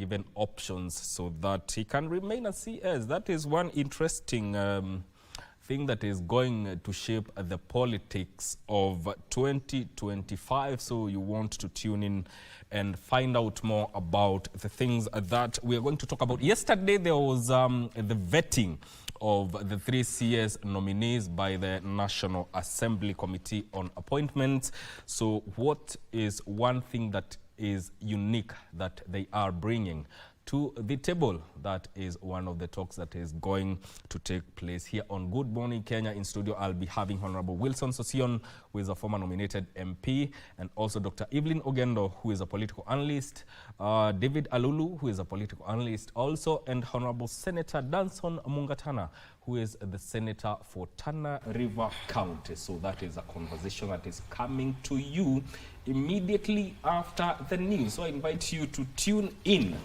given options so that he can remain a CS. That is one interesting thing that is going to shape the politics of 2025. So you want to tune in and find out more about the things that we are going to talk about. Yesterday there was the vetting of the 3 CS nominees by the National Assembly Committee on Appointments. So what is one thing that is unique that they are bringing to the table? That is one of the talks that is going to take place here on Good Morning Kenya. In studio, I'll be having Honorable Wilson Sosion, who is a former nominated MP, and also Dr. Evelyn Ogendo, who is a political analyst, David Alulu, who is a political analyst also, and Honorable Senator Danson Mungatana, who is the senator for Tana River County. So that is a conversation that is coming to you immediately after the news. So I invite you to tune in.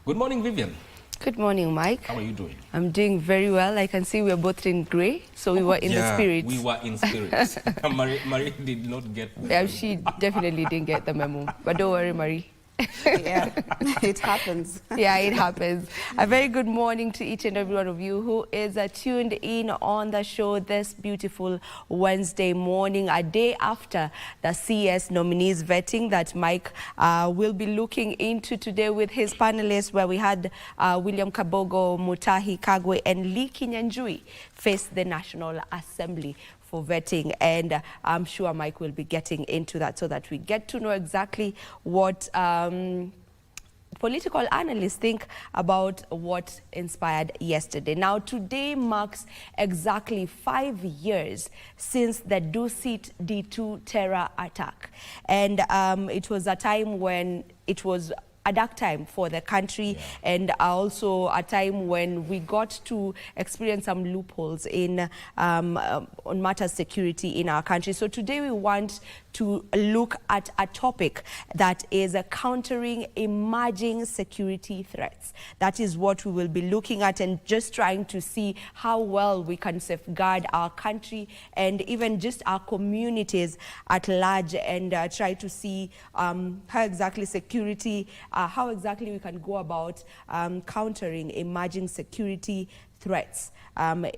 Good morning, Vivian. Good morning, Mike. How are you doing? I'm doing very well. I can see we're both in grey, so we were in the spirit. We were in spirit. Marie did not get the memo. She definitely didn't get the memo. But don't worry, Marie. Yeah, it happens. Yeah, it happens. A very good morning to each and every one of you who is tuned in on the show this beautiful Wednesday morning, a day after the CS nominees vetting that Mike will be looking into today with his panelists, where we had William Kabogo, Mutahi Kagwe and Lee Kenya-UAE face the National Assembly for vetting, and I'm sure Mike will be getting into that so that we get to know exactly what political analysts think about what inspired yesterday. Now, today marks exactly 5 years since the Dusit D2 terror attack, and it was a time when it was a dark time for the country, and also a time when we got to experience some loopholes in on matters security in our country. So today we want to look at a topic that is countering emerging security threats. That is what we will be looking at, and just trying to see how well we can safeguard our country and even just our communities at large, and try to see how exactly security, how exactly we can go about countering emerging security threats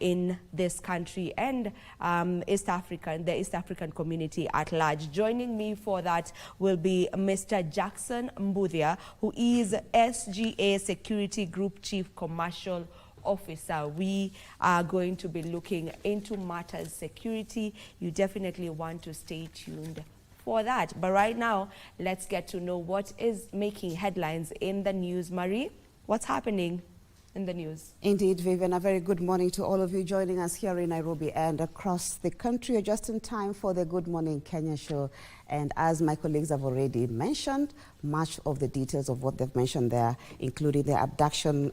in this country and the East African community at large. Joining me for that will be Mr. Jackson Mbuthia, who is SGA Security Group Chief Commercial Officer. We are going to be looking into matters security. You definitely want to stay tuned for that. But right now, let's get to know what is making headlines in the news. Marie, what's happening in the news? Indeed, Vivian, a very good morning to all of you joining us here in Nairobi and across the country. You're just in time for the Good Morning Kenya show. And as my colleagues have already mentioned, much of the details of what they've mentioned there, including the abduction,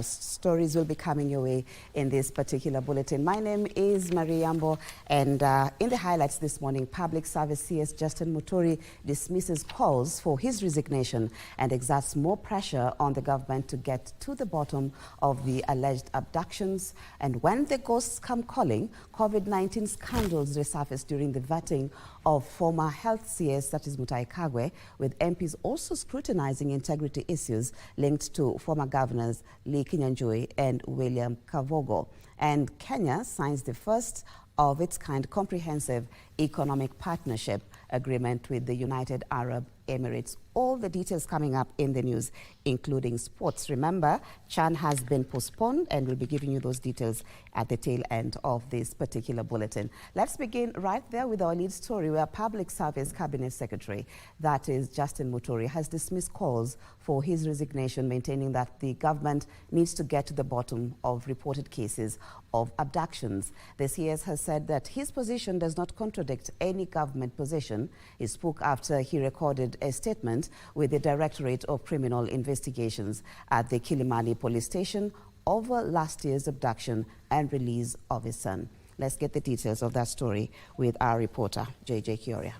stories will be coming your way in this particular bulletin. My name is Marie Yambo, and in the highlights this morning, Public Service CS Justin Muturi dismisses calls for his resignation and exerts more pressure on the government to get to the bottom of the alleged abductions. And when the ghosts come calling, COVID-19 scandals resurfaced during the vetting of former health CS, that is Mutahi Kagwe, with MPs also scrutinizing integrity issues linked to former governors Lee Kenya-UAE and William Kabogo. And Kenya signs the first of its kind comprehensive economic partnership agreement with the United Arab Emirates. All the details coming up in the news, including sports. Remember, CHAN has been postponed, and we'll be giving you those details at the tail end of this particular bulletin. Let's begin right there with our lead story, where Public Service Cabinet Secretary, that is Justin Muturi, has dismissed calls for his resignation, maintaining that the government needs to get to the bottom of reported cases of abductions. The CS has said that his position does not contradict any government position. He spoke after he recorded a statement with the Directorate of Criminal Investigations at the Kilimani police station over last year's abduction and release of his son. Let's get the details of that story with our reporter, JJ Kioria.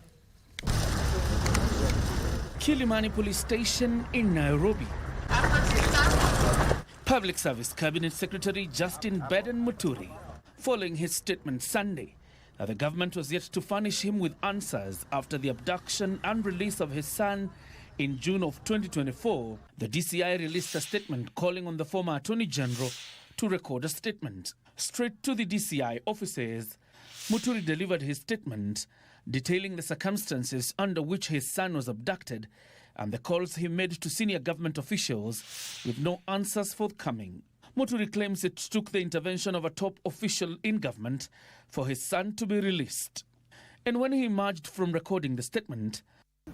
Kilimani police station in Nairobi. Public Service Cabinet Secretary Justin Beden Muturi, following his statement Sunday that the government was yet to furnish him with answers after the abduction and release of his son In June of 2024, the DCI released a statement calling on the former Attorney General to record a statement. Straight to the DCI offices, Muturi delivered his statement detailing the circumstances under which his son was abducted and the calls he made to senior government officials with no answers forthcoming. Muturi claims it took the intervention of a top official in government for his son to be released. And when he emerged from recording the statement,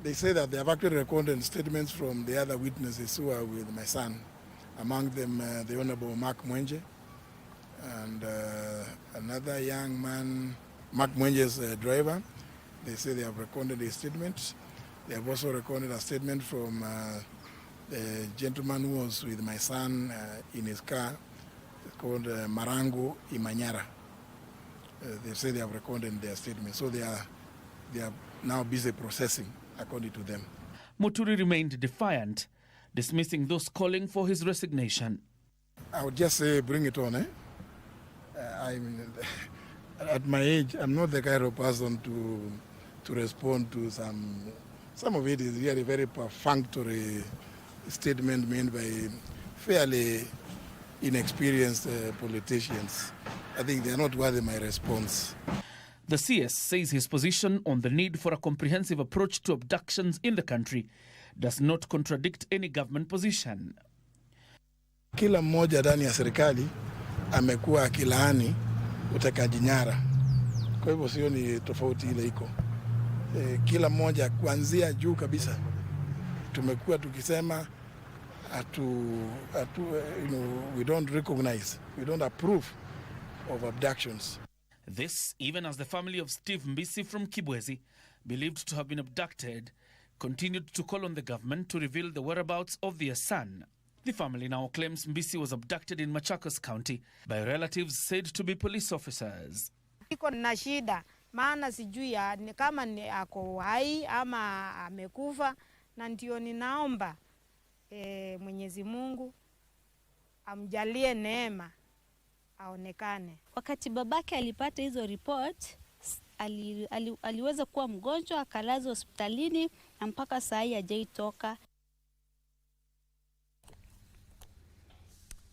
they say that they have actually recorded statements from the other witnesses who are with my son, among them the Honorable Mark Mwenje and another young man, Mark Mwenje's driver. They say they have recorded a statement. They have also recorded a statement from the gentleman who was with my son in his car, called Marango Imanyara. They say they have recorded their statement. So they are now busy processing, according to them. Muturi remained defiant, dismissing those calling for his resignation. I would just say, bring it on. I mean, at my age, I'm not the kind of person to respond to some of it is really very perfunctory statement made by fairly inexperienced politicians. I think they are not worthy my response. The CS says his position on the need for a comprehensive approach to abductions in the country does not contradict any government position. Kila mmoja ndani ya serikali amekuwa akilaani utekaji nyara. Kwa hivyo sio ni tofauti ile iko. Kila mmoja kuanzia juu kabisa tumekuwa tukisema we don't recognize, we don't approve of abductions. This, even as the family of Steve Mbisi from Kibwezi, believed to have been abducted, continued to call on the government to reveal the whereabouts of their son. The family now claims Mbisi was abducted in Machakos County by relatives said to be police officers. Iko na shida, maana sijui kama ni ako hai ama amekufa, na ndio ninaomba Mwenyezi Mungu amjalie neema aonekane. Wakati babake alipata hizo report, aliweza kuwa mgonjwa, akalazwa hospitalini na mpaka saa hii hajaitoka.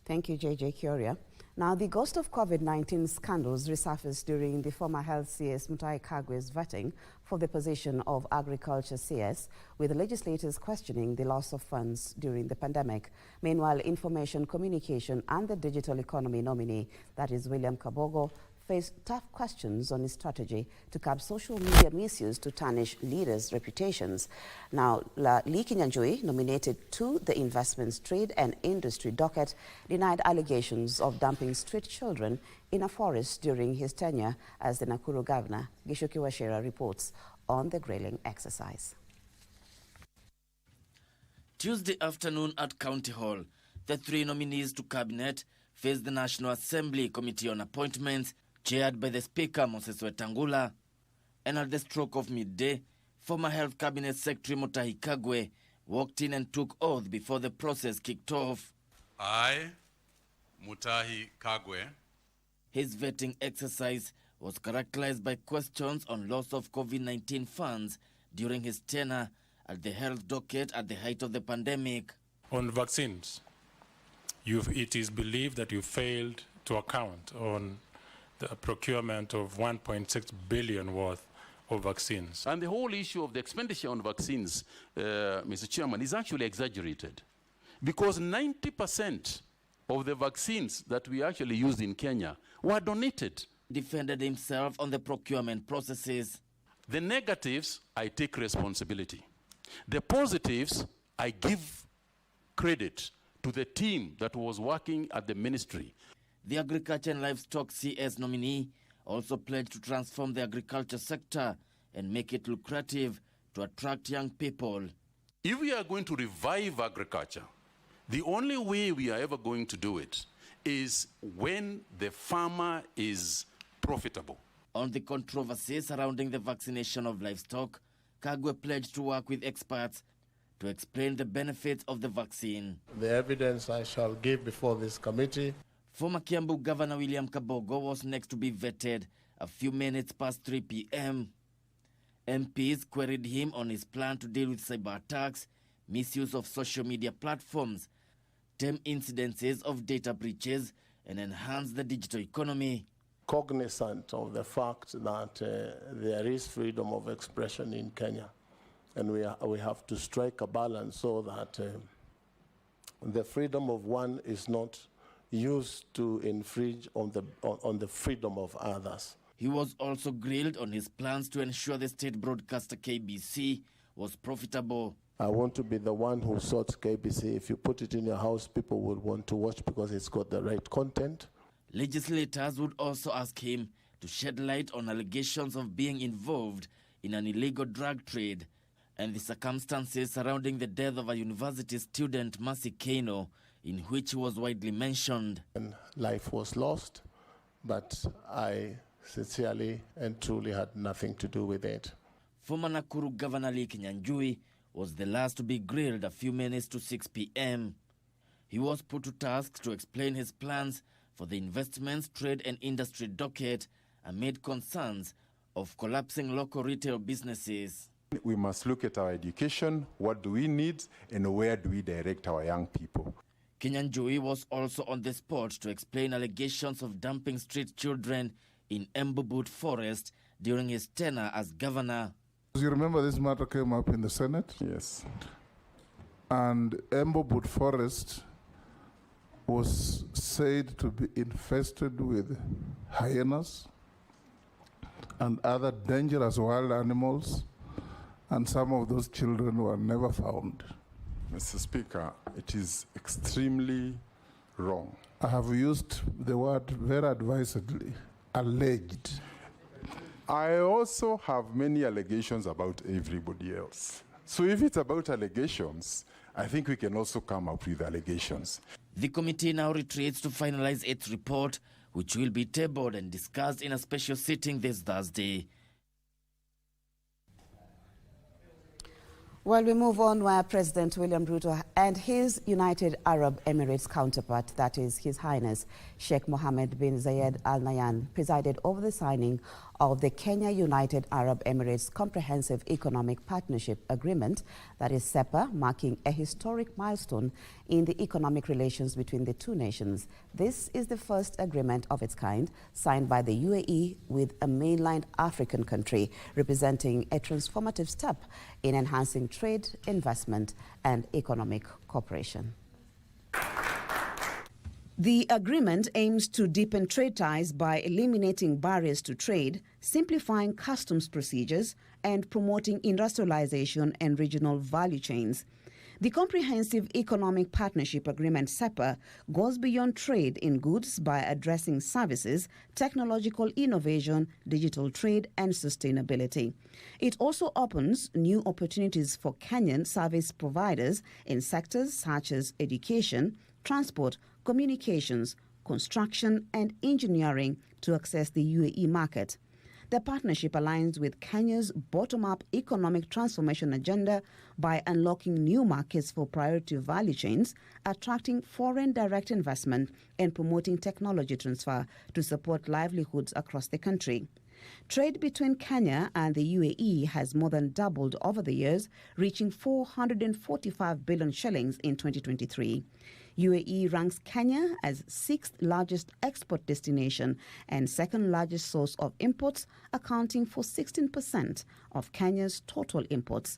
Thank you, JJ Kuria. Now, the ghost of COVID-19 scandals resurfaced during the former Health CS Mutahi Kagwe's vetting for the position of Agriculture CS, with the legislators questioning the loss of funds during the pandemic. Meanwhile, Information, Communication and the Digital Economy nominee, that is William Kabogo, faced tough questions on his strategy to curb social media misuse to tarnish leaders' reputations. Now, Lee Kinyanjui, nominated to the Investments, Trade and Industry docket, denied allegations of dumping street children in a forest during his tenure as the Nakuru governor. Gishuki Washera reports on the grilling exercise. Tuesday afternoon at County Hall, the three nominees to cabinet faced the National Assembly Committee on Appointments, chaired by the Speaker Moses Wetangula, and at the stroke of midday, former Health Cabinet Secretary Mutahi Kagwe walked in and took oath before the process kicked off. I, Mutahi Kagwe. His vetting exercise was characterized by questions on loss of COVID-19 funds during his tenure at the health docket at the height of the pandemic. On vaccines, it is believed that you failed to account on the procurement of 1.6 billion worth of vaccines. And the whole issue of the expenditure on vaccines, Mr. Chairman, is actually exaggerated, because 90% of the vaccines that we actually used in Kenya were donated. Defended himself on the procurement processes. The negatives, I take responsibility. The positives, I give credit to the team that was working at the ministry. The Agriculture and Livestock CS nominee also pledged to transform the agriculture sector and make it lucrative to attract young people. If we are going to revive agriculture, the only way we are ever going to do it is when the farmer is profitable. On the controversy surrounding the vaccination of livestock, Kagwe pledged to work with experts to explain the benefits of the vaccine. The evidence I shall give before this committee. Former Kiambu Governor William Kabogo was next to be vetted a few minutes past 3 p.m. MPs queried him on his plan to deal with cyber attacks misuse of social media platforms, tame incidences of data breaches, and enhance the digital economy. Cognizant of the fact that there is freedom of expression in Kenya, and we have to strike a balance so that the freedom of one is not used to infringe on the freedom of others. He was also grilled on his plans to ensure the state broadcaster KBC was profitable. I want to be the one who sorts KBC. If you put it in your house, people will want to watch because it's got the right content. Legislators would also ask him to shed light on allegations of being involved in an illegal drug trade and the circumstances surrounding the death of a university student, Mercy Kaino, in which he was widely mentioned. And life was lost, but I sincerely and truly had nothing to do with it. Former Nakuru Governor Lee Kenya-UAE was the last to be grilled a few minutes to 6 p.m. He was put to task to explain his plans for the investments, trade and industry docket amid concerns of collapsing local retail businesses. We must look at our education, what do we need, and where do we direct our young people. Kenya-UAE was also on the spot to explain allegations of dumping street children in Embubut Forest during his tenure as governor. You remember this matter came up in the Senate? Yes. And Embubut Forest was said to be infested with hyenas and other dangerous wild animals, and some of those children were never found. Mr. Speaker, it is extremely wrong. I have used the word very advisedly, alleged. I also have many allegations about everybody else. So if it's about allegations, I think we can also come up with allegations. The committee now retreats to finalize its report, which will be tabled and discussed in a special sitting this Thursday. Well, we move on where President William Ruto and his United Arab Emirates counterpart, that is His Highness Sheikh Mohammed bin Zayed Al Nahyan, presided over the signing of the Kenya-United Arab Emirates Comprehensive Economic Partnership Agreement, that is CEPA, marking a historic milestone in the economic relations between the two nations. This is the first agreement of its kind signed by the UAE with a mainland African country, representing a transformative step in enhancing trade, investment, and economic cooperation. The agreement aims to deepen trade ties by eliminating barriers to trade, simplifying customs procedures, and promoting industrialization and regional value chains. The Comprehensive Economic Partnership Agreement, CEPA, goes beyond trade in goods by addressing services, technological innovation, digital trade, and sustainability. It also opens new opportunities for Kenyan service providers in sectors such as education, transport, communications, construction, and engineering to access the UAE market. The partnership aligns with Kenya's bottom-up economic transformation agenda by unlocking new markets for priority value chains, attracting foreign direct investment, and promoting technology transfer to support livelihoods across the country. Trade between Kenya and the UAE has more than doubled over the years, reaching 445 billion shillings in 2023. UAE ranks Kenya as 6th largest export destination and 2nd largest source of imports, accounting for 16% of Kenya's total imports.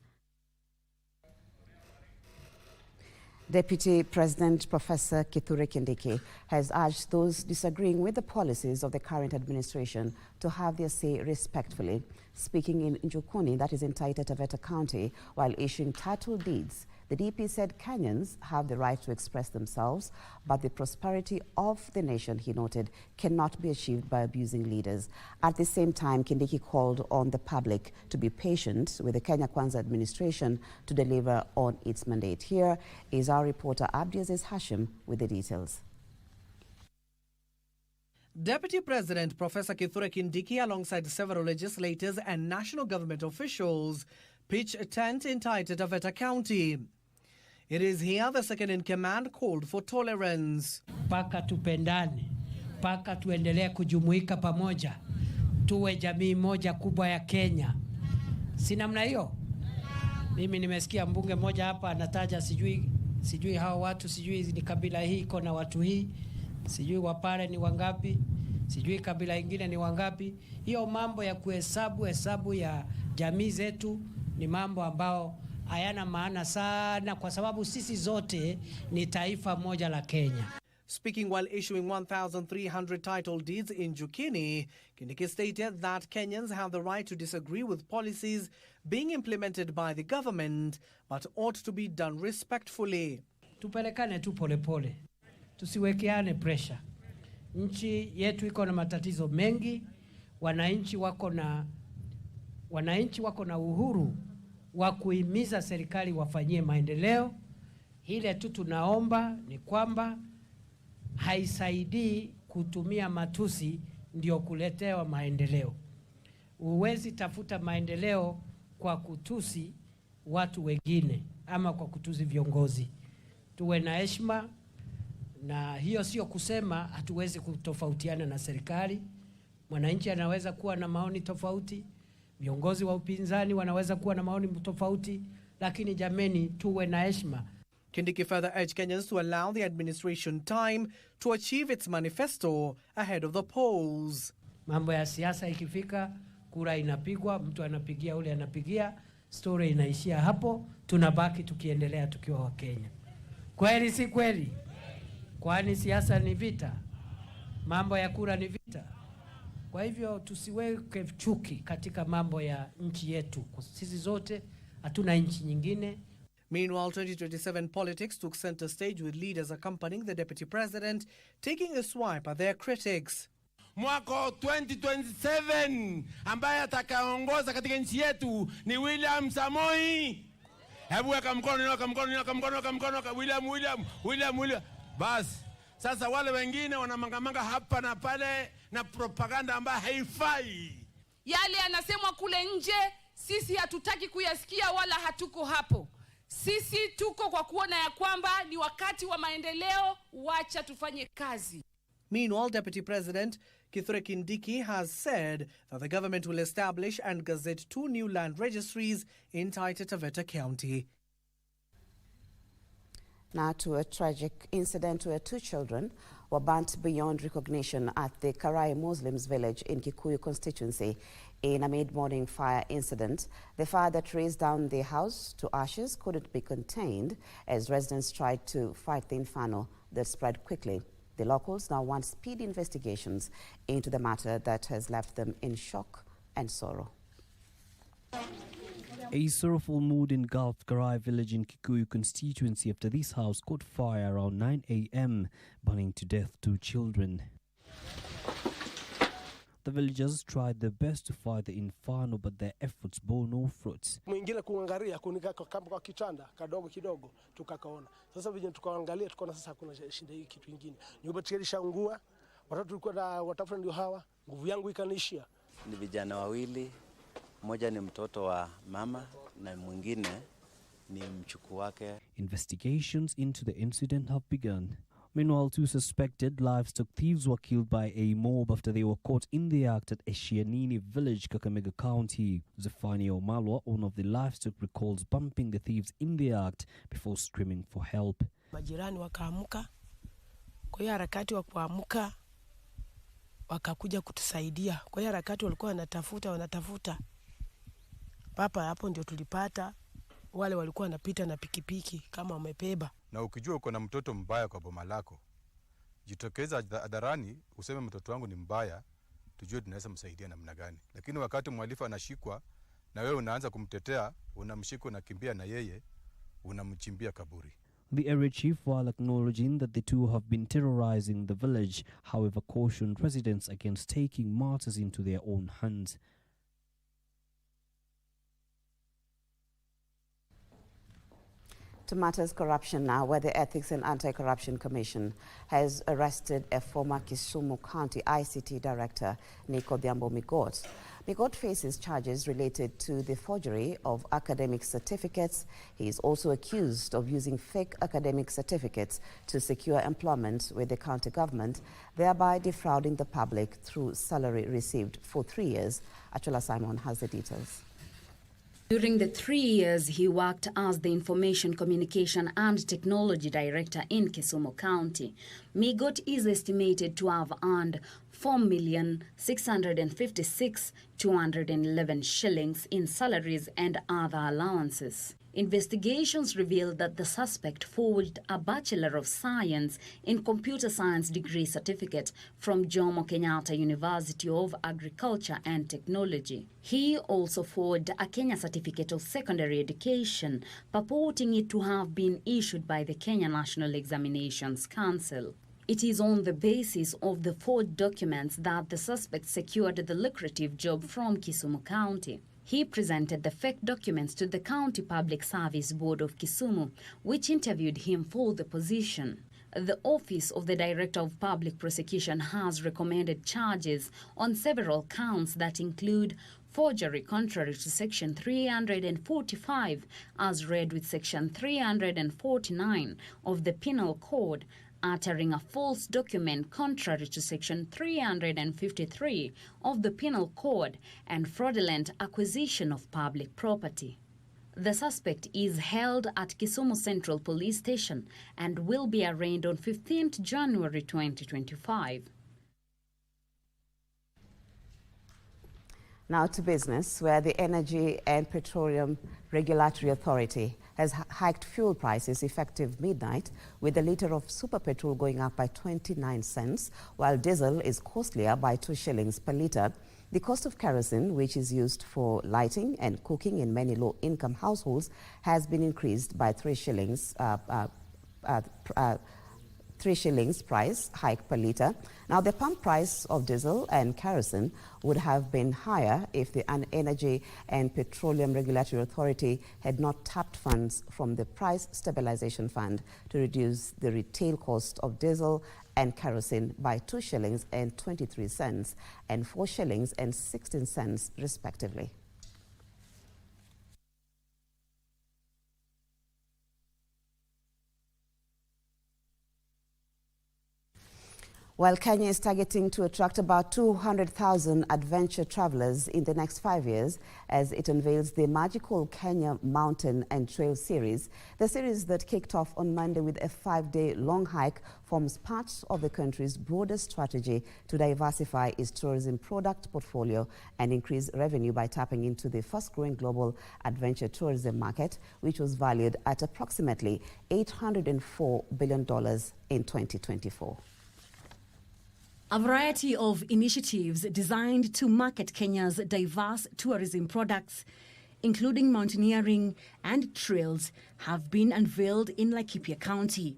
Deputy President Professor Kithure Kindiki has urged those disagreeing with the policies of the current administration to have their say respectfully. Speaking in Njukuni, that is in Taita Taveta County, while issuing title deeds, the DP said Kenyans have the right to express themselves, but the prosperity of the nation, he noted, cannot be achieved by abusing leaders. At the same time, Kindiki called on the public to be patient with the Kenya Kwanza administration to deliver on its mandate. Here is our reporter Abdiaziz Hashim with the details. Deputy President Professor Kithure Kindiki, alongside several legislators and national government officials, pitched a tent in Taita Taveta County. It is here the second in command called for tolerance. Paka tupendane, paka tuendelee kujumuika pamoja, tuwe jamii moja kubwa ya Kenya. Si namna hiyo? Mimi nimesikia mbunge mmoja hapa anataja sijui hao watu, sijui ni kabila hii iko na watu hii, sijui Wapare ni wangapi, sijui kabila ingine ni wangapi. Hiyo mambo ya hesabu ya jamii zetu ni mambo ambao hayana maana sana, kwa sababu sisi zote ni taifa moja la Kenya. Speaking while issuing 1,300 title deeds in Jukini, Kindiki stated that Kenyans have the right to disagree with policies being implemented by the government, but ought to be done respectfully. Tupelekane tu polepole, tusiwekeane pressure. Nchi yetu iko na matatizo mengi, wananchi wako na uhuru wa kuhimiza serikali wafanyie maendeleo. Ile tu tunaomba ni kwamba haisaidii kutumia matusi ndio kuletewa maendeleo. Uwezi tafuta maendeleo kwa kutusi watu wengine ama kwa kutusi viongozi. Tuwe na heshima, na hiyo sio kusema hatuwezi kutofautiana na serikali. Mwananchi anaweza kuwa na maoni tofauti, viongozi wa upinzani wanaweza kuwa na maoni tofauti, lakini jameni, tuwe na heshima. Kindiki further urged Kenyans to allow the administration time to achieve its manifesto ahead of the polls. Mambo ya siasa ikifika, kura inapigwa, mtu anapigia ule anapigia, story inaishia hapo, tunabaki tukiendelea tukiwa wa Kenya. Kweli si kweli? Kwani siasa ni vita? Mambo ya kura ni vita? Kwa hivyo tusiweke chuki katika mambo ya nchi yetu. Sisi zote hatuna nchi nyingine. Meanwhile, 2027 politics took center stage with leaders accompanying the deputy president, taking a swipe at their critics. Mwaka 2027 ambaye atakaongoza katika nchi yetu ni William Samoei. Hebu weka mkono, William. Basi sasa wale wengine wanamangamanga hapa na pale na propaganda ambayo haifai. Yale yanasemwa kule nje, sisi hatutaki kuyasikia wala hatuko hapo. Sisi tuko kwa kuona ya kwamba ni wakati wa maendeleo, wacha tufanye kazi. Meanwhile, Deputy President Kithure Kindiki has said that the government will establish and gazette 2 new land registries in Taita Taveta County. Now to a tragic incident where 2 children were burnt beyond recognition at the Karai Muslims village in Kikuyu constituency in a mid-morning fire incident. The fire that razed down the house to ashes couldn't be contained as residents tried to fight the inferno that spread quickly. The locals now want speedy investigations into the matter that has left them in shock and sorrow. A sorrowful mood engulfed Karai village in Kikuyu constituency after this house caught fire around 9 a.m., burning to death 2 children. The villagers tried their best to fight the inferno, but their efforts bore no fruits. Mwingine kuangalia kunika kwa kitanda kadogo kidogo tukakaona. Sasa vile tukaangalia tukaona sasa hakuna shida hii kitu kingine. Nyumba tulishaungua, watoto tulikuwa na watafuta ndio hawa, nguvu yangu ikanishia. Ni vijana wawili, mmoja ni mtoto wa mama na mwingine ni mchukuu wake. Investigations into the incident have begun. Meanwhile, 2 suspected livestock thieves were killed by a mob after they were caught in the act at Eshianini village, Kakamega County. Zefania Omalwa, owner of the livestock, recalls bumping the thieves in the act before screaming for help. Majirani wakaamuka, kwa hiyo harakati wa kuamuka wakakuja kutusaidia. Kwa hiyo harakati walikuwa wanatafuta. Papa hapo ndio tulipata wale walikuwa wanapita na pikipiki kama wamebeba. Na ukijua uko na mtoto mbaya kwa boma lako, jitokeza hadharani useme mtoto wangu ni mbaya, tujue tunaweza msaidia namna gani. Lakini wakati mhalifu anashikwa na wewe unaanza kumtetea, unamshika na kimbia na yeye, unamchimbia kaburi. The area chief, while acknowledging that the 2 have been terrorizing the village, however cautioned residents against taking matters into their own hands. To matters corruption now, where the Ethics and Anti-Corruption Commission has arrested a former Kisumu County ICT Director, Nico Odhiambo Migot. Migot faces charges related to the forgery of academic certificates. He is also accused of using fake academic certificates to secure employment with the county government, thereby defrauding the public through salary received for 3 years. Achula Simon has the details. During the 3 years he worked as the Information Communication and Technology Director in Kisumu County, Migot is estimated to have earned 4,656,211 shillings in salaries and other allowances. Investigations revealed that the suspect forged a Bachelor of Science in Computer Science degree certificate from Jomo Kenyatta University of Agriculture and Technology. He also forged a Kenya Certificate of Secondary Education, purporting it to have been issued by the Kenya National Examinations Council. It is on the basis of the forged documents that the suspect secured the lucrative job from Kisumu County. He presented the fake documents to the County Public Service Board of Kisumu, which interviewed him for the position. The Office of the Director of Public Prosecution has recommended charges on several counts that include forgery contrary to Section 345 as read with Section 349 of the Penal Code, uttering a false document contrary to Section 353 of the Penal Code, and fraudulent acquisition of public property. The suspect is held at Kisumu Central Police Station and will be arraigned on 15th January 2025. Now to business, where the Energy and Petroleum Regulatory Authority has hiked fuel prices effective midnight, with a litre of super petrol going up by 29 cents, while diesel is costlier by 2 shillings per litre. The cost of kerosene, which is used for lighting and cooking in many low-income households, has been increased by 3 shillings 3 shillings price hike per litre. Now, the pump price of diesel and kerosene would have been higher if the Energy and Petroleum Regulatory Authority had not tapped funds from the Price Stabilization Fund to reduce the retail cost of diesel and kerosene by 2 shillings and 23 cents and 4 shillings and 16 cents respectively. While Kenya is targeting to attract about 200,000 adventure travelers in the next 5 years as it unveils the magical Kenya Mountain and Trail series, the series that kicked off on Monday with a 5-day long hike forms part of the country's broader strategy to diversify its tourism product portfolio and increase revenue by tapping into the fast-growing global adventure tourism market, which was valued at approximately $804 billion in 2024. A variety of initiatives designed to market Kenya's diverse tourism products, including mountaineering and trails, have been unveiled in Laikipia County.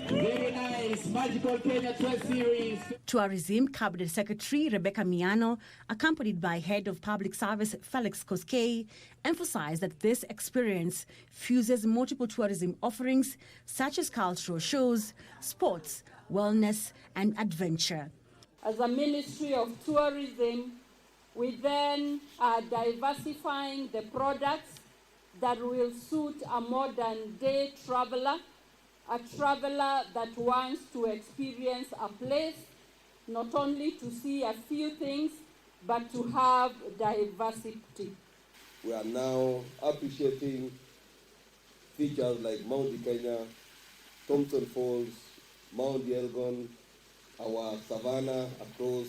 Very nice, magical Kenya Trail series. Tourism Cabinet Secretary Rebecca Miano, accompanied by Head of Public Service Felix Koskei, emphasized that this experience fuses multiple tourism offerings such as cultural shows, sports, wellness and adventure. As a Ministry of Tourism, we then are diversifying the products that will suit a modern day traveler, a traveler that wants to experience a place, not only to see a few things, but to have diversity. We are now appreciating features like Mount Kenya, Thompson Falls, Mount Elgon, our savannah across,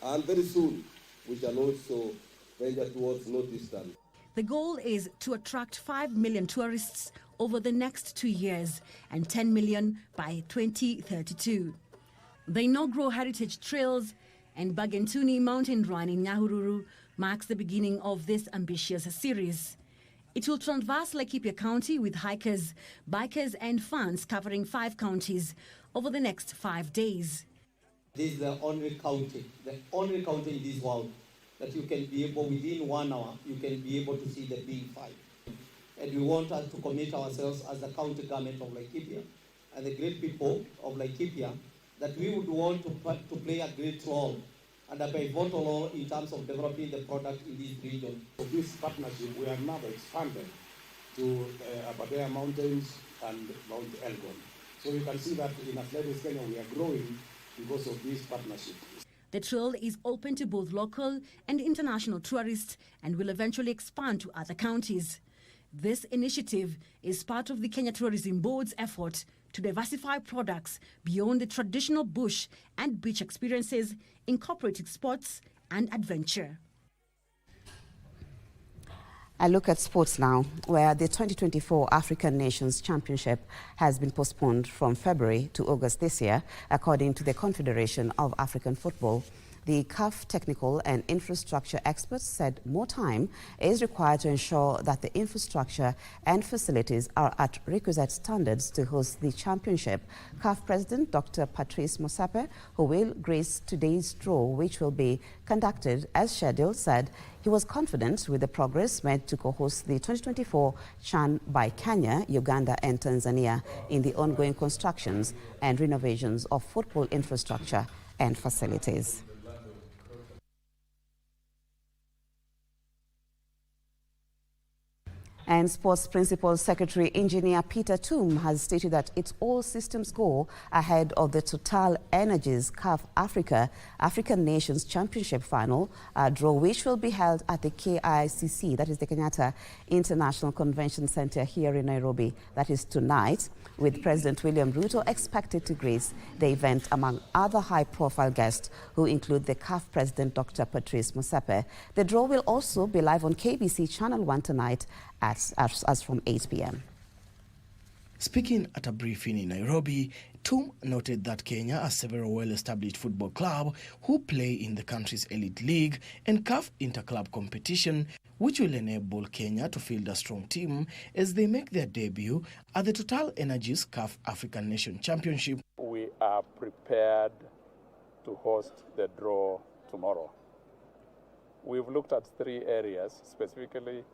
and very soon we shall also venture towards Northeastern. The goal is to attract 5 million tourists over the next 2 years and 10 million by 2032. The inaugural Heritage Trails and Bagentuni Mountain Run in Nyahururu marks the beginning of this ambitious series. It will traverse Laikipia County with hikers, bikers and fans covering 5 counties over the next 5 days. This is the only county in this world that you can be able, within 1 hour, you can be able to see the big 5. And we want us to commit ourselves as the county government of Laikipia and the great people of Laikipia that we would want to play a great role and a pivotal role in terms of developing the product in this region. For this partnership, we have now expanded to Aberdare Mountains and Mount Elgon. So you can see that in Athletics Kenya we are growing because of this partnership. The trail is open to both local and international tourists and will eventually expand to other counties. This initiative is part of the Kenya Tourism Board's effort to diversify products beyond the traditional bush and beach experiences, incorporating sports and adventure. I look at sports now, where the 2024 African Nations Championship has been postponed from February to August this year, according to the Confederation of African Football. The CAF technical and infrastructure experts said more time is required to ensure that the infrastructure and facilities are at requisite standards to host the championship. CAF President Dr. Patrice Motsepe, who will grace today's draw, which will be conducted as scheduled, said he was confident with the progress made to co-host the 2024 CHAN by Kenya, Uganda and Tanzania in the ongoing constructions and renovations of football infrastructure and facilities. And Sports Principal Secretary Engineer Peter Toom has stated that it's all systems go ahead of the Total Energies CAF African Nations Championship final draw, which will be held at the KICC, that is the Kenyatta International Convention Center here in Nairobi. That is tonight, with President William Ruto expected to grace the event among other high-profile guests who include the CAF President Dr. Patrice Motsepe. The draw will also be live on KBC Channel 1 tonight as from 8 p.m. Speaking at a briefing in Nairobi, Toom noted that Kenya has several well-established football clubs who play in the country's elite league and CAF interclub competition, which will enable Kenya to field a strong team as they make their debut at the Total Energies CAF African Nation Championship. We are prepared to host the draw tomorrow. We've looked at 3 areas specifically.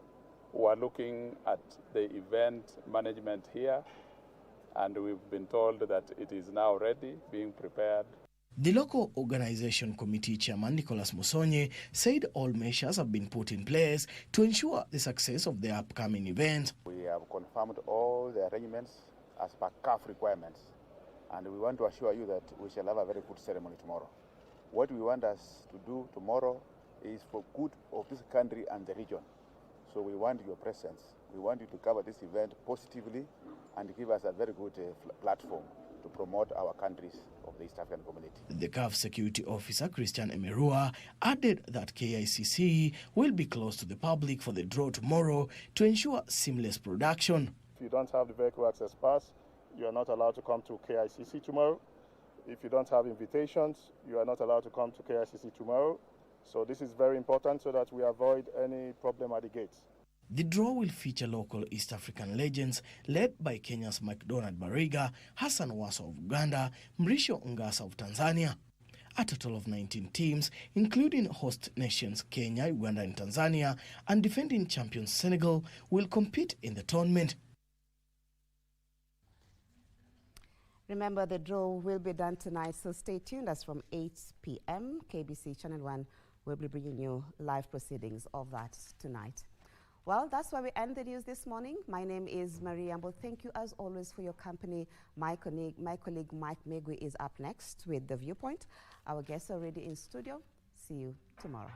We are looking at the event management here, and we've been told that it is now ready, being prepared. The local organization committee chairman Nicholas Musonye said all measures have been put in place to ensure the success of the upcoming event. We have confirmed all the arrangements as per CAF requirements, and we want to assure you that we shall have a very good ceremony tomorrow. What we want us to do tomorrow is for good of this country and the region. So we want your presence. We want you to cover this event positively and give us a very good platform to promote our countries of the East African community. The CAF security officer, Christian Emerua, added that KICC will be closed to the public for the draw tomorrow to ensure seamless production. If you don't have the vehicle access pass, you are not allowed to come to KICC tomorrow. If you don't have invitations, you are not allowed to come to KICC tomorrow. So this is very important so that we avoid any problem at the gates. The draw will feature local East African legends led by Kenya's McDonald Mariga, Hassan Waso of Uganda, Mrisho Ngasa of Tanzania. A total of 19 teams, including host nations Kenya, Uganda and Tanzania, and defending champions Senegal, will compete in the tournament. Remember, the draw will be done tonight, so stay tuned. As from 8 p.m., KBC Channel 1 will be bringing you live proceedings of that tonight. Well, that's where we end the news this morning. My name is Marie Ambo. Thank you, as always, for your company. My colleague Mike Megwe is up next with The Viewpoint. Our guests are already in studio. See you tomorrow.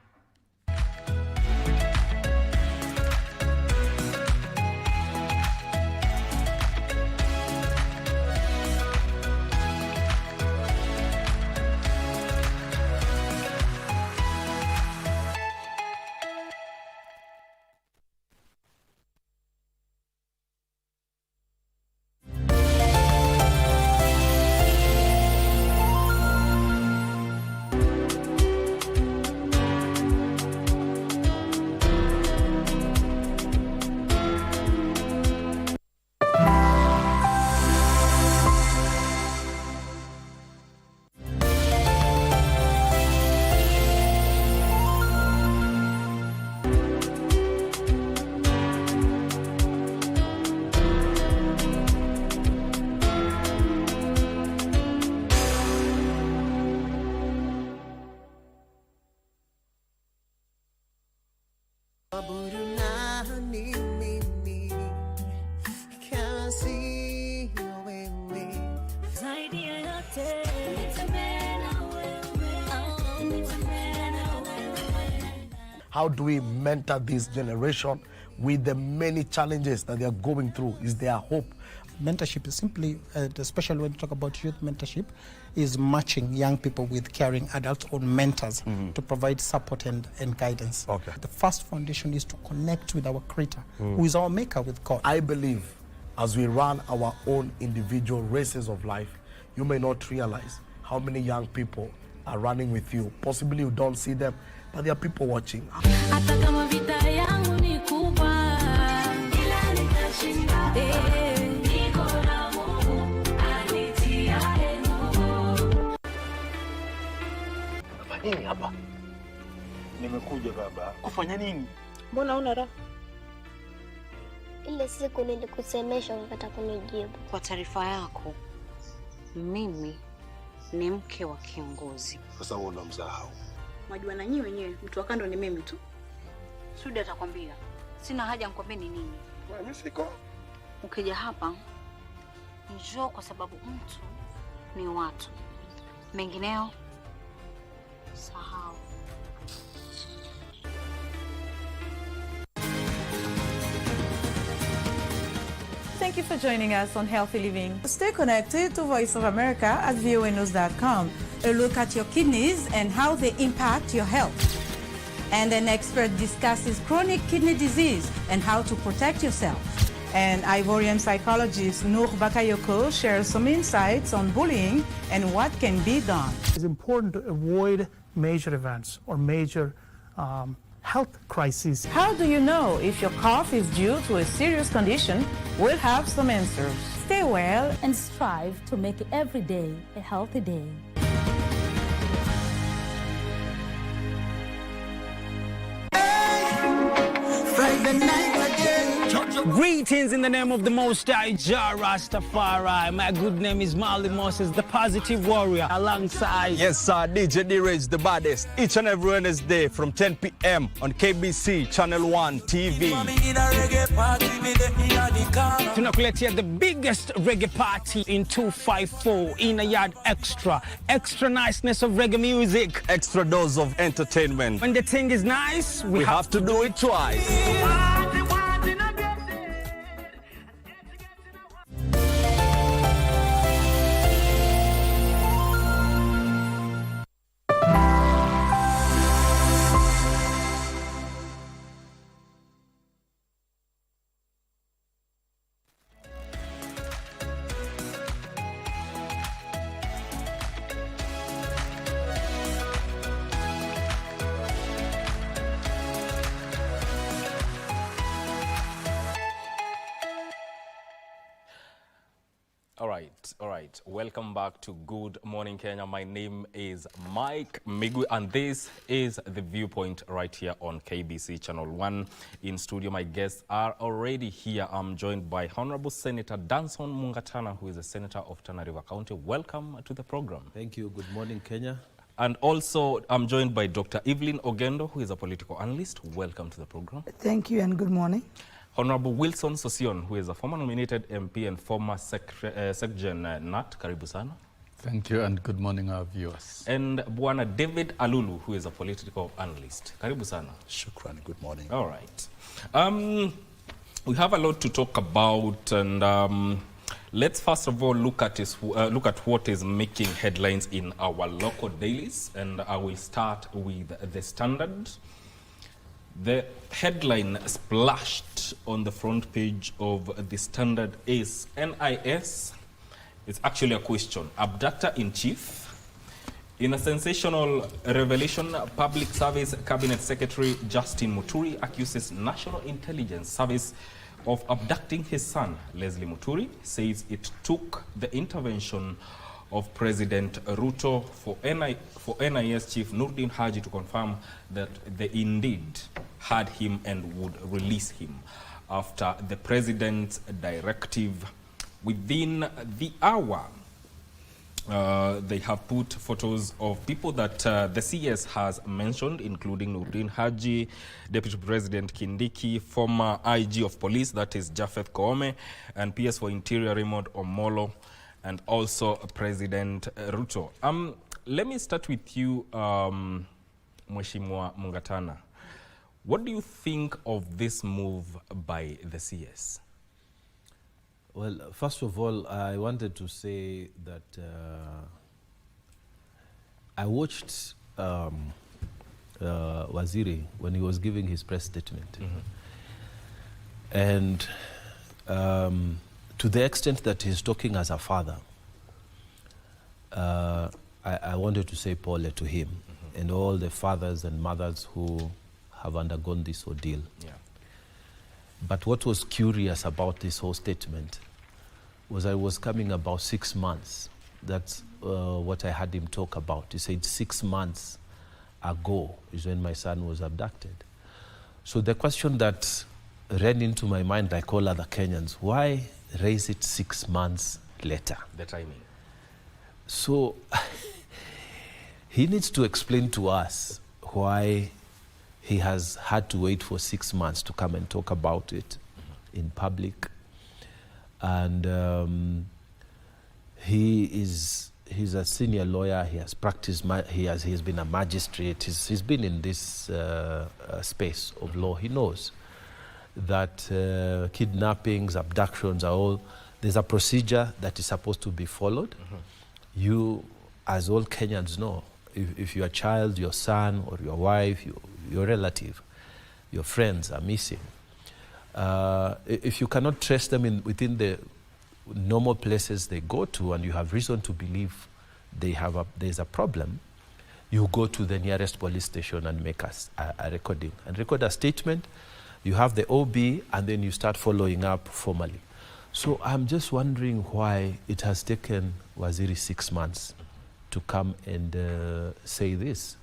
How do we mentor this generation with the many challenges that they are going through? Is there hope? Mentorship is simply, especially when you talk about youth mentorship, is matching young people with caring adults or mentors to provide support and guidance. Okay. The first foundation is to connect with our Creator, who is our maker, with God. I believe as we run our own individual races of life, you may not realize how many young people are running with you. Possibly you don't see them, but there are people watching. Nini hapa? Nimekuja baba. Kufanya nini? Mbona una raha? Ile siku nilikusemesha ukakata kunijibu. Kwa taarifa yako, mimi ni mke wa kiongozi. Sasa wewe unamsahau. Majua na nyinyi wenyewe, mtu wa kando ni mimi tu. Sudi atakwambia. Sina haja nikwambie ni nini. Mimi siko. Ukija hapa, njoo kwa sababu mtu ni watu. Mengineo sahau. Thank you for joining us on Healthy Living. Stay connected to Voice of America at voanews.com. A look at your kidneys and how they impact your health. And an expert discusses chronic kidney disease and how to protect yourself. And Ivorian psychologist Noor Bakayoko shares some insights on bullying and what can be done. It's important to avoid major events or major health crises. How do you know if your cough is due to a serious condition? We'll have some answers. Stay well and strive to make every day a healthy day. Friday night again. Greetings in the name of the Most High Jah Rastafari. My good name is Marley Moses, the positive warrior, alongside... Yes, sir, DJ D-Rage, the baddest. Each and every Wednesday from 10 p.m. on KBC Channel 1 TV. Tunakuletea the biggest reggae party in 254 in a yard extra. Extra niceness of reggae music. Extra dose of entertainment. When the thing is nice, we have to do it twice. All right. Welcome back to Good Morning Kenya. My name is Mike Migui, and this is the Viewpoint right here on KBC Channel 1. In studio, my guests are already here. I'm joined by Honorable Senator Danson Mungatana, who is a senator of Tana River County. Welcome to the program. Thank you. Good morning, Kenya. And also, I'm joined by Dr. Evelyn Ogendo, who is a political analyst. Welcome to the program. Thank you and good morning. Honorable Wilson Sosion, who is a former nominated MP and former Secgen Nat. Karibu sana. Thank you and good morning, our viewers. And Bwana David Alulu, who is a political analyst. Karibu sana. Shukran, good morning. All right. We have a lot to talk about, and let's first of all look at what is making headlines in our local dailies, and I will start with the Standard. The headline splashed on the front page of the Standard is NIS. It's actually a question. Abductor-in-chief. In a sensational revelation, Public Service Cabinet Secretary Justin Muturi accuses National Intelligence Service of abducting his son. Leslie Muturi says it took the intervention of President Ruto for NIS Chief Nurdin Haji to confirm that they indeed had him and would release him after the president's directive. Within the hour, they have put photos of people that the CS has mentioned, including Nurdin Haji, Deputy President Kindiki, former IG of Police, that is Japheth Koome, and PS for Interior Raymond Omolo, and also President Ruto. Let me start with you, Mheshimiwa Mungatana. What do you think of this move by the CS? Well, first of all, I wanted to say that I watched Waziri when he was giving his press statement. And to the extent that he's talking as a father, I wanted to say pole to him and all the fathers and mothers who have undergone this ordeal. Yeah. But what was curious about this whole statement was I was coming about 6 months. That's what I had him talk about. He said 6 months ago is when my son was abducted. So the question that ran into my mind, like all other Kenyans, why raise it 6 months later? The timing. So he needs to explain to us why he has had to wait for 6 months to come and talk about it in public. And he's a senior lawyer. He has practiced. He's been a magistrate. He's been in this space of law. He knows that kidnappings, abductions are all. There's a procedure that is supposed to be followed. You, as all Kenyans know, if your child, your son, or your wife, your relative, your friends are missing, if you cannot trace them within the normal places they go to, and you have reason to believe there's a problem, you go to the nearest police station and make a recording and record a statement. You have the OB, and then you start following up formally. So I'm just wondering why it has taken Waziri 6 months to come and say this.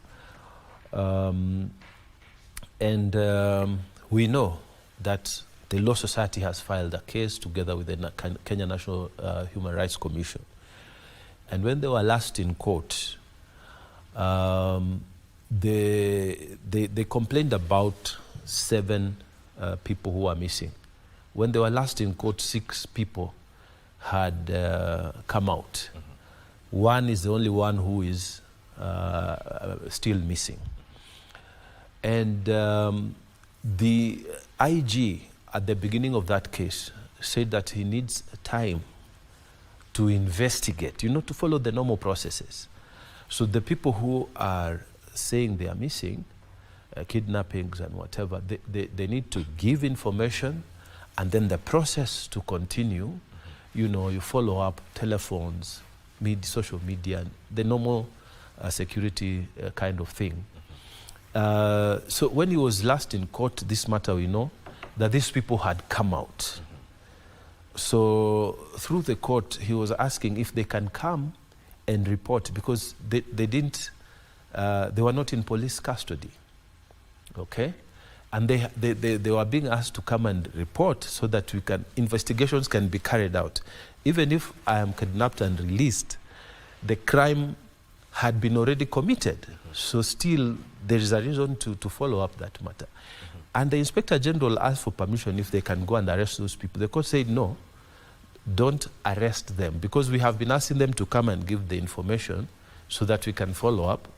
We know that the Law Society has filed a case together with the Kenya National Human Rights Commission. And when they were last in court, they complained about 7 people who are missing. When they were last in court, 6 people had come out. One is the only one who is still missing. And the IG at the beginning of that case said that he needs time to investigate, to follow the normal processes. So the people who are saying they are missing, kidnappings and whatever, they need to give information, and then the process to continue, you follow up, telephones, social media, the normal security kind of thing. So when he was last in court, this matter, we know that these people had come out. So through the court, he was asking if they can come and report, because they were not in police custody, okay? And they were being asked to come and report so that investigations can be carried out. Even if I am kidnapped and released, the crime had been already committed. So still, there is a reason to follow up that matter. And the Inspector General asked for permission if they can go and arrest those people. The court said, no, don't arrest them, because we have been asking them to come and give the information so that we can follow up.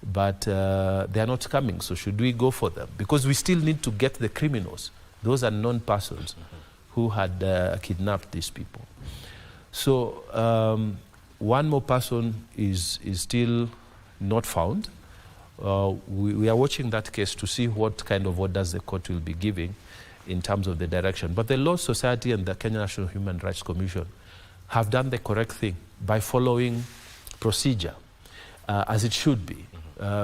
But they are not coming, so should we go for them? Because we still need to get the criminals. Those are known persons who had kidnapped these people. So one more person is still not found. We are watching that case to see what kind of orders the court will be giving in terms of the direction. But the Law Society and the Kenya National Human Rights Commission have done the correct thing by following procedure as it should be.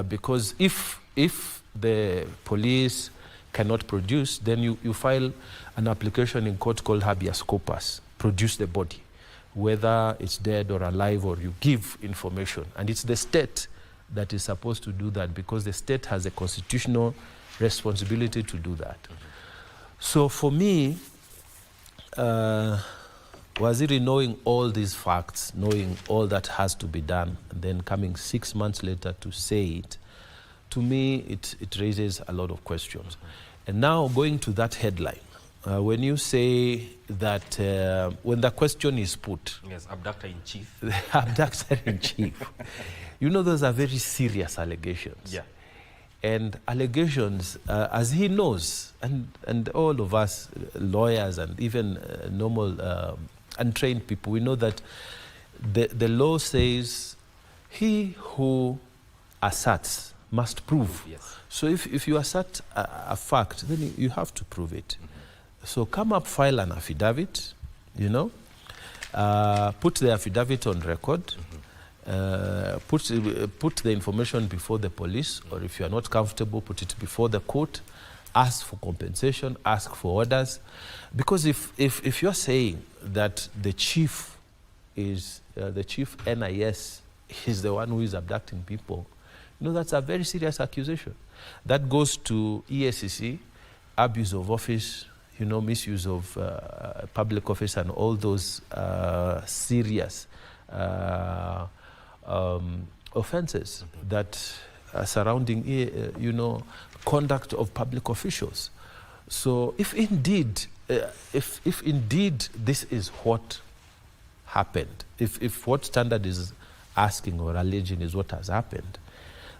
Because if the police cannot produce, then you file an application in court called habeas corpus, produce the body, whether it's dead or alive, or you give information. And it's the state that is supposed to do that, because the state has a constitutional responsibility to do that. So for me, Waziri, knowing all these facts, knowing all that has to be done, and then coming 6 months later to say it, to me, it raises a lot of questions. And now going to that headline, when you say that, when the question is put... Yes, abductor in chief. Abductor in chief. Those are very serious allegations. Yeah. and allegations, as he knows, and all of us lawyers and even normal untrained people, we know that the law says he who asserts must prove. Yes. So if you assert a fact, then you have to prove it. So come up, file an affidavit, you know, put the affidavit on record, put the information before the police, or if you are not comfortable, put it before the court, ask for compensation, ask for orders. Because if you're saying that the chief is, the chief NIS is the one who is abducting people, you know, that's a very serious accusation. That goes to EACC, abuse of office, you know, misuse of public office, and all those serious offenses that are surrounding, you know, conduct of public officials. So if indeed, if indeed this is what happened, if what Standard is asking or alleging is what has happened,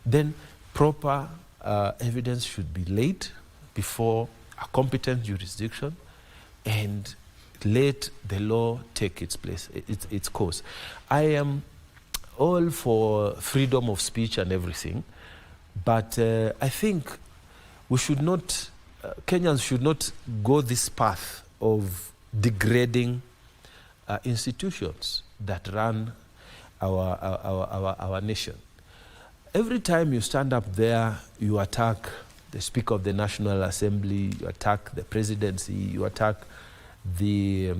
then proper evidence should be laid before a competent jurisdiction and let the law take its place, its course. I am all for freedom of speech and everything, but I think we should not, Kenyans should not go this path of degrading institutions that run our nation. Every time you stand up there, you attack the Speaker of the National Assembly, you attack the presidency, you attack the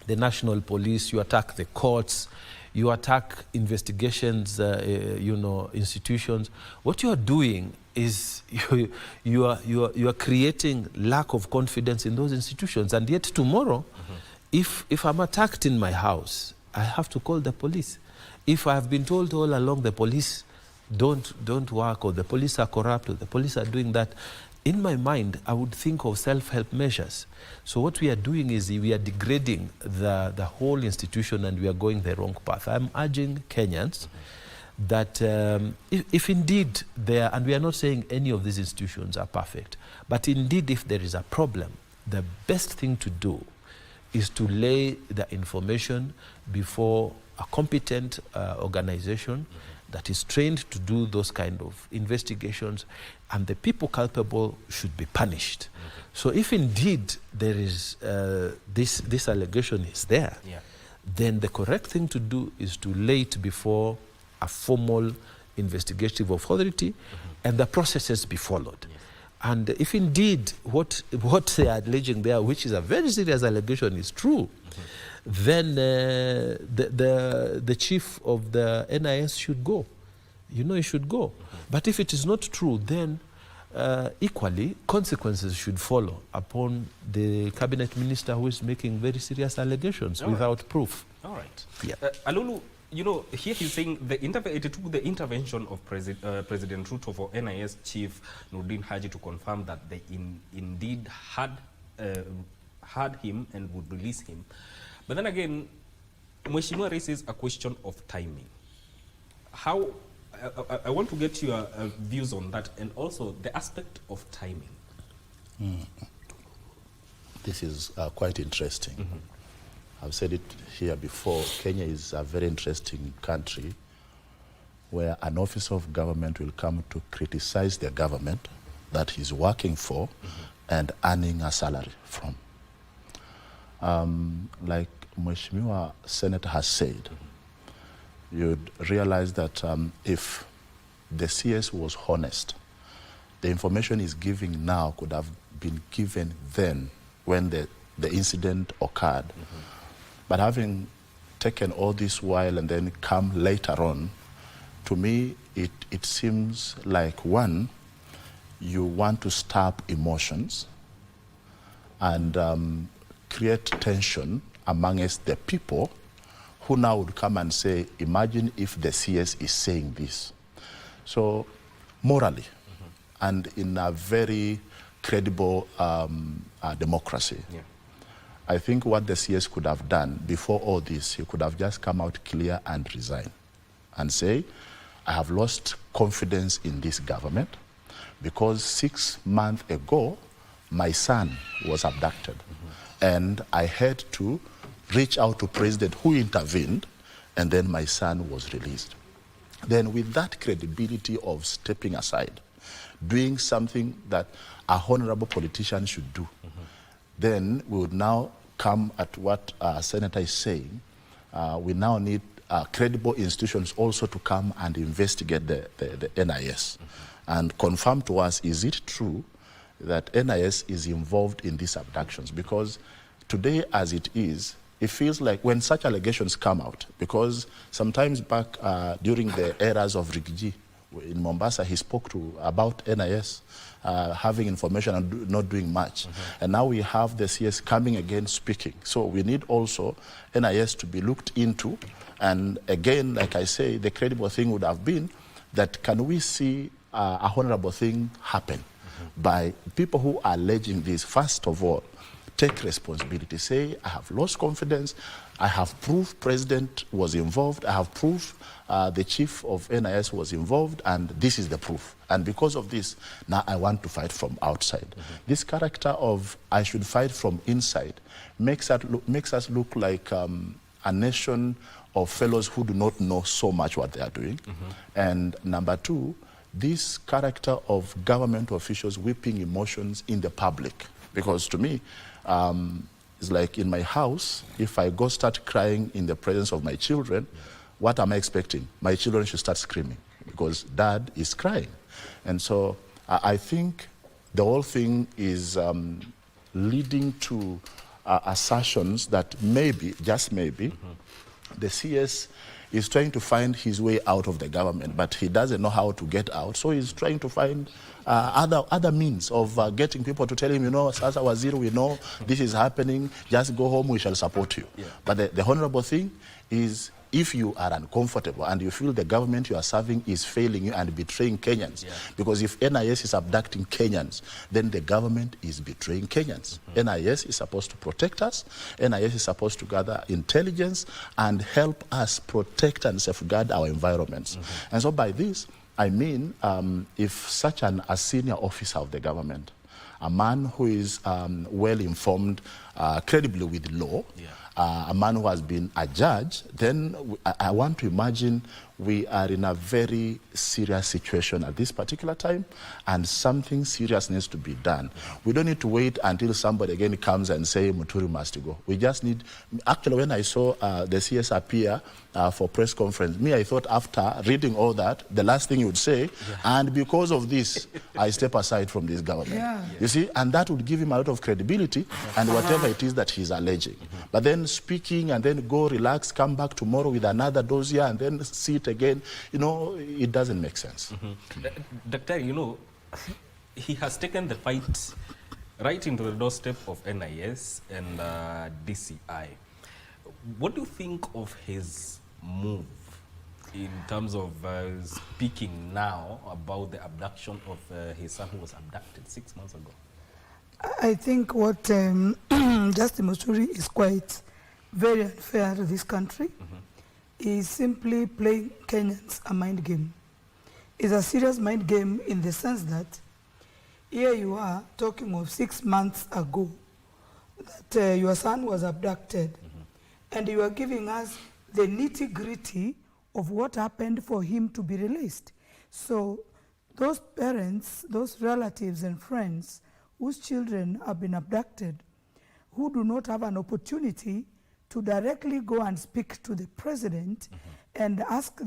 National Police, you attack the courts, you attack investigations, you know, institutions. What you are doing is you are creating lack of confidence in those institutions. And yet tomorrow, if I'm attacked in my house, I have to call the police. If I have been told all along the police don't work, or the police are corrupt, or the police are doing that, in my mind, I would think of self-help measures. So what we are doing is we are degrading the whole institution, and we are going the wrong path. I'm urging Kenyans that if indeed there, and we are not saying any of these institutions are perfect, but indeed if there is a problem, the best thing to do is to lay the information before a competent organization that is trained to do those kind of investigations, and the people culpable should be punished. So if indeed there is this allegation is there, then the correct thing to do is to lay it before a formal investigative authority, and the processes be followed. And if indeed what they are alleging there, which is a very serious allegation, is true, then the chief of the NIS should go. You know, he should go. But if it is not true, then equally, consequences should follow upon the cabinet minister who is making very serious allegations without proof. All right. Yeah. Alulu, you know, here he's saying it took the intervention of President Ruto for NIS Chief Nurdin Haji to confirm that they indeed had him and would release him. But then again, Mheshimiwa raises a question of timing. How, I want to get your views on that, and also the aspect of timing. This is quite interesting. I've said it here before. Kenya is a very interesting country where an officer of government will come to criticize the government that he's working for and earning a salary from. Like Mheshimiwa Senator has said, you'd realize that if the CS was honest, the information he's giving now could have been given then when the incident occurred. But having taken all this while and then come later on, to me, it seems like, one, you want to stir up emotions and create tension amongst the people who now would come and say, imagine if the CS is saying this. So morally and in a very credible democracy, I think what the CS could have done before all this, he could have just come out clear and resign and say, I have lost confidence in this government. because 6 months ago, my son was abducted. And I had to reach out to President who intervened, and then my son was released. Then with that credibility of stepping aside, doing something that a honorable politician should do, then we would now come at what Senator is saying. We now need credible institutions also to come and investigate the NIS and confirm to us, is it true that NIS is involved in these abductions? Because today, as it is, it feels like when such allegations come out, because sometimes back during the eras of Rigiji in Mombasa, he spoke about NIS having information and not doing much. And now we have the CS coming again speaking. So we need also NIS to be looked into. And again, like I say, the credible thing would have been that can we see a honorable thing happen by people who are alleging this, first of all, take responsibility. Say, I have lost confidence. I have proof President was involved. I have proof the chief of NIS was involved, and this is the proof. And because of this, now I want to fight from outside. This character of I should fight from inside makes us look like a nation of fellows who do not know so much what they are doing. And number two, this character of government officials whipping emotions in the public. Because to me, it's like in my house, if I go start crying in the presence of my children, what am I expecting? My children should start screaming because dad is crying. And so I think the whole thing is leading to assertions that maybe, just maybe, the CS is trying to find his way out of the government, but he doesn't know how to get out. So he's trying to find other means of getting people to tell him, you know, Sasa Waziri, we know this is happening, just go home, we shall support you. But the honorable thing is, if you are uncomfortable and you feel the government you are serving is failing you and betraying Kenyans, because if NIS is abducting Kenyans, then the government is betraying Kenyans. NIS is supposed to protect us. NIS is supposed to gather intelligence and help us protect and safeguard our environments. And so by this, I mean, if such a senior officer of the government, a man who is well informed, credibly with law, a man who has been a judge, then I want to imagine we are in a very serious situation at this particular time, and something serious needs to be done. We don't need to wait until somebody again comes and say Muturi must go. We just need, actually when I saw the CS appear for press conference, I thought after reading all that, the last thing he would say, and because of this, I step aside from this government. You see, and that would give him a lot of credibility and whatever it is that he's alleging. But then speaking and then go relax, come back tomorrow with another dossier and then sit again, you know, it doesn't make sense. Doctor, you know, he has taken the fight right into the doorstep of NIS and DCI. What do you think of his move in terms of speaking now about the abduction of his son who was abducted 6 months ago? I think what Justin Muturi is quite very unfair to this country. Is simply playing Kenyans a mind game. It's a serious mind game in the sense that here you are talking of 6 months ago that your son was abducted, and you are giving us the nitty-gritty of what happened for him to be released. So those parents, those relatives and friends whose children have been abducted, who do not have an opportunity to directly go and speak to the president and ask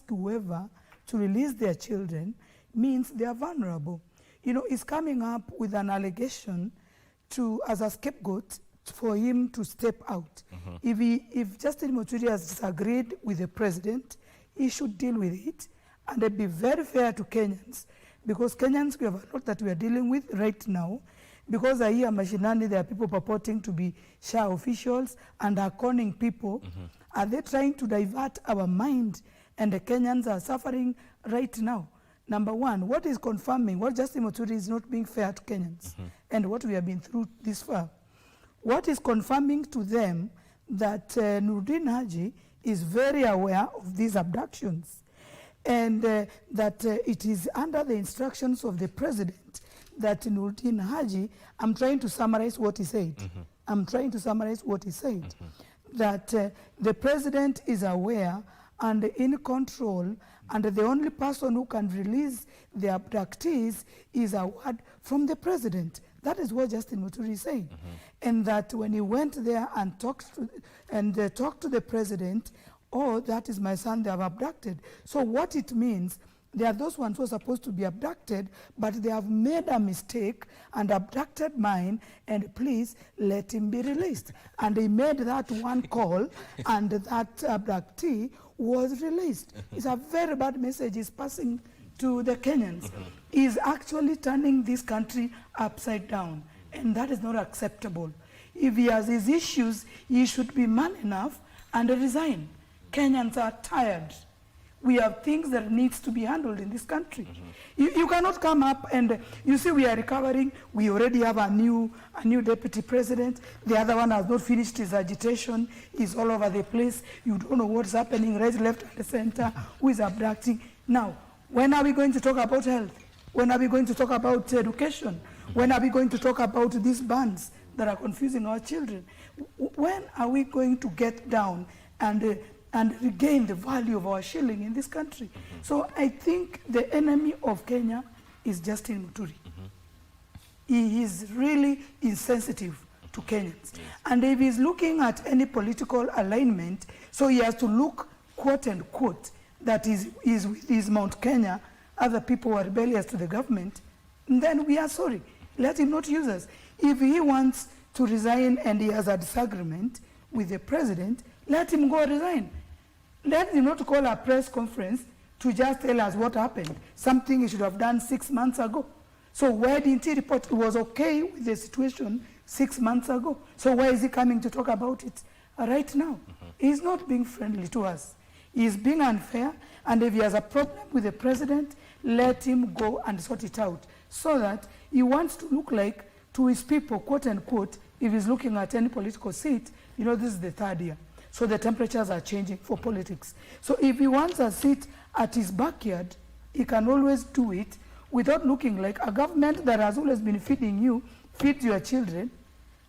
whoever to release their children, means they are vulnerable. You know, he's coming up with an allegation as a scapegoat for him to step out. If Justin Muturi has disagreed with the president, he should deal with it and be very fair to Kenyans, because Kenyans, we have a lot that we are dealing with right now. Because I hear machinani, there are people purporting to be SHA officials and are conning people. Are they trying to divert our mind? And the Kenyans are suffering right now. Number one, what is confirming what Justin Muturi is not being fair to Kenyans and what we have been through this far? What is confirming to them that Nuruddin Haji is very aware of these abductions? and that it is under the instructions of the president that Nurdin Haji, I'm trying to summarize what he said. I'm trying to summarize what he said. That the president is aware and in control, and the only person who can release the abductees is a word from the president. That is what Justin Muturi is saying. And that when he went there and talked to the president, oh, that is my son they have abducted. So what it means, they are those ones who are supposed to be abducted, but they have made a mistake and abducted mine, and please let him be released. And he made that one call, and that abductee was released. It's a very bad message he's passing to the Kenyans. He's actually turning this country upside down, and that is not acceptable. If he has his issues, he should be man enough and resign. Kenyans are tired. We have things that needs to be handled in this country. You cannot come up and, you see, we are recovering. We already have a new deputy president. The other one has not finished his agitation. He's all over the place. You don't know what's happening, right, left, and center, who is abducting. Now, when are we going to talk about health? When are we going to talk about education? When are we going to talk about these bans that are confusing our children? When are we going to get down and regain the value of our shilling in this country? So I think the enemy of Kenya is Justin Muturi. He is really insensitive to Kenyans. And if he's looking at any political alignment, so he has to look, quote unquote, that is Mount Kenya, other people are rebellious to the government, then we are sorry. Let him not use us. If he wants to resign and he has a disagreement with the president, let him go resign. Let him not call a press conference to just tell us what happened, something he should have done 6 months ago. So why didn't he report? It was okay with the situation 6 months ago. So why is he coming to talk about it right now? He's not being friendly to us. He's being unfair, and if he has a problem with the president, let him go and sort it out, so that he wants to look like to his people, quote unquote, if he's looking at any political seat, you know, this is the third year. So the temperatures are changing for politics. So if he wants a seat at his backyard, he can always do it without looking like a government that has always been feeding you, feeds your children.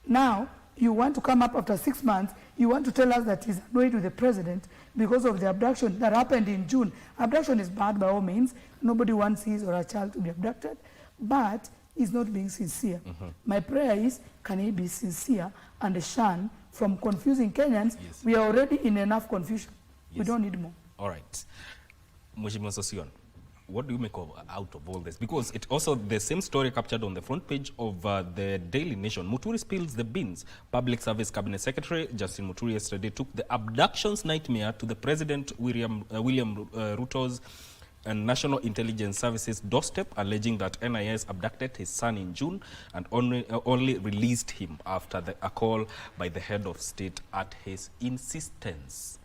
Now, you want to come up after 6 months, you want to tell us that he's annoyed with the president because of the abduction that happened in June. Abduction is bad by all means. Nobody wants his or a child to be abducted, but he's not being sincere. My prayer is, can he be sincere and shun from confusing Kenyans? We are already in enough confusion. We don't need more. All right. Mheshimiwa Sosion, what do you make out of all this? Because it also, the same story captured on the front page of the Daily Nation. Muturi spills the beans. Public Service Cabinet Secretary Justin Muturi yesterday took the abductions nightmare to the President William Ruto's and National Intelligence Services doorstep, alleging that NIS abducted his son in June and only released him after a call by the head of state at his insistence.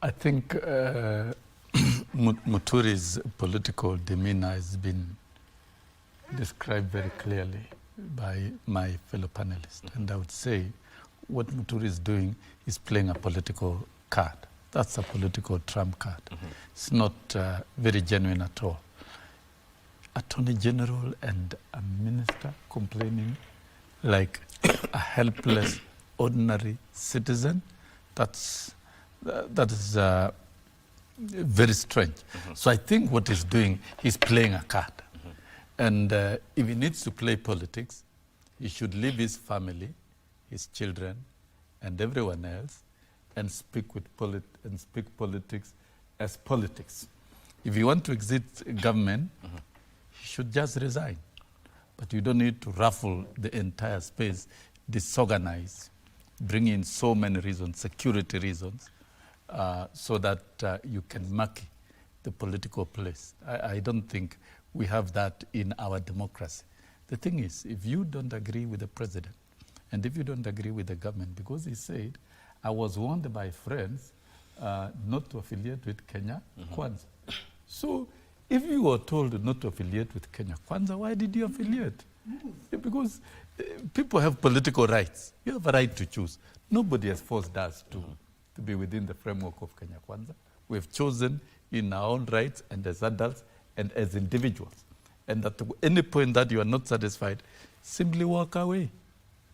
I think Muturi's political demeanor has been described very clearly by my fellow panelists. And I would say what Muturi is doing is playing a political card. That's a political trump card. It's not very genuine at all. Attorney General and a minister complaining like a helpless, ordinary citizen, that is very strange. So I think what he's doing, he's playing a card. And if he needs to play politics, he should leave his family, his children, and everyone else, and speak politics as politics. If you want to exit government, you should just resign. But you don't need to ruffle the entire space, disorganize, bring in so many reasons, security reasons, so that you can mark the political place. I don't think we have that in our democracy. The thing is, if you don't agree with the president, and if you don't agree with the government, because he said, I was warned by friends not to affiliate with Kenya Kwanza. So if you were told not to affiliate with Kenya Kwanza, why did you affiliate? Because people have political rights. You have a right to choose. Nobody has forced us to be within the framework of Kenya Kwanza. We have chosen in our own rights and as adults and as individuals. And at any point that you are not satisfied, simply walk away.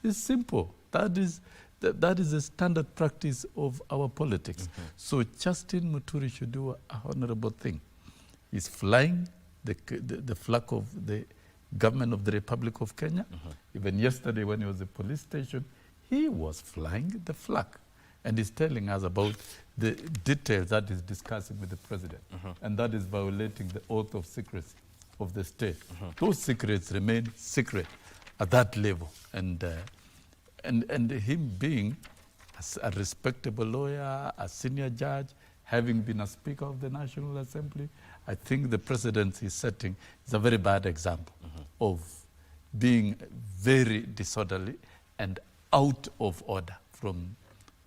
It's simple. That is a standard practice of our politics. So Justin Muturi should do a honorable thing. He's flying the flag of the government of the Republic of Kenya. Even yesterday when he was at the police station, he was flying the flag. And he's telling us about the details that he's discussing with the president. And that is violating the oath of secrecy of the state. Those secrets remain secret at that level. And him being a respectable lawyer, a senior judge, having been a speaker of the National Assembly, I think the presidency setting is a very bad example of being very disorderly and out of order from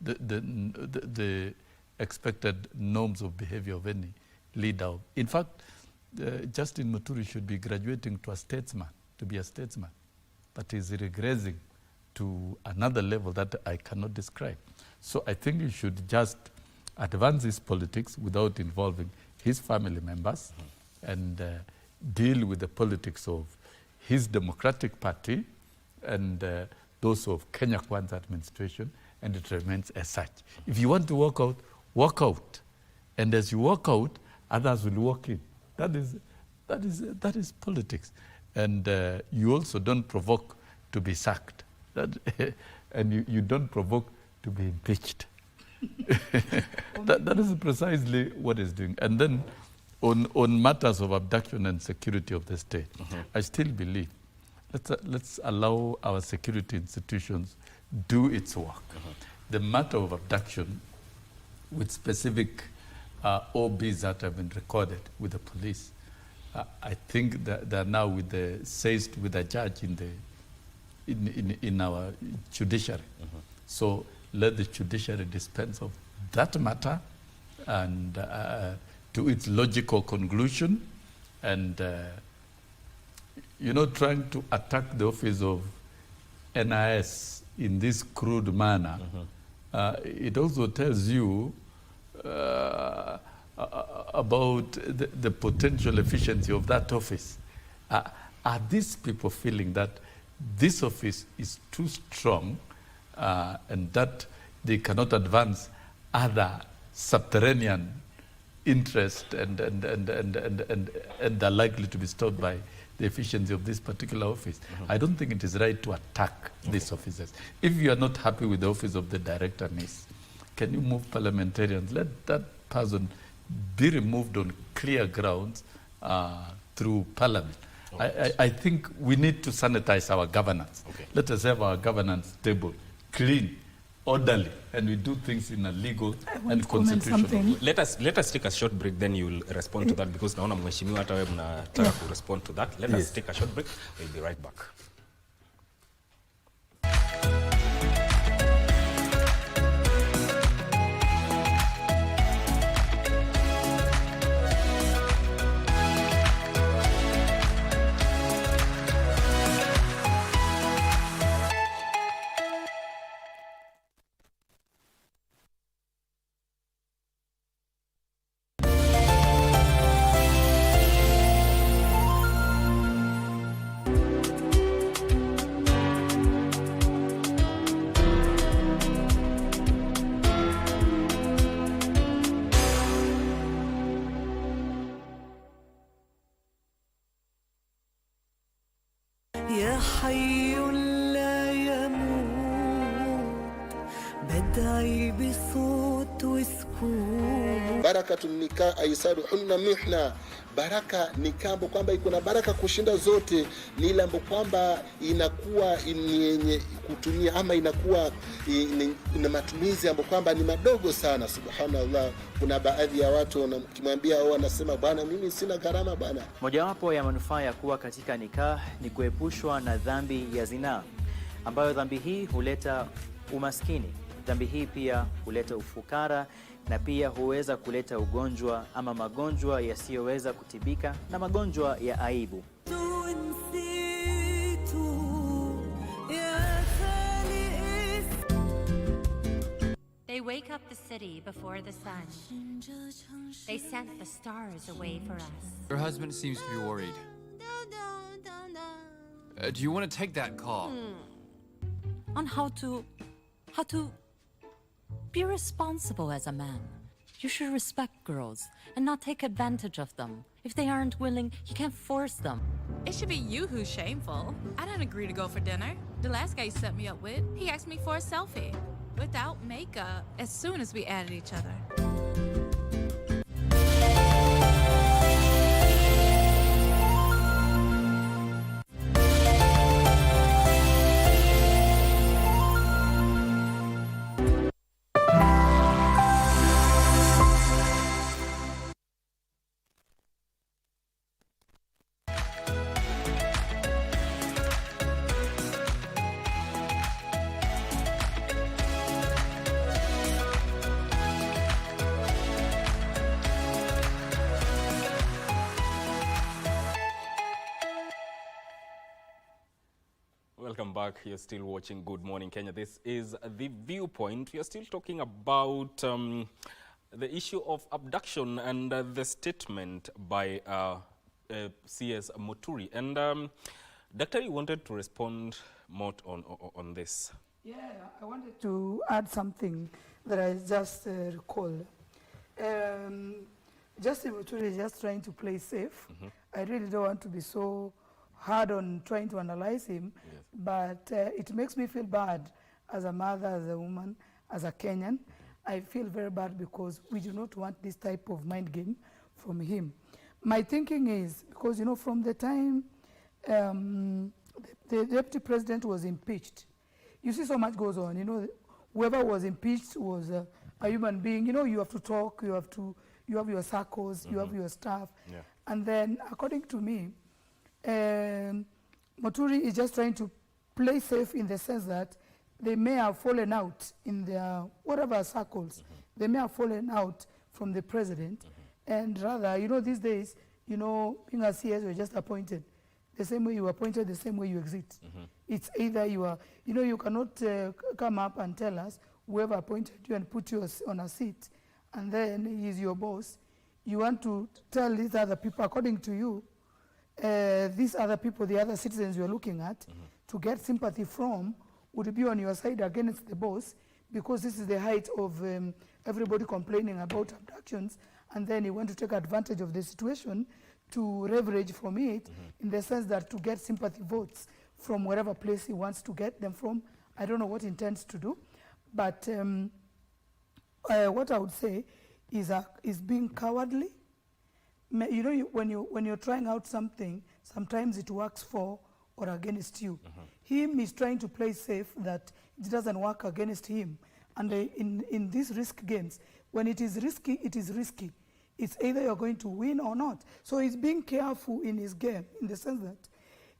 the expected norms of behavior of any leader. In fact, Justin Muturi should be graduating to be a statesman, but he's regressing to another level that I cannot describe. So I think he should just advance his politics without involving his family members and deal with the politics of his Democratic Party and those of Kenya Kwanza administration, and it remains as such. If you want to walk out. And as you walk out, others will walk in. That is politics. And you also don't provoke to be sacked. And you don't provoke to be impeached. that is precisely what he's doing. And then on matters of abduction and security of the state, I still believe let's allow our security institutions do its work. The matter of abduction with specific OBs that have been recorded with the police, I think that they're now with the judge in our judiciary. So let the judiciary dispense of that matter and to its logical conclusion, and trying to attack the office of NIS in this crude manner. It also tells you about the potential efficiency of that office. Are these people feeling that this office is too strong and that they cannot advance other subterranean interests and are likely to be stopped by the efficiency of this particular office? I don't think it is right to attack these officers. If you are not happy with the office of the director, can you move parliamentarians? Let that person be removed on clear grounds through parliament. I think we need to sanitize our governance. Let us have our governance table clean, orderly, and we do things in a legal and constitutional way. Let us take a short break, then you'll respond to that, because naona mheshimiwa hata wewe mnataka to respond to that. Let us take a short break. We'll be right back. يا حي لا يموت بدعي بصوت وسكون. Barakatun nika aisaru hunna mihna. Baraka ni kambo kwamba iko na baraka kushinda zote, ni ile ambapo kwamba inakuwa yenye kutumia ama inakuwa ina matumizi ambapo kwamba ni madogo sana. Subhanallah, kuna baadhi ya watu ukimwambia wao wanasema bwana, mimi sina gharama bwana. Mojawapo ya manufaa ya kuwa katika nikah ni kuepushwa na dhambi ya zinaa, ambayo dhambi hii huleta umaskini. Dhambi hii pia huleta ufukara na pia huweza kuleta ugonjwa ama magonjwa yasiyoweza kutibika na magonjwa ya aibu. They They wake up the city before the sun. They sent the stars away for us. Your husband seems to be worried. Do you want to take that call? On how to be responsible as a man. You should respect girls and not take advantage of them. If they aren't willing, you can't force them. It should be you who's shameful. I didn't agree to go for dinner. The last guy you set me up with, he asked me for a selfie without makeup as soon as we added each other. Welcome back. You're still watching Good Morning Kenya. This is The Viewpoint. We are still talking about the issue of abduction and the statement by CS Muturi. And Doctor, you wanted to respond more on this. Yeah, I wanted to add something that I just recall. Justin Muturi is just trying to play safe. I really don't want to be so hard on trying to analyze him, but it makes me feel bad as a mother, as a woman, as a Kenyan. I feel very bad because we do not want this type of mind game from him. My thinking is, because, you know, from the time the deputy president was impeached, you see so much goes on. You know, whoever was impeached was a human being. You know, you have to talk, you have your circles, you have your staff. Yeah. And then, according to me, Muturi is just trying to play safe in the sense that they may have fallen out in their whatever circles. They may have fallen out from the president. And rather, you know, these days, you know, being a CS, you're just appointed. The same way you are appointed, the same way you exit. It's either you are, you know, you cannot come up and tell us whoever appointed you and put you on a seat, and then he's your boss. You want to tell these other people, according to you, these other people, the other citizens you're looking at, to get sympathy from, would be on your side against the boss, because this is the height of everybody complaining about abductions, and then you want to take advantage of the situation to leverage from it, in the sense that to get sympathy votes from wherever place he wants to get them from. I don't know what he intends to do, but what I would say is being cowardly. You know, when you're trying out something, sometimes it works for or against you. Him is trying to play safe that it doesn't work against him. And in these risk games, when it is risky, it is risky. It's either you're going to win or not. So he's being careful in his game, in the sense that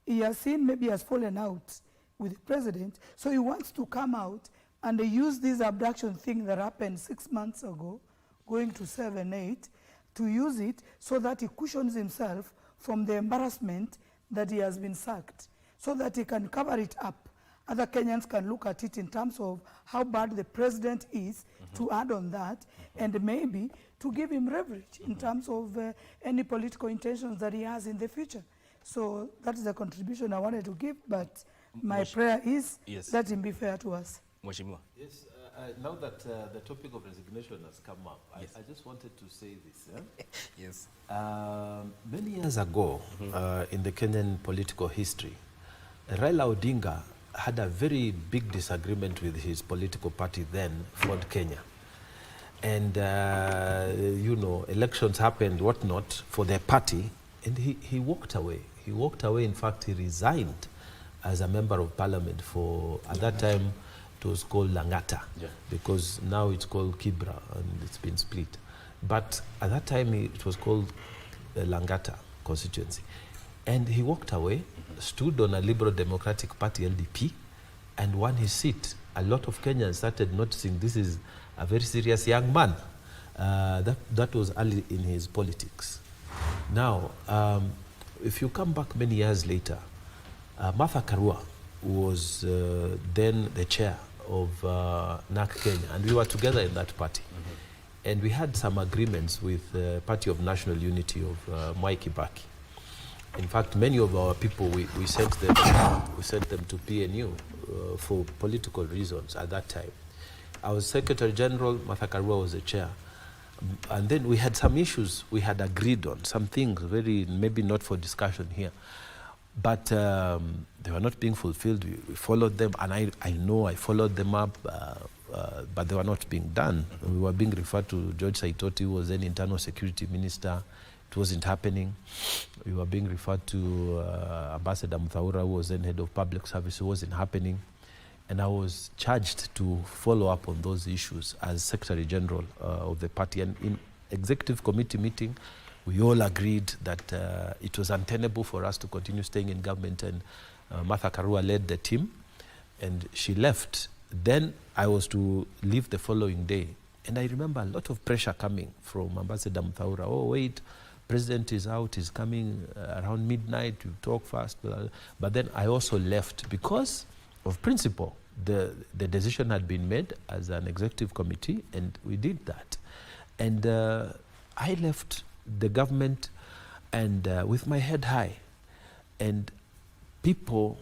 he has seen, maybe has fallen out with the president, so he wants to come out and use this abduction thing that happened 6 months ago, going to 7, 8, to use it so that he cushions himself from the embarrassment that he has been sacked, so that he can cover it up. Other Kenyans can look at it in terms of how bad the president is, to add on that, and maybe to give him leverage in terms of any political intentions that he has in the future. So that is the contribution I wanted to give, but my prayer is let him be fair to us. Mheshimiwa. Yes, now that the topic of resignation has come up, I just wanted to say this. Yes. Many years ago, in the Kenyan political history, Raila Odinga had a very big disagreement with his political party then, Ford Kenya. And, you know, elections happened, whatnot, for their party, and he walked away. He walked away, in fact, he resigned as a member of parliament for, at that time, it was called Langata, because now it's called Kibra, and it's been split. But at that time, it was called Langata constituency. And he walked away, stood on a Liberal Democratic Party, LDP, and won his seat. A lot of Kenyans started noticing this is a very serious young man. That was early in his politics. Now, if you come back many years later, Martha Karua was then the chair of NAC Kenya, and we were together in that party. And we had some agreements with the Party of National Unity of Mwai Kibaki. In fact, many of our people, we sent them to PNU for political reasons at that time. Our Secretary General, Martha Karua, was the chair. And then we had some issues we had agreed on, some things, maybe not for discussion here. But they were not being fulfilled. We followed them, and I know I followed them up, but they were not being done. We were being referred to George Saitoti, who was then Internal Security Minister. It wasn't happening. We were being referred to Ambassador Muthaura, who was then Head of Public Service. It wasn't happening. And I was charged to follow up on those issues as Secretary General of the party. And in Executive Committee meeting, we all agreed that it was untenable for us to continue staying in government. And Martha Karua led the team, and she left. Then I was to leave the following day. And I remember a lot of pressure coming from Ambassador Muthaura. Oh, wait, President is out, he's coming around midnight, you talk fast. Blah, blah. But then I also left because of principle. The decision had been made as an executive committee, and we did that. And I left the government and with my head high, and people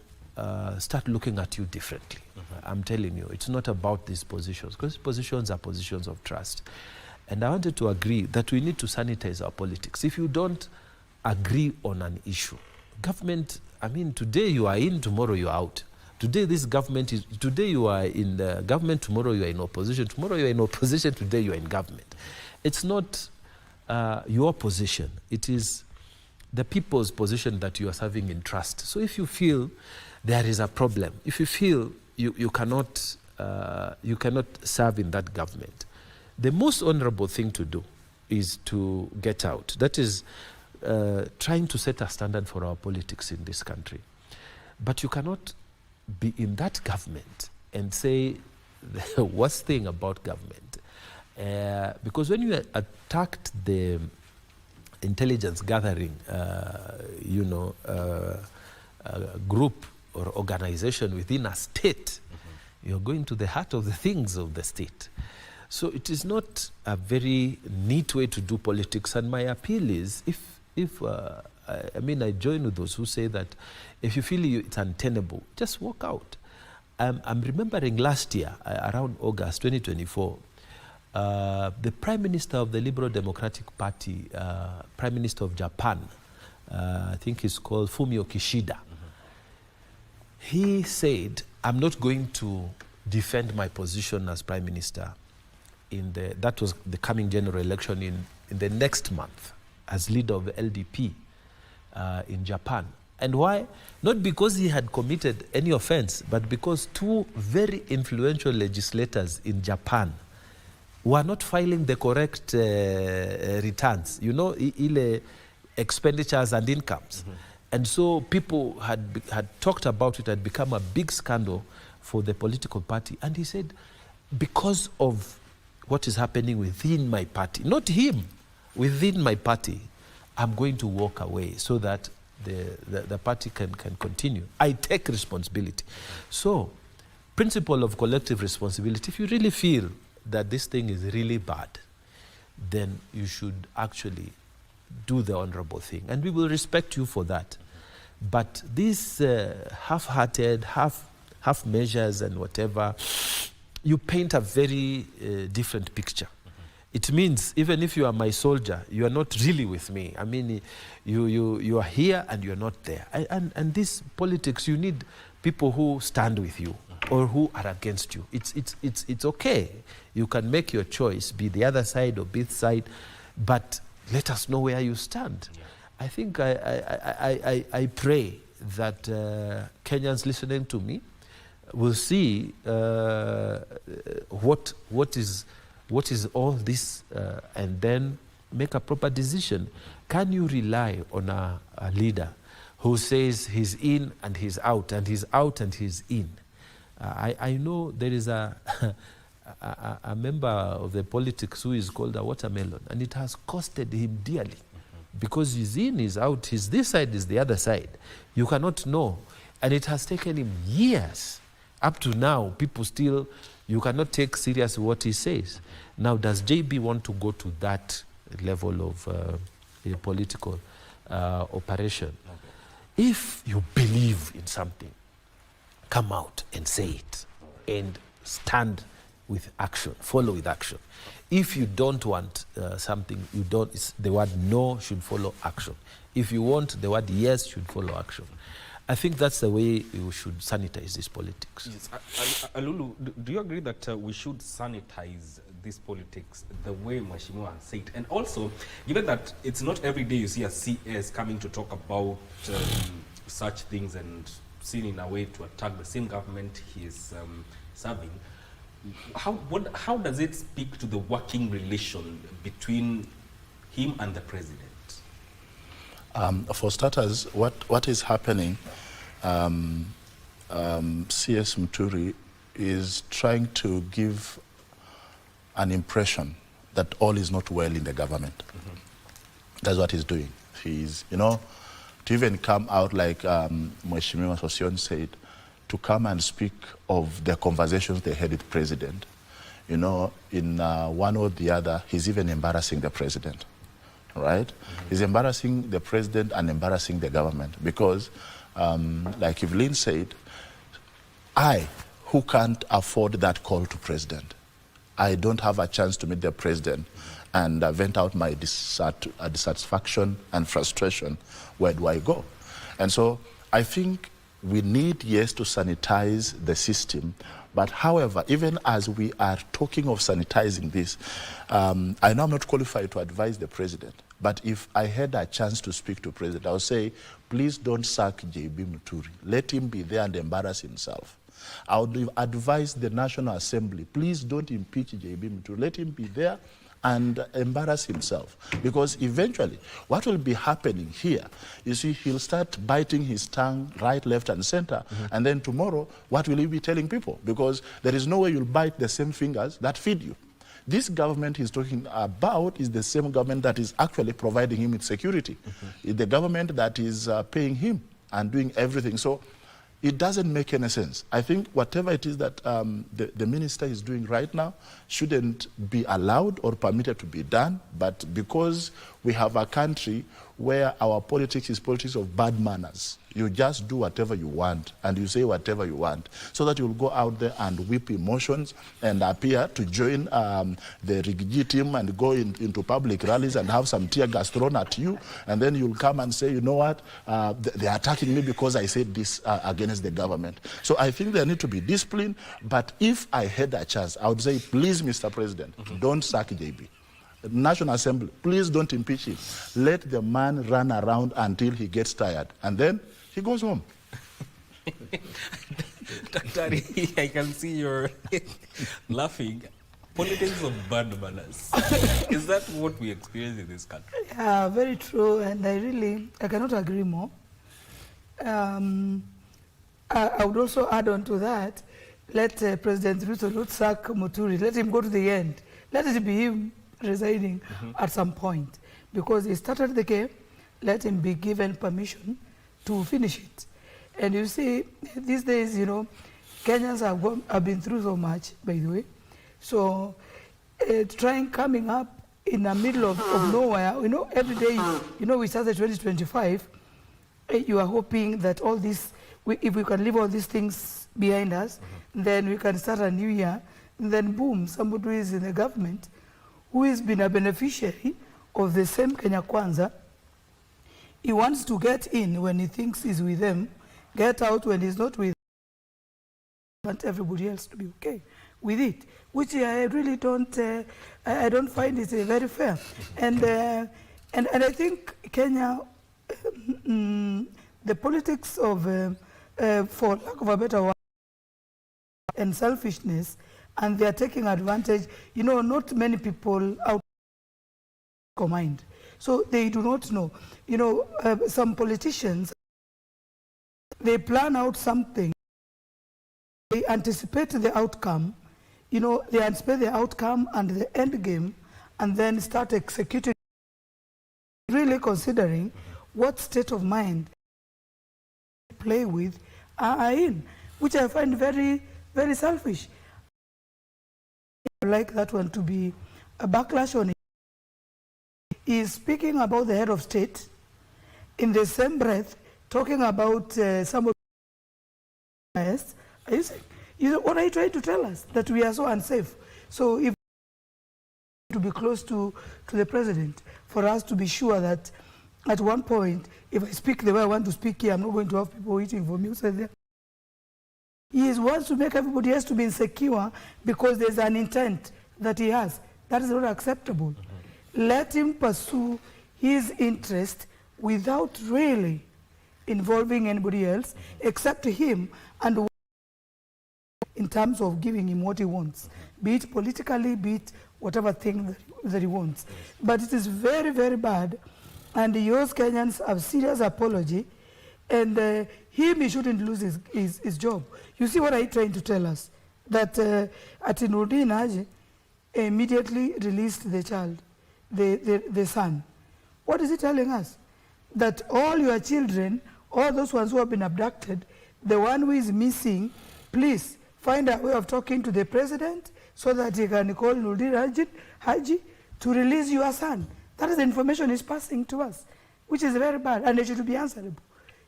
start looking at you differently. I'm telling you, it's not about these positions, because positions are positions of trust. And I wanted to agree that we need to sanitize our politics. If you don't agree on an issue, government, I mean, today you are in, tomorrow you are out. Today this government is, today you are in the government, tomorrow you are in opposition, tomorrow you are in opposition, today you are in government. It's not your position, it is the people's position that you are serving in trust. So if you feel there is a problem, if you feel you cannot serve in that government, the most honorable thing to do is to get out. That is trying to set a standard for our politics in this country. But you cannot be in that government and say the worst thing about government. Because when you attacked the intelligence gathering, group or organization within a state, you're going to the heart of the things of the state. So it is not a very neat way to do politics. And my appeal is, I join with those who say that if you feel it's untenable, just walk out. I'm remembering last year, around August 2024, the Prime Minister of the Liberal Democratic Party, Prime Minister of Japan, I think he's called Fumio Kishida, he said, I'm not going to defend my position as Prime Minister that was the coming general election in the next month as leader of the LDP in Japan. And why? Not because he had committed any offense, but because two very influential legislators in Japan were not filing the correct returns, expenditures and incomes. And so people had talked about it, had become a big scandal for the political party. And he said, because of what is happening within my party, not him, within my party, I'm going to walk away so that the party can continue. I take responsibility. So, principle of collective responsibility, if you really feel that this thing is really bad, then you should actually do the honorable thing. And we will respect you for that. But these half-hearted, half measures and whatever, you paint a very different picture. It means even if you are my soldier, you are not really with me. I mean, you are here and you are not there. And this politics, you need people who stand with you or who are against you. It's okay. You can make your choice, be the other side or be this side, but let us know where you stand. Yeah. I think I pray that Kenyans listening to me will see what is all this and then make a proper decision. Can you rely on a leader who says he's in and he's out and he's out and he's in? I know there is a member of the politics who is called a watermelon, and it has costed him dearly because he's in, he's out, he's this side, he's the other side. You cannot know. And it has taken him years Up to now, people still, you cannot take seriously what he says. Now, does JB want to go to that level of a political operation? Okay. If you believe in something, come out and say it and stand with action, follow with action. If you don't want something, you don't, the word no should follow action. If you want, the word yes should follow action. I think that's the way we should sanitize this politics. Yes. Alulu, do you agree that we should sanitize this politics the way Mheshimiwa said? And also, given that it's not every day you see a CS coming to talk about such things and seen in a way to attack the same government he is serving, how does it speak to the working relation between him and the president? For starters, what is happening, CS Muturi is trying to give an impression that all is not well in the government. That's what he's doing. He's, to even come out like Mheshimiwa Sosion said, to come and speak of the conversations they had with the president. In one or the other, he's even embarrassing the president. Right? He's embarrassing the president and embarrassing the government because, like Evelyn said, I, who can't afford that call to president, I don't have a chance to meet the president and vent out my dissatisfaction and frustration. Where do I go? And so I think we need, yes, to sanitize the system. But however, even as we are talking of sanitizing this, I know I'm not qualified to advise the president, but if I had a chance to speak to the president, I would say, please don't sack JB Muturi. Let him be there and embarrass himself. I would advise the National Assembly, please don't impeach JB Muturi. Let him be there and embarrass himself. Because eventually, what will be happening here, you see, he'll start biting his tongue right, left, and center. And then tomorrow, what will he be telling people? Because there is no way you'll bite the same fingers that feed you. This government he's talking about is the same government that is actually providing him with security. It's the government that is paying him and doing everything. So it doesn't make any sense. I think whatever it is that the minister is doing right now shouldn't be allowed or permitted to be done, but because we have a country where our politics is politics of bad manners, you just do whatever you want and you say whatever you want so that you'll go out there and whip emotions and appear to join the Rigiji team and go into public rallies and have some tear gas thrown at you, and then you'll come and say, you know what, they're attacking me because I said this against the government. So I think there need to be discipline, but if I had a chance, I would say, please, Mr. President, don't sack JB. National Assembly, please don't impeach him. Let the man run around until he gets tired, and then he goes home. Daktari, I can see you're laughing. Politics of bad manners. Is that what we experience in this country? Yeah, very true, and I cannot agree more. I would also add on to that, let President Ruto not sack Muturi, let him go to the end. Let it be him resigning at some point, because he started the game. Let him be given permission to finish it. And you see, these days, Kenyans have been through so much, by the way. So coming up in the middle of nowhere, every day, we started 2025, you are hoping that all this, if we can leave all these things behind us, then we can start a new year, and then boom, somebody who is in the government, who has been a beneficiary of the same Kenya Kwanza, he wants to get in when he thinks he's with them, get out when he's not with them, want everybody else to be okay with it, which I really don't, I don't find it very fair. And I think Kenya, the politics of, for lack of a better word, and selfishness, and they are taking advantage. Not many people out mind, so they do not know. Some politicians, they plan out something, they anticipate the outcome, they anticipate the outcome and the end game, and then start executing, really considering what state of mind play with are in. which I find very, very selfish. I would like that one to be a backlash on it. He is speaking about the head of state, in the same breath, talking about some of are you saying, what are you trying to tell us? That we are so unsafe. So if to be close to the president, for us to be sure that at one point, if I speak the way I want to speak here, I'm not going to have people waiting for me. So he wants to make everybody else to be insecure because there's an intent that he has. That is not acceptable. Let him pursue his interest without really involving anybody else except him, and in terms of giving him what he wants, be it politically, be it whatever thing that he wants. But it is very, very bad, and he owes Kenyans a serious apology, and he shouldn't lose his job. You see what I'm trying to tell us? That Atinurdin Haji immediately released the child, the son. What is he telling us? That all your children, all those ones who have been abducted, the one who is missing, please find a way of talking to the president so that he can call Nurdin Haji to release your son. That is the information he's passing to us, which is very bad, and it should be answerable.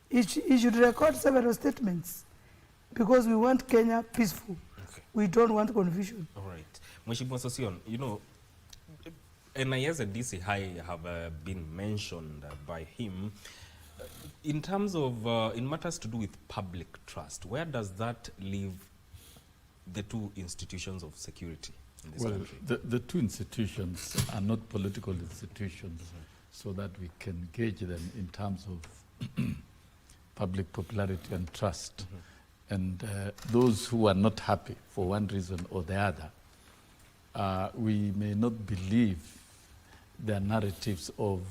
He should record several statements because we want Kenya peaceful. Okay. We don't want confusion. All right. Mheshimiwa Sosion, you know, NIS and DC High have been mentioned by him. In terms of, in matters to do with public trust, where does that leave the two institutions of security in this country? The two institutions are not political institutions, so that we can gauge them in terms of public popularity and trust. And those who are not happy for one reason or the other, we may not believe their narratives of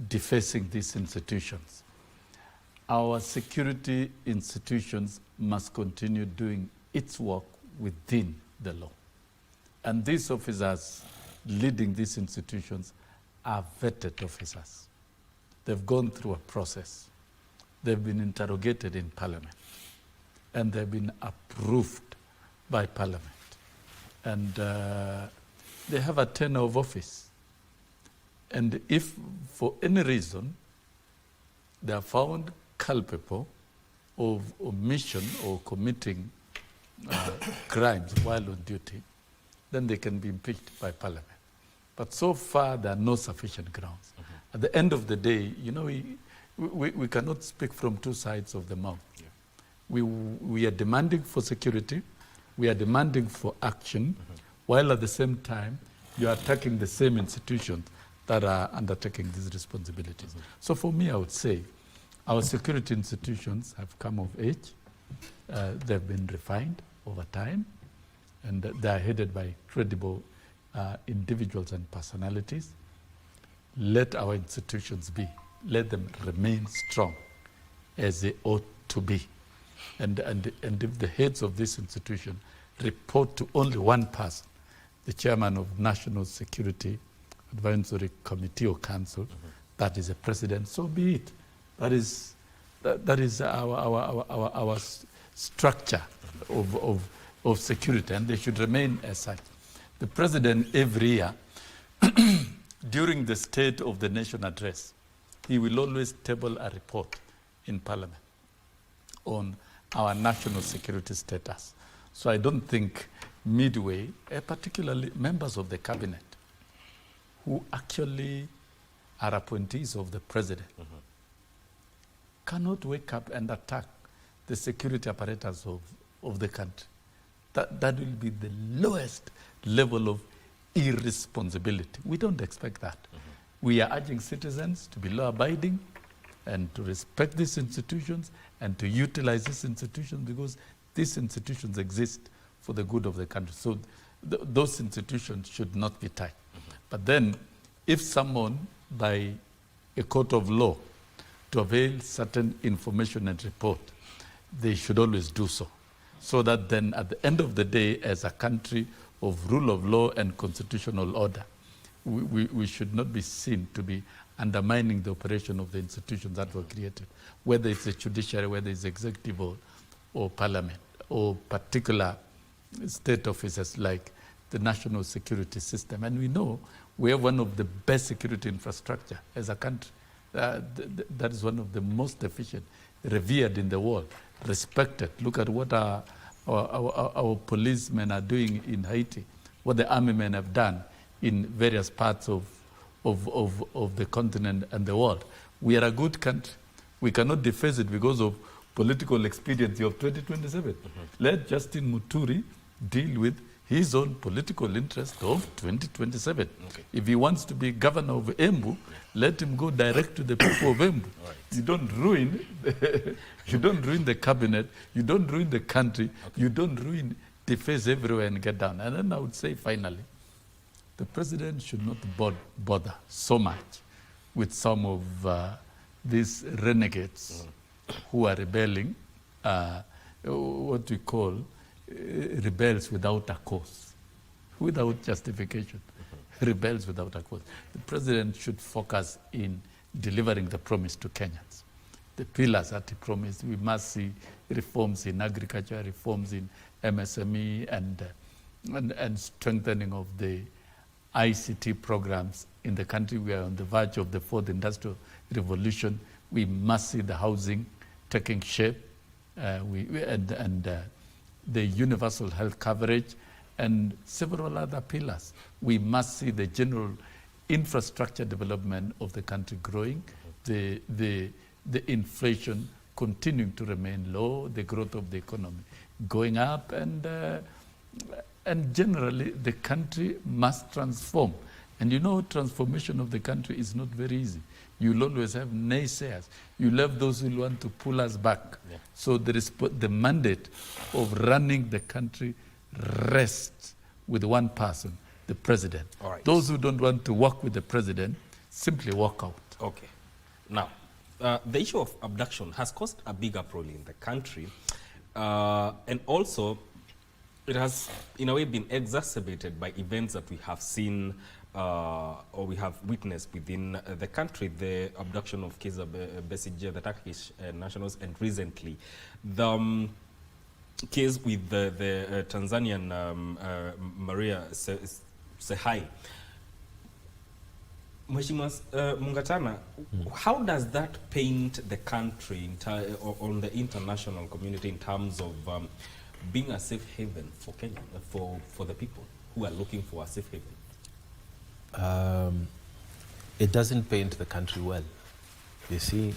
defacing these institutions. Our security institutions must continue doing its work within the law. And these officers leading these institutions are vetted officers. They've gone through a process. They've been interrogated in Parliament. And they've been approved by Parliament. And they have a tenure of office. And if for any reason they are found culpable of omission or committing crimes while on duty, then they can be impeached by Parliament. But so far, there are no sufficient grounds. At the end of the day, you know, we cannot speak from two sides of the mouth. Yeah. We are demanding for security, we are demanding for action, while at the same time, you are attacking the same institutions that are undertaking these responsibilities. So for me, I would say our security institutions have come of age. They've been refined over time, and they are headed by credible individuals and personalities. Let our institutions be. Let them remain strong as they ought to be. And if the heads of this institution report to only one person, the chairman of National Security Advisory Committee or Council, that is the president, so be it. That is our structure of security, and they should remain as such. The president every year, during the State of the Nation address, he will always table a report in Parliament on our national security status. So I don't think midway, particularly members of the cabinet, who actually are appointees of the president, cannot wake up and attack the security apparatus of the country. That will be the lowest level of irresponsibility. We don't expect that. We are urging citizens to be law-abiding and to respect these institutions and to utilize these institutions, because these institutions exist for the good of the country. So those institutions should not be touched. But then, if someone, by a court of law, to avail certain information and report, they should always do so. So that then, at the end of the day, as a country of rule of law and constitutional order, we should not be seen to be undermining the operation of the institutions that were created, whether it's the judiciary, whether it's executive or parliament or particular state officers like the national security system. And we know we have one of the best security infrastructure as a country. That is one of the most efficient, revered in the world, respected. Look at what our policemen are doing in Haiti, what the army men have done in various parts of the continent and the world. We are a good country. We cannot deface it because of political expediency of 2027. Let Justin Muturi deal with his own political interest of 2027. If he wants to be governor of Embu, let him go direct to the people of Embu. You don't ruin the cabinet, you don't ruin the country, you don't ruin the face everywhere and get down. And then I would say finally, the president should not bother so much with some of these renegades who are rebelling, what we call rebels without a cause, without justification, rebels without a cause. The president should focus in delivering the promise to Kenyans. The pillars that he promised, we must see reforms in agriculture, reforms in MSME, and strengthening of the ICT programs in the country. We are on the verge of the fourth industrial revolution. We must see the housing taking shape, the universal health coverage, and several other pillars. We must see the general infrastructure development of the country growing, the inflation continuing to remain low, the growth of the economy going up, and generally the country must transform. And you know, transformation of the country is not very easy. You'll always have naysayers. You'll have those who want to pull us back. Yeah. So there is the mandate of running the country rests with one person, the president. All right. Those who don't want to work with the president simply walk out. Okay. Now, the issue of abduction has caused a big uproar in the country. And also, it has, in a way, been exacerbated by events that we have seen or we have witnessed within the country, the abduction of Kizza Besigye, the Turkish nationals, and recently the case with the Tanzanian Maria Sehai. Mheshimiwa Mungatana, how does that paint the country on the international community in terms of being a safe haven for Kenya, for the people who are looking for a safe haven? It doesn't paint the country well. You see,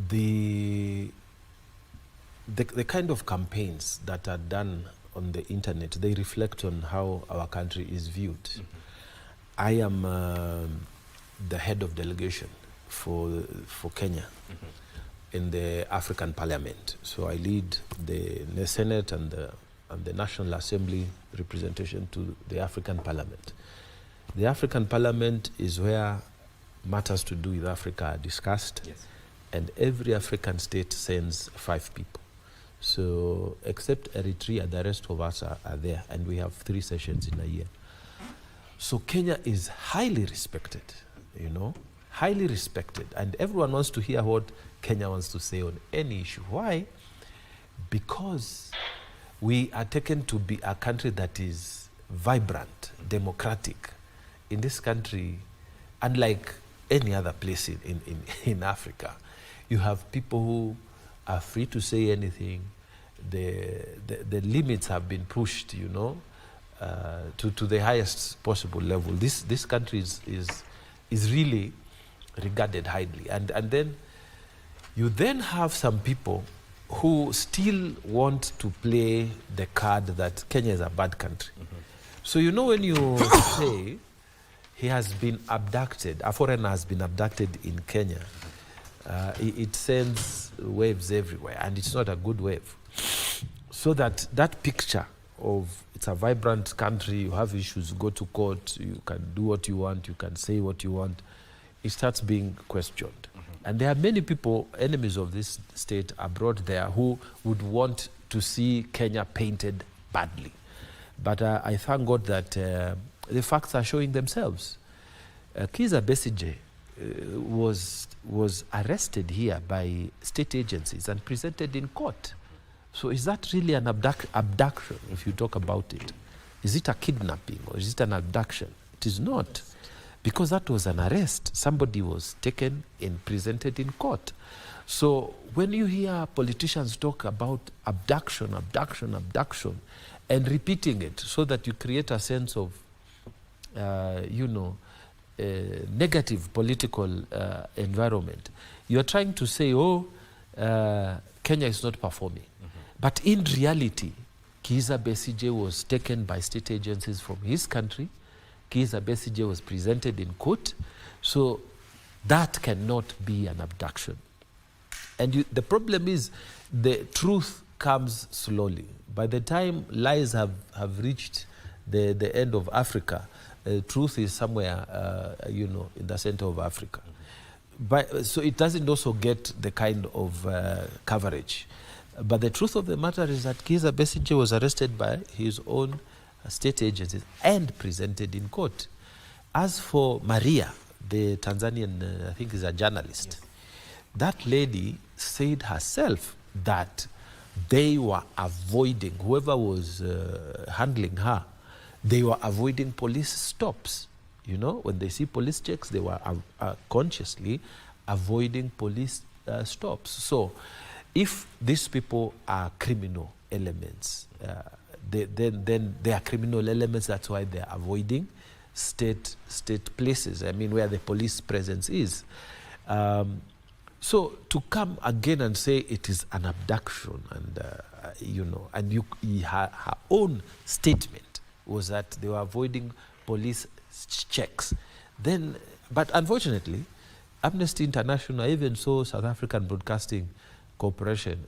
the kind of campaigns that are done on the internet, they reflect on how our country is viewed. I am the head of delegation for Kenya in the African Parliament. So I lead the Senate and the National Assembly representation to the African Parliament. The African Parliament is where matters to do with Africa are discussed. Yes. And every African state sends 5 people. So except Eritrea, the rest of us are there, and we have 3 sessions in a year. So Kenya is highly respected, you know, highly respected. And everyone wants to hear what Kenya wants to say on any issue. Why? Because we are taken to be a country that is vibrant, democratic. In this country, unlike any other place in Africa, you have people who are free to say anything. The limits have been pushed, you know, to the highest possible level. This country is really regarded highly. And then you then have some people who still want to play the card that Kenya is a bad country. So you know, when you say he has been abducted, a foreigner has been abducted in Kenya, it sends waves everywhere, and it's not a good wave. So that picture of it's a vibrant country, you have issues, go to court, you can do what you want, you can say what you want, it starts being questioned. And there are many people, enemies of this state abroad there, who would want to see Kenya painted badly. But I thank God that the facts are showing themselves. Kizza Besigye was arrested here by state agencies and presented in court. So is that really an abduction, if you talk about it? Is it a kidnapping or is it an abduction? It is not, because that was an arrest. Somebody was taken and presented in court. So when you hear politicians talk about abduction, and repeating it so that you create a sense of, negative political environment, you are trying to say, Kenya is not performing. But in reality, Kizza Besigye was taken by state agencies from his country. Kizza Besigye was presented in court. So that cannot be an abduction. And the problem is the truth comes slowly. By the time lies have reached the end of Africa, truth is somewhere, in the center of Africa. So it doesn't also get the kind of coverage. But the truth of the matter is that Kizza Besigye was arrested by his own state agencies and presented in court. As for Maria, the Tanzanian, I think is a journalist, that lady said herself that they were avoiding, whoever was handling her, they were avoiding police stops. You know, when they see police checks, they were consciously avoiding police stops. So if these people are criminal elements, then they are criminal elements. That's why they're avoiding state places, I mean, where the police presence is. So to come again and say it is an abduction, and her own statement was that they were avoiding police checks. Then, but unfortunately, Amnesty International, even so South African Broadcasting Corporation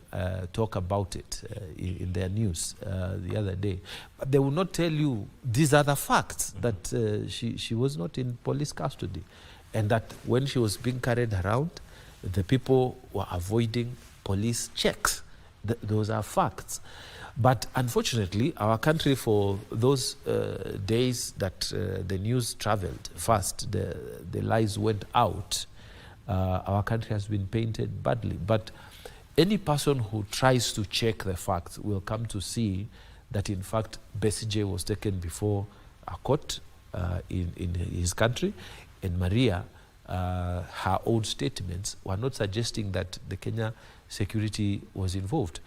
talk about it in their news the other day. But they will not tell you these are the facts, that she was not in police custody, and that when she was being carried around, the people were avoiding police checks. Those are facts. But unfortunately, our country, for those days that the news traveled fast, the lies went out, our country has been painted badly. But any person who tries to check the facts will come to see that, in fact, Besigye was taken before a court in his country, and Maria, her own statements were not suggesting that the Kenya security was involved.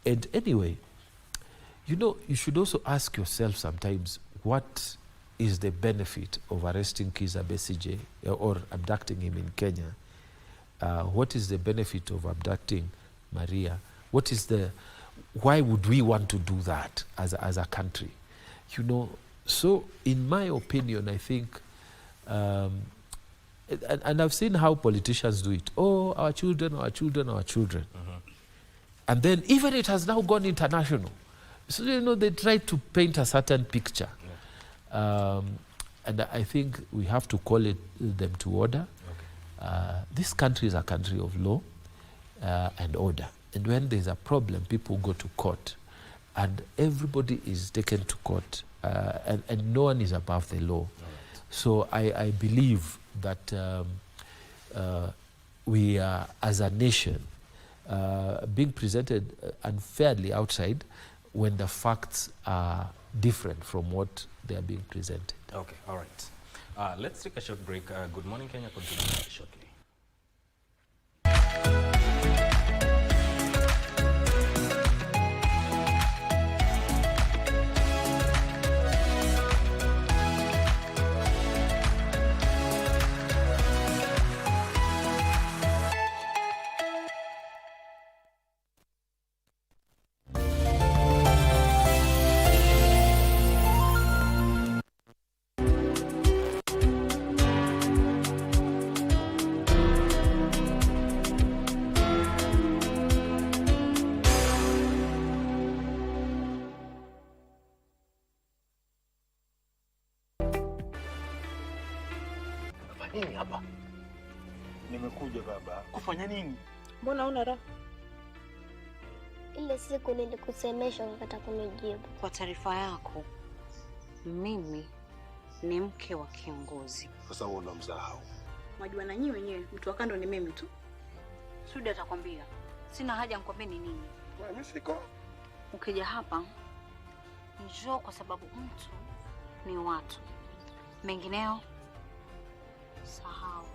And anyway, you should also ask yourself sometimes, what is the benefit of arresting Kizza Besigye or abducting him in Kenya? What is the benefit of abducting Maria? Why would we want to do that as a country? So in my opinion, I think, and I've seen how politicians do it. Oh, our children, our children, our children. And then even it has now gone international. So, they try to paint a certain picture. And I think we have to call them to order. This country is a country of law and order. And when there's a problem, people go to court. And everybody is taken to court. And no one is above the law. So I believe that we are, as a nation, being presented unfairly outside when the facts are different from what they are being presented. Okay, all right. Let's take a short break. Good morning, Kenya. Continue shortly. Nini hapa? Nimekuja baba. Kufanya nini? Mbona una raha? Ile siku nilikusemesha ukakata kunijibu. Kwa taarifa yako, mimi ni mke wa kiongozi. Sasa wewe unamsahau. Mwajua na nyinyi wenyewe, mtu wa kando ni mimi tu. Sudi atakwambia. Sina haja nikwambie ni nini. Mimi siko. Ukija hapa, njoo kwa sababu mtu ni watu. Mengineo sahau.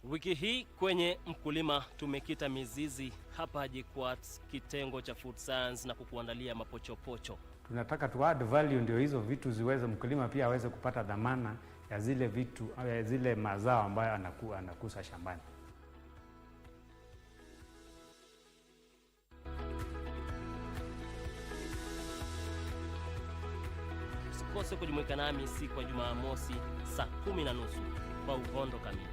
Wiki hii kwenye Mkulima tumekita mizizi hapa JKUAT kitengo cha Food Science na kukuandalia mapochopocho. Tunataka tu add value, ndio hizo vitu ziweze mkulima pia aweze kupata dhamana ya zile vitu, zile mazao ambayo anakusa shambani. Usikose kujumuika nami siku ya Jumamosi saa 10:30 kwa uhondo kamili.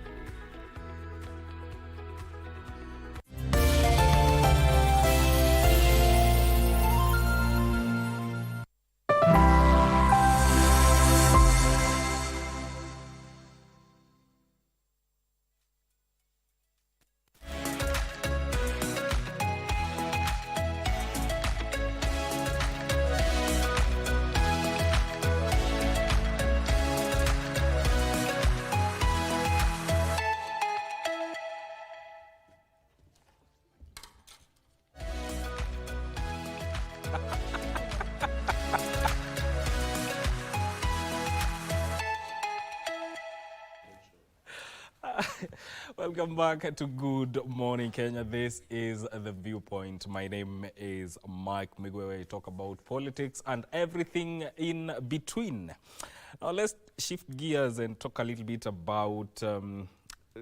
Welcome back to Good Morning Kenya. This is the Viewpoint. My name is Mike Migwe, where we talk about politics and everything in between. Now let's shift gears and talk a little bit about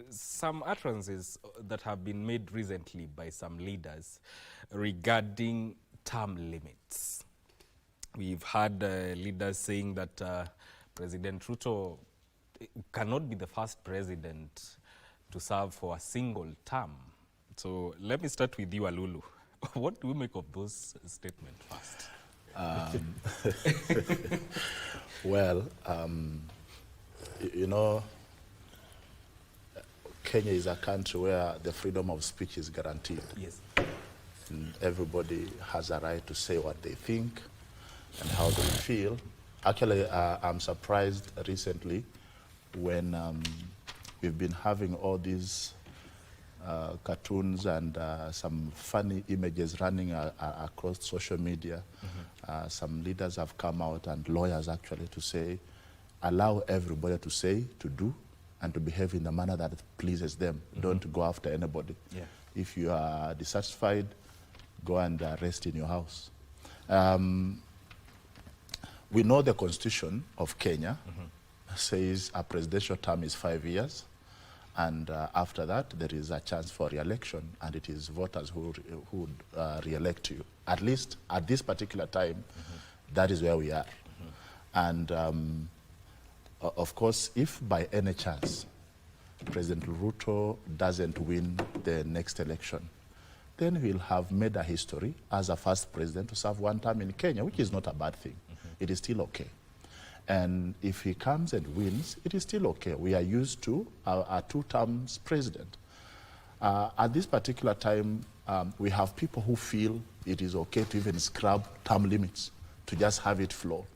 some utterances that have been made recently by some leaders regarding term limits. We've had leaders saying that President Ruto cannot be the first president to serve for a single term. So let me start with you, Alulu. What do you make of those statements first? Well, you know, Kenya is a country where the freedom of speech is guaranteed. Yes. And everybody has a right to say what they think and how they feel. Actually, I'm surprised recently when we've been having all these cartoons and some funny images running across social media. Some leaders have come out, and lawyers actually, to say, allow everybody to say, to do, and to behave in the manner that pleases them. Don't go after anybody. Yeah. If you are dissatisfied, go and rest in your house. We know the Constitution of Kenya says a presidential term is 5 years, and after that there is a chance for re-election, and it is voters who re-elect you. At least at this particular time, that is where we are. And of course, if by any chance President Ruto doesn't win the next election, then we'll have made a history as a first president to serve one term in Kenya, which is not a bad thing. It is still okay. And if he comes and wins, it is still okay. We are used to a 2 terms president. At this particular time, we have people who feel it is okay to even scrub term limits, to just have it flow.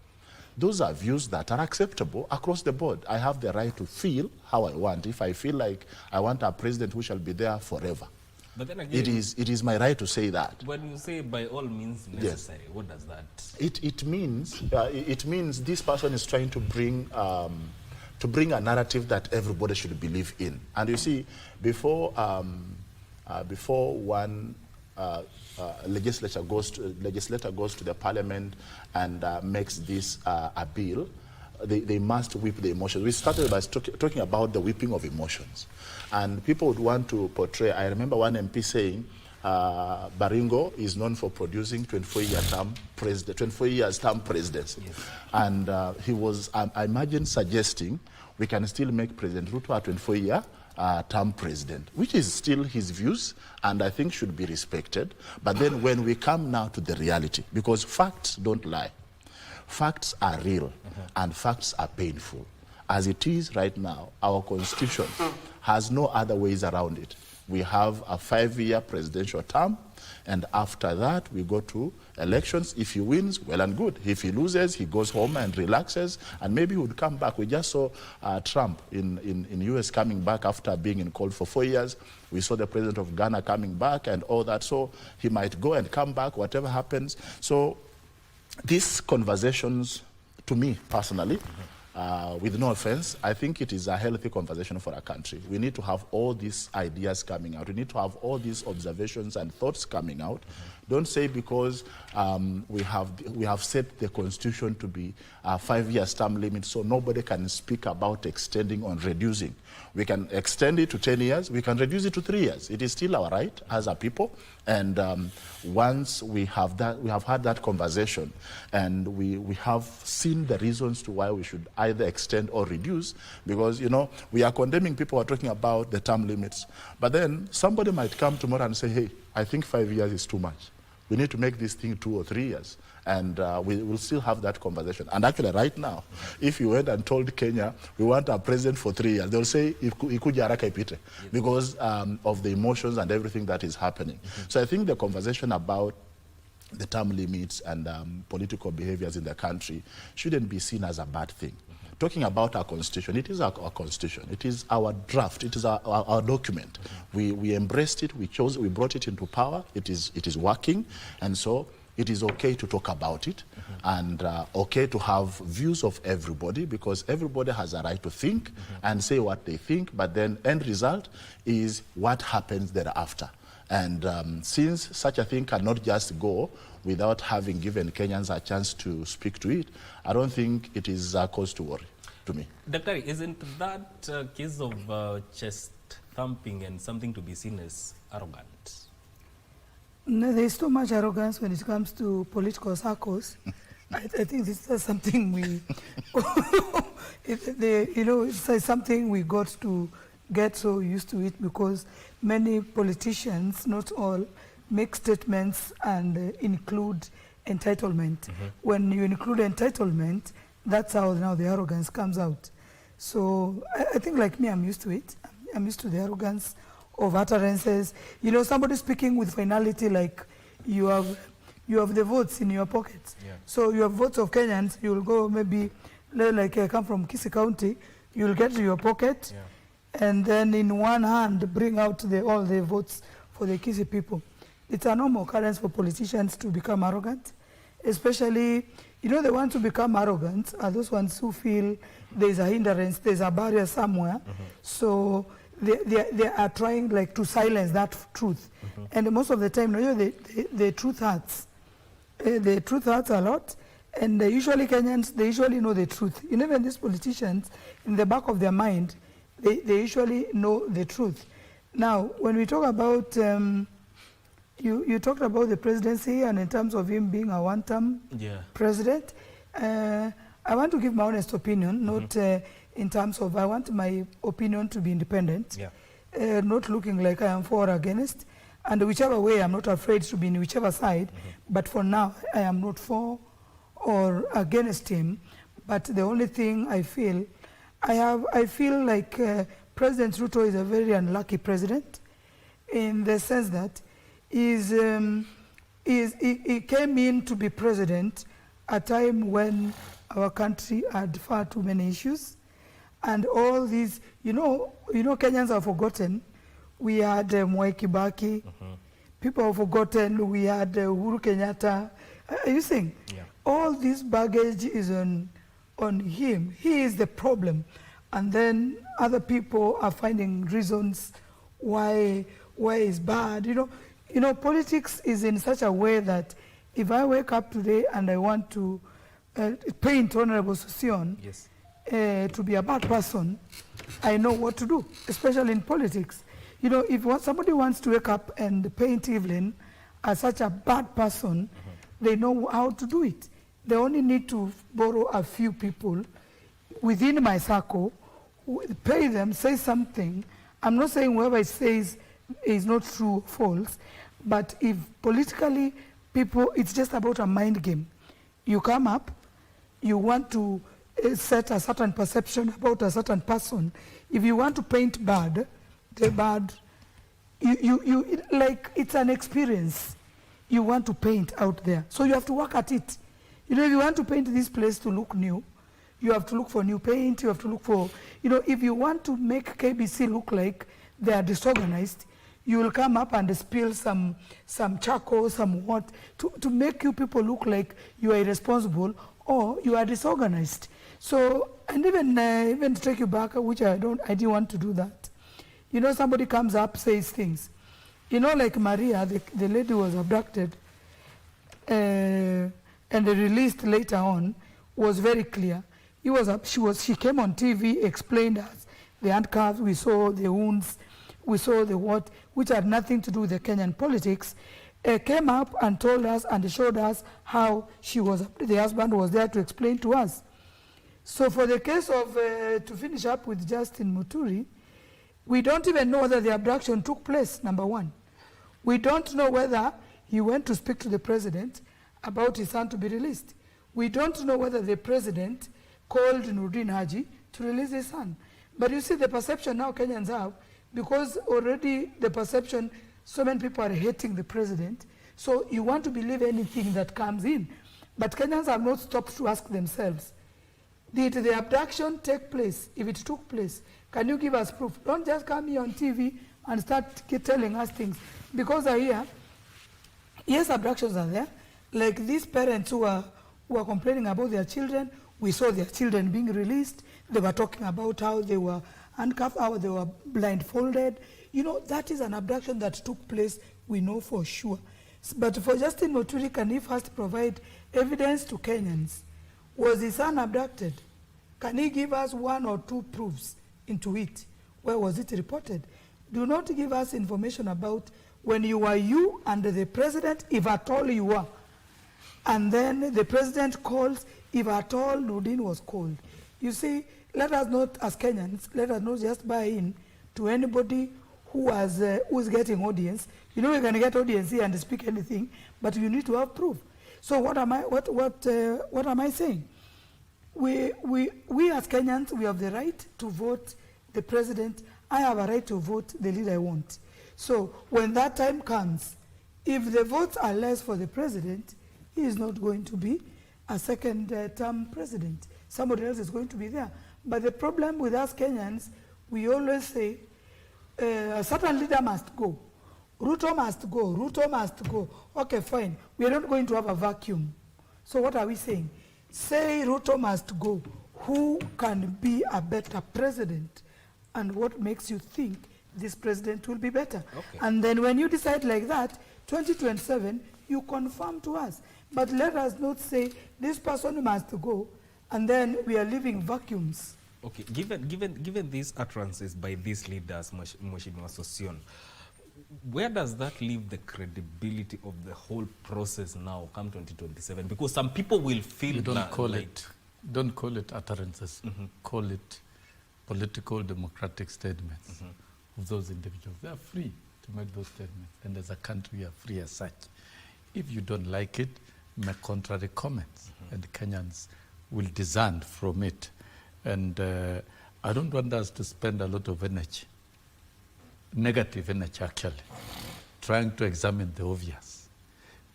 Those are views that are acceptable across the board. I have the right to feel how I want. If I feel like I want a president who shall be there forever, but then again, it is my right to say that. When you say by all means necessary, yes, what does that? It means this person is trying to bring a narrative that everybody should believe in. And you see, before one legislator goes to the parliament and makes this a bill, they must whip the emotions. We started by talking about the whipping of emotions. And people would want to portray, I remember one MP saying, Baringo is known for producing 24 years term presidents. Yes. And he was, I imagine, suggesting we can still make President Ruto a 24-year term president, which is still his views, and I think should be respected. But then when we come now to the reality, because facts don't lie, facts are real, and facts are painful. As it is right now, our constitution has no other ways around it. We have a 5-year presidential term, and after that, we go to elections. If he wins, well and good. If he loses, he goes home and relaxes, and maybe he would come back. We just saw Trump in US coming back after being in court for 4 years. We saw the president of Ghana coming back and all that. So he might go and come back, whatever happens. So these conversations, to me personally, with no offense, I think it is a healthy conversation for our country. We need to have all these ideas coming out. We need to have all these observations and thoughts coming out. Don't say because we have set the constitution to be a 5-year term limit, so nobody can speak about extending or reducing. We can extend it to 10 years. We can reduce it to 3 years. It is still our right as a people. And once we have had that conversation, and we have seen the reasons to why we should either extend or reduce, because, you know, we are condemning people who are talking about the term limits. But then somebody might come tomorrow and say, hey, I think 5 years is too much. We need to make this thing 2 or 3 years. And we will still have that conversation. And actually right now, if you went and told Kenya, we want our president for 3 years, they'll say, ikuja haraka ipite, because of the emotions and everything that is happening. So I think the conversation about the term limits and political behaviors in the country shouldn't be seen as a bad thing. Talking about our constitution, it is our constitution. It is our draft. It is our document. We embraced it. We brought it into power. It is working. And so it is okay to talk about it, and okay to have views of everybody, because everybody has a right to think and say what they think, but then end result is what happens thereafter. And since such a thing cannot just go without having given Kenyans a chance to speak to it, I don't think it is a cause to worry to me. Dr. Isn't that a case of chest thumping and something to be seen as arrogant? No, there's too much arrogance when it comes to political circles. I think this is something we, it's something we got to get so used to it, because many politicians, not all, make statements and include entitlement. When you include entitlement, that's how now the arrogance comes out. So I think, like me, I'm used to it. I'm used to the arrogance of utterances. You know, somebody speaking with finality, like you have the votes in your pockets. Yeah. So you have votes of Kenyans, you'll go maybe, like I come from Kisii County, you'll get to your pocket, and then in one hand bring out all the votes for the Kisii people. It's a normal occurrence for politicians to become arrogant, especially, you know, the ones who become arrogant are those ones who feel there's a hindrance, there's a barrier somewhere. So they are trying like to silence that truth. And most of the time, you know, the truth hurts. The truth hurts a lot. And usually Kenyans, they usually know the truth. You know, even these politicians, in the back of their mind, they usually know the truth. Now, when we talk about, you talked about the presidency, and in terms of him being a one-term president, I want to give my honest opinion, not in terms of, I want my opinion to be independent, not looking like I am for or against, and whichever way, I'm not afraid to be in whichever side, but for now, I am not for or against him. But the only thing I feel, I feel like President Ruto is a very unlucky president, in the sense that he came in to be president at a time when our country had far too many issues. And all these, you know, Kenyans have forgotten. We had Mwai Kibaki. People have forgotten. We had Uhuru Kenyatta. Are you seeing? All this baggage is on him. He is the problem. And then other people are finding reasons why it's bad. You know, politics is in such a way that if I wake up today and I want to paint Honorable Susion to be a bad person, I know what to do, especially in politics. You know, if somebody wants to wake up and paint Evelyn as such a bad person, they know how to do it. They only need to borrow a few people within my circle, pay them, say something. I'm not saying whoever it says is not true or false, but if politically people, it's just about a mind game. You come up, you want to set a certain perception about a certain person. If you want to paint bad, the bad like it's an experience you want to paint out there. So you have to work at it. You know, if you want to paint this place to look new, you have to look for new paint, you have to look for, you know, if you want to make KBC look like they are disorganized, you will come up and spill some charcoal, some what, to make you people look like you are irresponsible or you are disorganized. So, and even to take you back, which I didn't want to do that. You know, somebody comes up, says things. You know, like Maria, the lady was abducted and released later on, was very clear. She came on TV, explained us the handcuffs, we saw the wounds, we saw the what, which had nothing to do with the Kenyan politics, came up and told us and showed us how the husband was there to explain to us. So for the case of, to finish up with Justin Muturi, we don't even know whether the abduction took place, number one. We don't know whether he went to speak to the president about his son to be released. We don't know whether the president called Nurdin Haji to release his son. But you see the perception now Kenyans have, because already the perception, so many people are hating the president, so you want to believe anything that comes in. But Kenyans have not stopped to ask themselves, did the abduction take place? If it took place, can you give us proof? Don't just come here on TV and start telling us things. Because I hear, yes, abductions are there. Like these parents who are complaining about their children, we saw their children being released. They were talking about how they were handcuffed, how they were blindfolded. You know, that is an abduction that took place, we know for sure. But for Justin Muturi, can he first provide evidence to Kenyans? Was his son abducted? Can he give us 1 or 2 proofs into it? Where was it reported? Do not give us information about when you were you and the president, if at all you were. And then the president calls, if at all Nurdin was called. You see, let us not, as Kenyans, let us not just buy in to anybody who is getting audience. You know, you can get audience here and speak anything, but you need to have proof. So what am I saying? We as Kenyans, we have the right to vote the president. I have a right to vote the leader I want. So when that time comes, if the votes are less for the president, he is not going to be a second term president. Somebody else is going to be there. But the problem with us Kenyans, we always say, a certain leader must go. Ruto must go. Ruto must go. Okay, fine. We are not going to have a vacuum. So what are we saying? Say Ruto must go. Who can be a better president? And what makes you think this president will be better? Okay. And then when you decide like that, 2027, you confirm to us. But let us not say this person must go, and then we are leaving vacuums. Okay, given these utterances by these leaders, Mheshimiwa Sosion, where does that leave the credibility of the whole process now, come 2027? Because some people will feel don't call it utterances, call it political democratic statements of those individuals. They are free to make those statements, and as a country we are free as such. If you don't like it, make contrary comments, and Kenyans will discern from it. And I don't want us to spend a lot of energy, negative energy actually, trying to examine the obvious.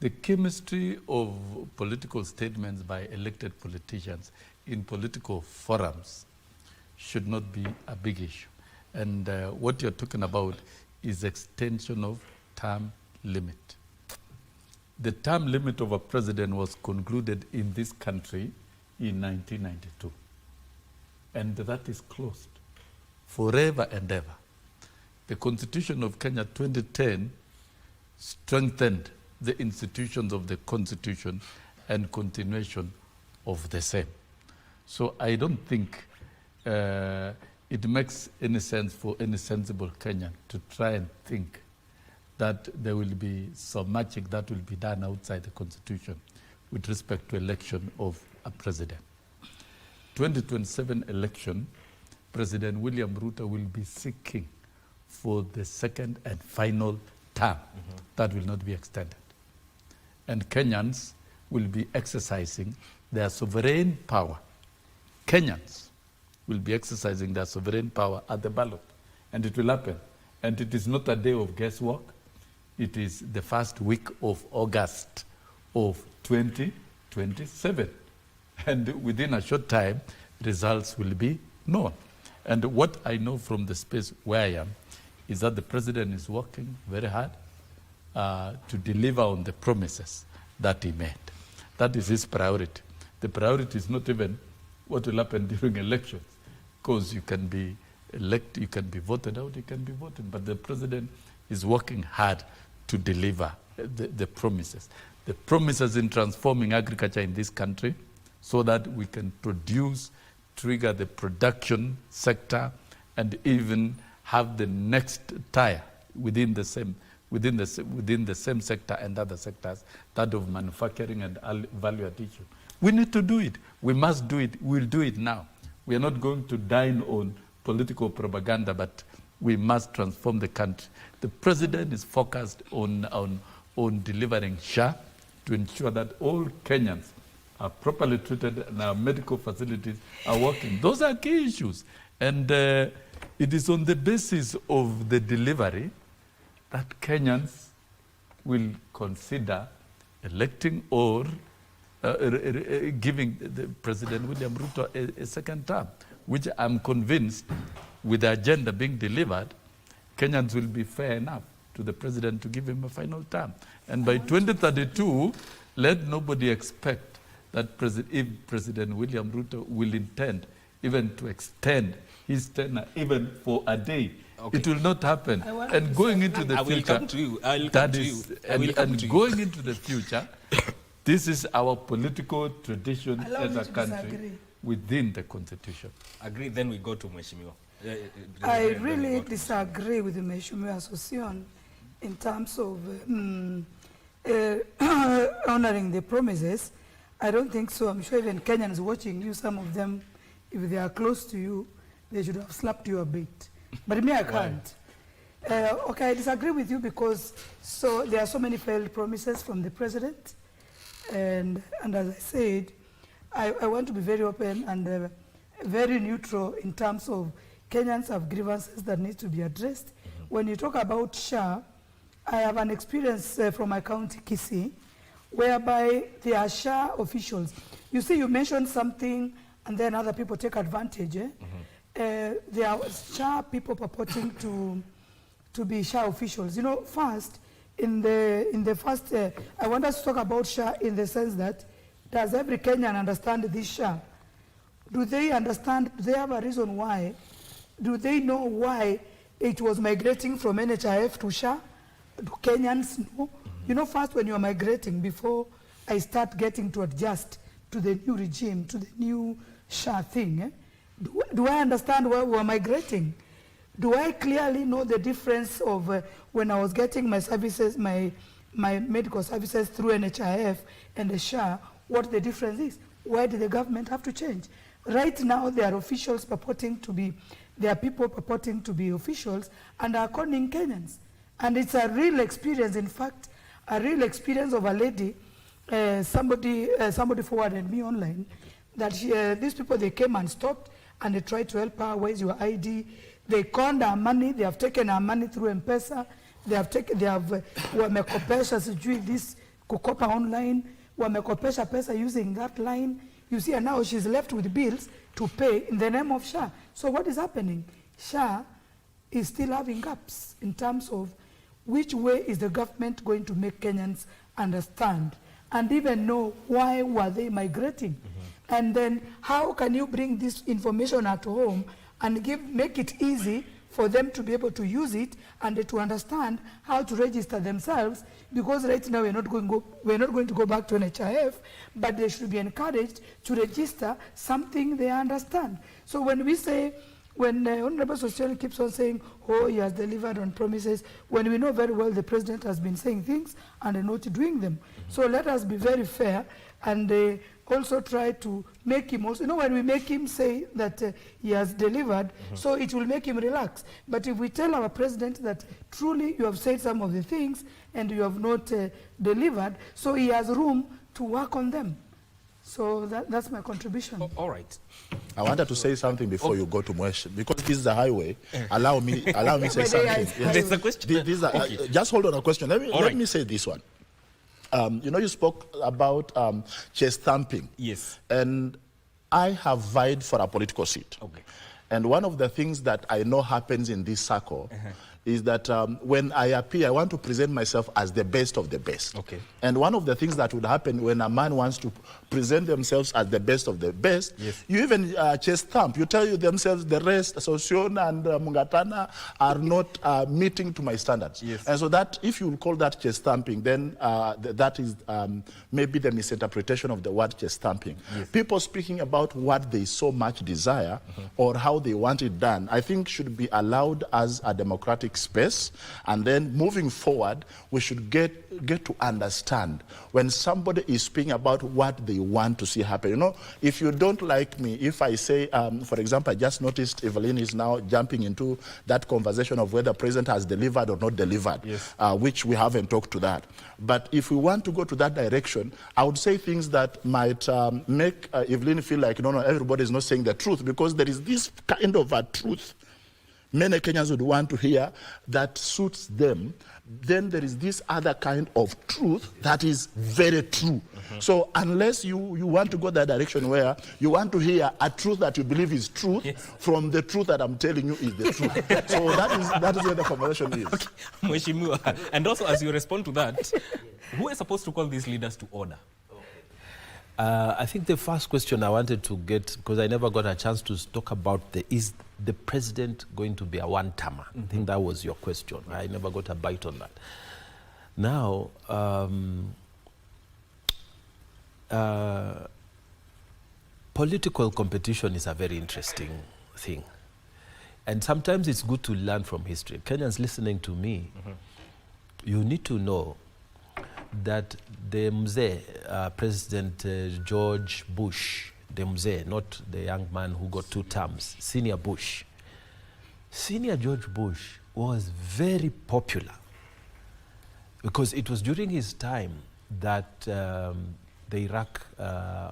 The chemistry of political statements by elected politicians in political forums should not be a big issue. And what you're talking about is extension of term limit. The term limit of a president was concluded in this country in 1992. And that is closed forever and ever. The Constitution of Kenya 2010 strengthened the institutions of the Constitution and continuation of the same. So I don't think it makes any sense for any sensible Kenyan to try and think that there will be some magic that will be done outside the Constitution with respect to election of a president. 2027 election, President William Ruto will be seeking for the second and final term that will not be extended. And Kenyans will be exercising their sovereign power. Kenyans will be exercising their sovereign power at the ballot, and it will happen And it is not a day of guesswork. It is the first week of August of 2027. And within a short time, results will be known. And what I know from the space where I am is that the president is working very hard to deliver on the promises that he made. That is his priority. The priority is not even what will happen during elections, because you can be elected, you can be voted out, you can be voted, but the president is working hard to deliver the promises. The promises in transforming agriculture in this country so that we can produce, trigger the production sector, and even have the next tier within the same sector and other sectors, that of manufacturing and value addition. We need to do it. We must do it. We'll do it now. We are not going to dine on political propaganda, but we must transform the country. The president is focused on delivering SHA to ensure that all Kenyans are properly treated and our medical facilities are working. Those are key issues. And it is on the basis of the delivery that Kenyans will consider electing or giving the President William Ruto a second term, which I'm convinced, with the agenda being delivered, Kenyans will be fair enough to the President to give him a final term. And by 2032, let nobody expect that if President William Ruto will intend even to extend his tenure even for a day. Okay. It will not happen. And going into the future, going into the future, this is our political tradition as a country within the Constitution. Agree, then we go to Mheshimiwa. I really disagree with the Mheshimiwa Association in terms of honoring the promises. I don't think so. I'm sure even Kenyans watching you, some of them, if they are close to you, they should have slapped you a bit. But me, I can't. Okay, I disagree with you because there are so many failed promises from the president. And as I said, I want to be very open and very neutral in terms of Kenyans have grievances that need to be addressed. When you talk about SHA, I have an experience from my county, Kisii, whereby there are SHA officials. You see, you mentioned something and then other people take advantage. There are SHA people purporting to be SHA officials. You know, first, in the first, I want us to talk about SHA in the sense that, does every Kenyan understand this SHA? Do they understand, do they have a reason why? Do they know why it was migrating from NHIF to SHA? Do Kenyans know? You know, first when you are migrating, before I start getting to adjust to the new regime, to the new SHA thing, do I understand why we are migrating? Do I clearly know the difference of when I was getting my services, my medical services through NHIF and the SHA, what the difference is? Why did the government have to change? Right now, there are officials purporting to be, there are people purporting to be officials and are calling Kenyans. And it's a real experience, in fact, a real experience of a lady, somebody forwarded me online, that these people, they came and stopped and they tried to help her, where's your ID? They conned her money, they have taken her money through M-Pesa, wamekopesha sijui this kukopa online, wamekopesha pesa using that line. You see, and now she's left with bills to pay in the name of SHA. So what is happening? SHA is still having gaps in terms of which way is the government going to make Kenyans understand and even know why were they migrating. And then how can you bring this information at home and make it easy for them to be able to use it and to understand how to register themselves, because right now we're not going to go back to NHIF, but they should be encouraged to register something they understand. So when we say, when Honorable Social keeps on saying, oh, he has delivered on promises, when we know very well the president has been saying things and not doing them. So let us be very fair and also try to make him also, you know, when we make him say that he has delivered, so it will make him relax. But if we tell our president that truly you have said some of the things and you have not delivered, so he has room to work on them. So that's my contribution. All right. I wanted to say something before you go to Mwesh, because this is a highway. Allow me to say something. There's a question. Just hold on a question. Let me say this one. You know, you spoke about chest thumping. Yes. And I have vied for a political seat. Okay. And one of the things that I know happens in this circle is that when I appear, I want to present myself as the best of the best. Okay. And one of the things that would happen when a man wants to present themselves as the best of the best, you even chest thump. You tell themselves the rest, Sosyon and Mungatana, are not meeting to my standards. Yes. And so that, if you call that chest thumping, then that is maybe the misinterpretation of the word chest thumping. Yes. People speaking about what they so much desire or how they want it done, I think should be allowed as a democratic space. And then moving forward, we should get to understand when somebody is speaking about what they want to see happen. You know, if you don't like me, if I say, for example, I just noticed Evelyn is now jumping into that conversation of whether the president has delivered or not delivered, which we haven't talked to that. But if we want to go to that direction, I would say things that might make Evelyn feel like, no, everybody is not saying the truth, because there is this kind of a truth many Kenyans would want to hear that suits them. Then there is this other kind of truth that is very true. So unless you want to go that direction where you want to hear a truth that you believe is truth from the truth that I'm telling you is the truth. So that is where the conversation is. Okay. Mheshimiwa, and also as you respond to that, who is supposed to call these leaders to order? I think the first question I wanted to get, because I never got a chance to talk about is the president going to be a one-termer? I think that was your question. I never got a bite on that. Now, political competition is a very interesting thing. And sometimes it's good to learn from history. Kenyans listening to me, you need to know that the Mzee, President George Bush, the Mzee, not the young man who got 2 terms, Senior Bush. Senior George Bush was very popular because it was during his time that the Iraq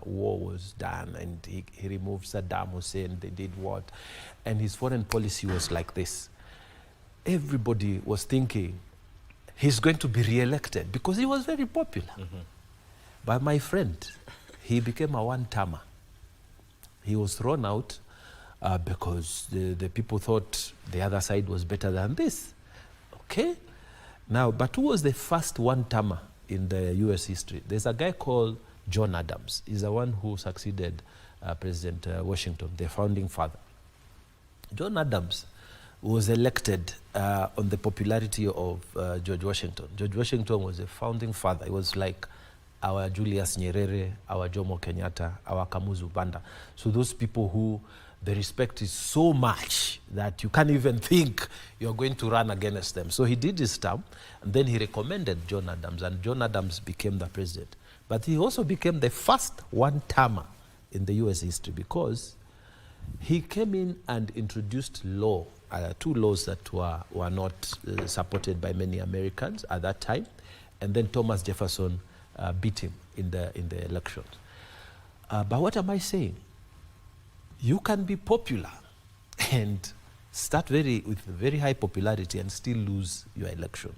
war was done, and he removed Saddam Hussein, they did what, and his foreign policy was like this. Everybody was thinking he's going to be re-elected because he was very popular. But my friend, he became a one-termer. He was thrown out because the people thought the other side was better than this. Okay? Now, but who was the first one-termer in the US history? There's a guy called John Adams. He's the one who succeeded President Washington, the founding father. John Adams was elected on the popularity of George Washington. George Washington was a founding father. He was like our Julius Nyerere, our Jomo Kenyatta, our Kamuzu Banda. So those people who the respect is so much that you can't even think you're going to run against them. So he did his term, and then he recommended John Adams, and John Adams became the president. But he also became the first one-termer in the US history because he came in and introduced law, 2 laws that were not supported by many Americans at that time, and then Thomas Jefferson beat him in the elections. But what am I saying? You can be popular and start with very high popularity and still lose your election.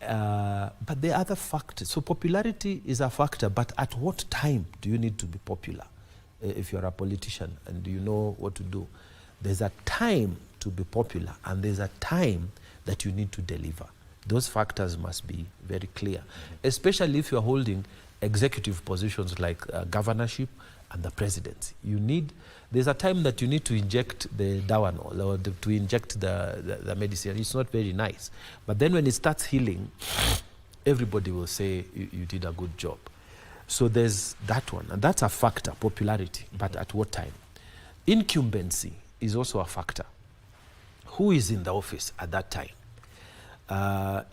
But there are other factors. So popularity is a factor, but at what time do you need to be popular? If you're a politician and you know what to do, there's a time to be popular and there's a time that you need to deliver. Those factors must be very clear, especially if you're holding executive positions like governorship and the presidency. There's a time that you need to inject the Dawanol or to inject the medicine. It's not very nice. But then when it starts healing, everybody will say you did a good job. So there's that one, and that's a factor, popularity, but at what time? Incumbency is also a factor. Who is in the office at that time?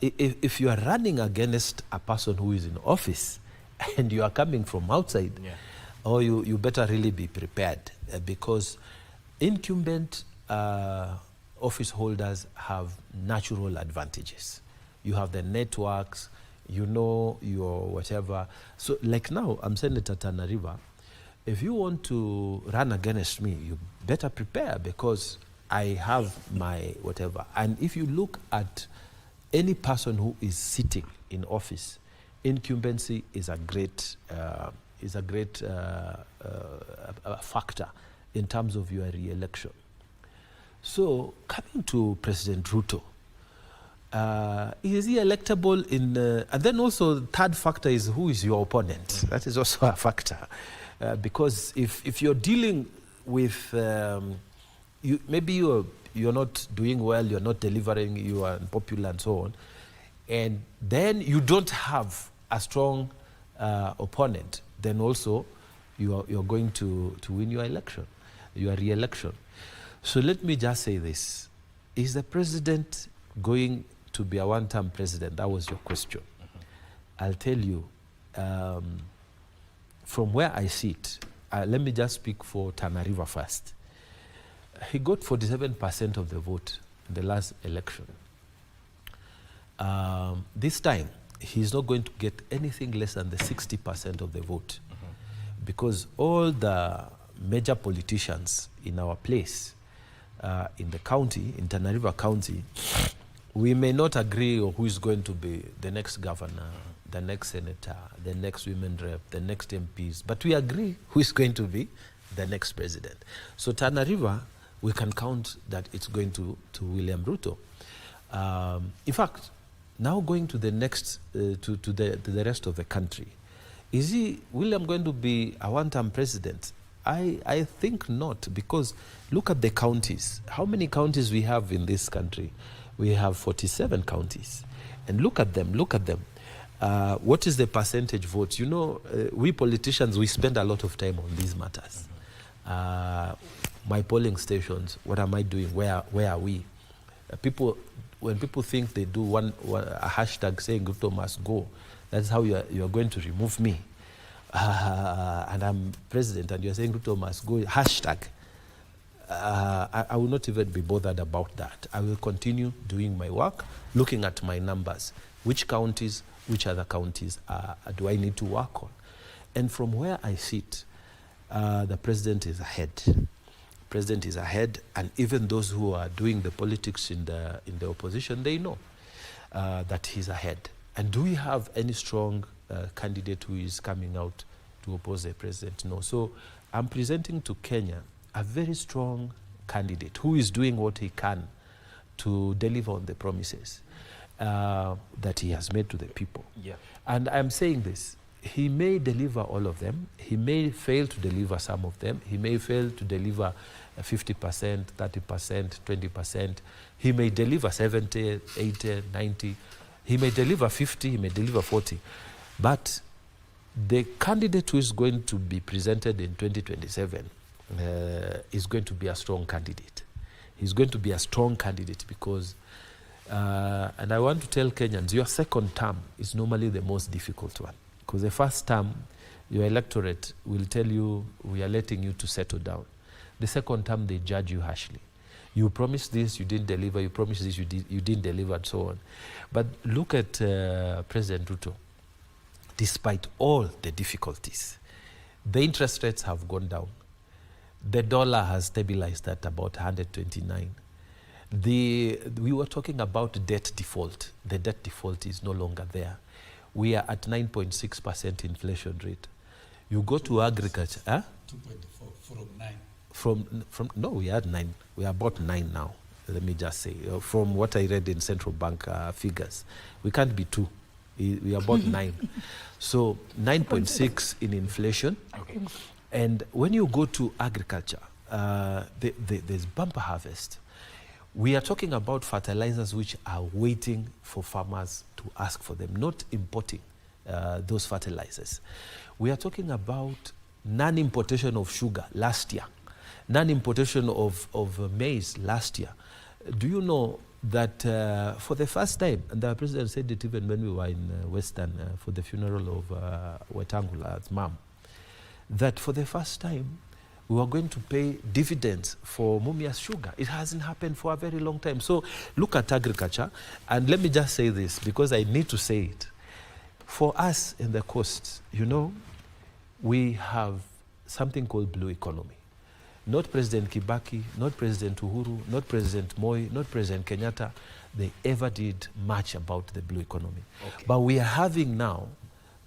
If you are running against a person who is in office and you are coming from outside, you better really be prepared because incumbent office holders have natural advantages. You have the networks, you know your whatever. So like now, I'm Senator Tana River. If you want to run against me, you better prepare because I have my whatever. And if you look at any person who is sitting in office, incumbency is a great factor in terms of your re-election. So coming to President Ruto, is he electable in, and then also the third factor is who is your opponent. That is also a factor. Because if you're dealing with, maybe you're not doing well, you're not delivering, you are unpopular and so on, and then you don't have a strong opponent, then also you're going to win your election, your re-election. So let me just say this. Is the president going to be a one-term president? That was your question. I'll tell you, from where I sit, let me just speak for Tana River first. He got 47% of the vote in the last election. This time, he's not going to get anything less than the 60% of the vote. Because all the major politicians in our place, in the county, in Tana River County, we may not agree on who is going to be the next governor, the next senator, the next women rep, the next MPs, but we agree who is going to be the next president. So Tana River, we can count that it's going to William Ruto. In fact, now going to the next, to the rest of the country, is William going to be a one-term president? I think not, because look at the counties. How many counties we have in this country? We have 47 counties. And look at them. What is the percentage vote? You know, we politicians, we spend a lot of time on these matters. My polling stations, what am I doing? Where are we? When people think they do a hashtag saying Ruto must go, that's how you're going to remove me. And I'm president and you're saying Ruto must go, hashtag. I will not even be bothered about that. I will continue doing my work, looking at my numbers. Which counties, which other counties do I need to work on? And from where I sit, the president is ahead. President is ahead, and even those who are doing the politics in the opposition, they know that he's ahead. And do we have any strong candidate who is coming out to oppose the president? No. So I'm presenting to Kenya a very strong candidate who is doing what he can to deliver on the promises that he has made to the people. Yeah. And I'm saying this, he may deliver all of them, he may fail to deliver some of them, he may fail to deliver 50%, 30%, 20%, he may deliver 70, 80, 90, he may deliver 50, he may deliver 40. But the candidate who is going to be presented in 2027 is going to be a strong candidate. He's going to be a strong candidate because, and I want to tell Kenyans, your second term is normally the most difficult one. Because the first term, your electorate will tell you, we are letting you to settle down. The second term, they judge you harshly. You promised this, you didn't deliver. You promised this, you didn't deliver, and so on. But look at President Ruto. Despite all the difficulties, the interest rates have gone down. The dollar has stabilized at about 129. We were talking about debt default. The debt default is no longer there. We are at 9.6% inflation rate. You go to agriculture, 2.4 from 9. No, we are at 9. We are about 9 now. Let me just say, from what I read in central bank figures, we can't be 2. We are about 9. So 9.6 in inflation. Okay. And when you go to agriculture, there's bumper harvest. We are talking about fertilizers which are waiting for farmers to ask for them, not importing those fertilizers. We are talking about non-importation of sugar last year, non-importation of maize last year. Do you know that for the first time, and the president said it even when we were in Western for the funeral of Wetangula's mom, that for the first time, we were going to pay dividends for Mumia's sugar. It hasn't happened for a very long time. So look at agriculture, and let me just say this, because I need to say it. For us in the coast, you know, we have something called blue economy. Not President Kibaki, not President Uhuru, not President Moi, not President Kenyatta, they ever did much about the blue economy. Okay. But we are having now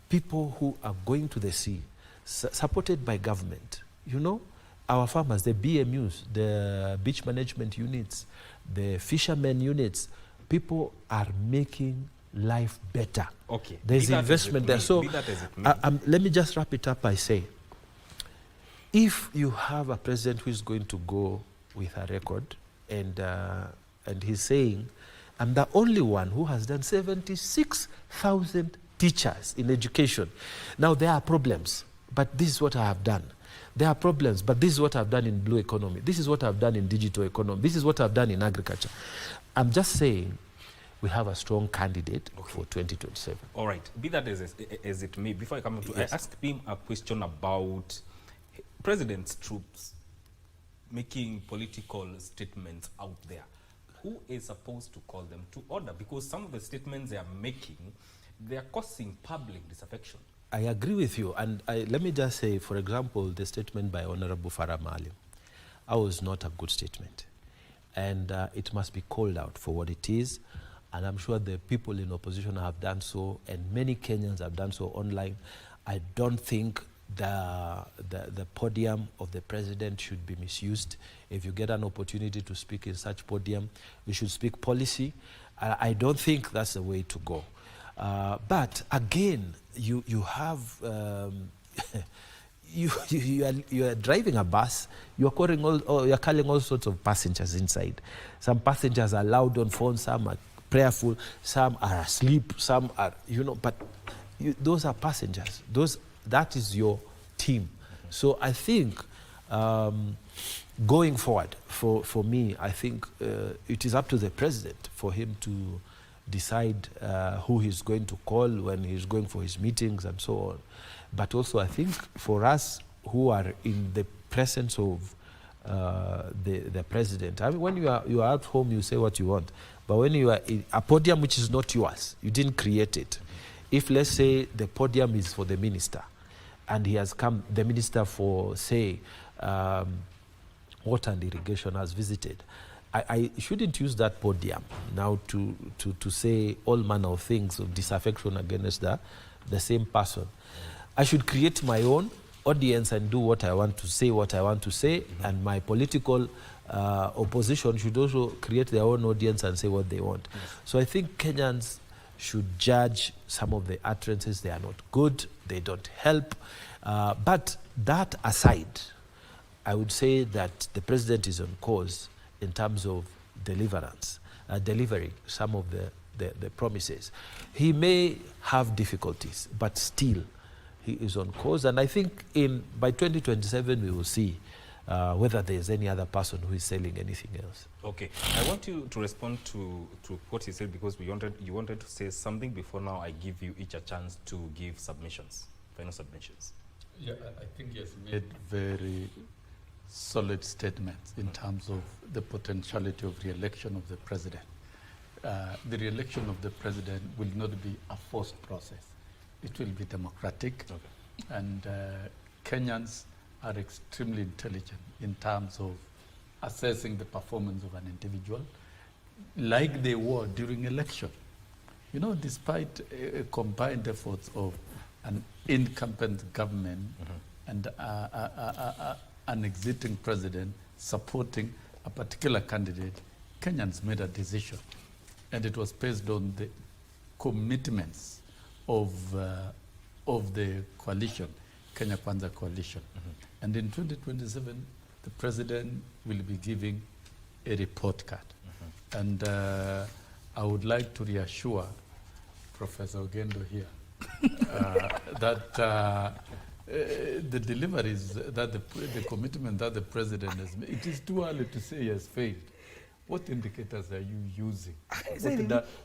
people who are going to the sea, supported by government. You know, our farmers, the BMUs, the beach management units, the fishermen units, people are making life better. Okay. There's investment there. So let me just wrap it up by saying, if you have a president who is going to go with a record and he's saying, I'm the only one who has done 76,000 teachers in education. Now there are problems, but this is what I have done. There are problems, but this is what I've done in blue economy. This is what I've done in digital economy. This is what I've done in agriculture. I'm just saying we have a strong candidate for 2027. All right. Be that as it may, before I come to, Yes. I asked him a question about President's troops making political statements out there. Who is supposed to call them to order? Because some of the statements they are making, they are causing public disaffection. I agree with you. And let me just say, for example, the statement by Honorable Farah Maalim, was not a good statement. And it must be called out for what it is. And I'm sure the people in opposition have done so, and many Kenyans have done so online. I don't think the podium of the president should be misused. If you get an opportunity to speak in such podium, you should speak policy. I don't think that's the way to go. But again, you have you are driving a bus. You're calling all sorts of passengers inside. Some passengers are loud on phone. Some are prayerful. Some are asleep. Some are But those are passengers. That is your team. So I think going forward, for me, I think it is up to the president for him to decide who he's going to call when he's going for his meetings and so on. But also I think for us who are in the presence of the president, I mean, when you are at home, you say what you want. But when you are in a podium which is not yours, you didn't create it. If, let's say, the podium is for the minister, and he has come, the minister for, say, water and irrigation has visited, I shouldn't use that podium now to say all manner of things of disaffection against the same person. I should create my own audience and do what I want to say, and my political opposition should also create their own audience and say what they want. Yes. So I think Kenyans should judge some of the utterances. They are not good, they don't help. But that aside, I would say that the president is on course in terms of delivering some of the promises. He may have difficulties, but still he is on course. And I think by 2027 we will see whether there's any other person who is selling anything else. Okay, I want you to respond to what he said, because you wanted to say something before. Now I give you each a chance to give submissions, final submissions. Yeah, I think he has made very solid statements in terms of the potentiality of re-election of the president. The re-election of the president will not be a forced process. It will be democratic, and Kenyans are extremely intelligent in terms of assessing the performance of an individual, like they were during election. You know, despite combined efforts of an incumbent government and an exiting president supporting a particular candidate, Kenyans made a decision, and it was based on the commitments of the coalition, Kenya Kwanza coalition. And in 2027, the president will be giving a report card. And I would like to reassure Professor Ogendo here that the deliveries, that the commitment that the president has made, it is too early to say he has failed. What indicators are you using?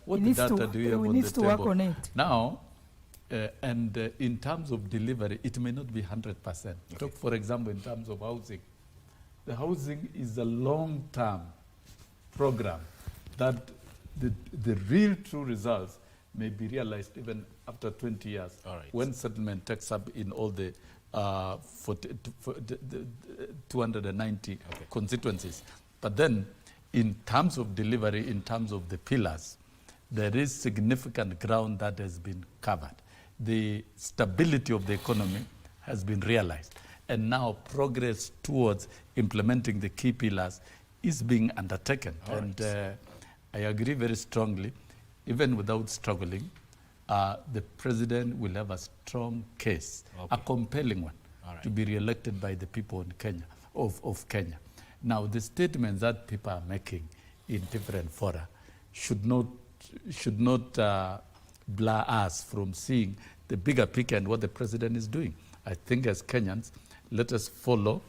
What data do you have on the table? Work on it. Now, in terms of delivery, it may not be 100%. Talk, for example, in terms of housing. The housing is a long-term program that the real true results may be realized even after 20 years, All right. when settlement takes up in all the 290 constituencies. But then, in terms of delivery, in terms of the pillars, there is significant ground that has been covered. The stability of the economy has been realized. And now progress towards implementing the key pillars is being undertaken. All and right. I agree very strongly, even without struggling, the president will have a strong case, a compelling one, to be re-elected by the people in Kenya, of Kenya. Now, the statements that people are making in different fora should not blur us from seeing the bigger picture and what the president is doing. I think as Kenyans, let us follow,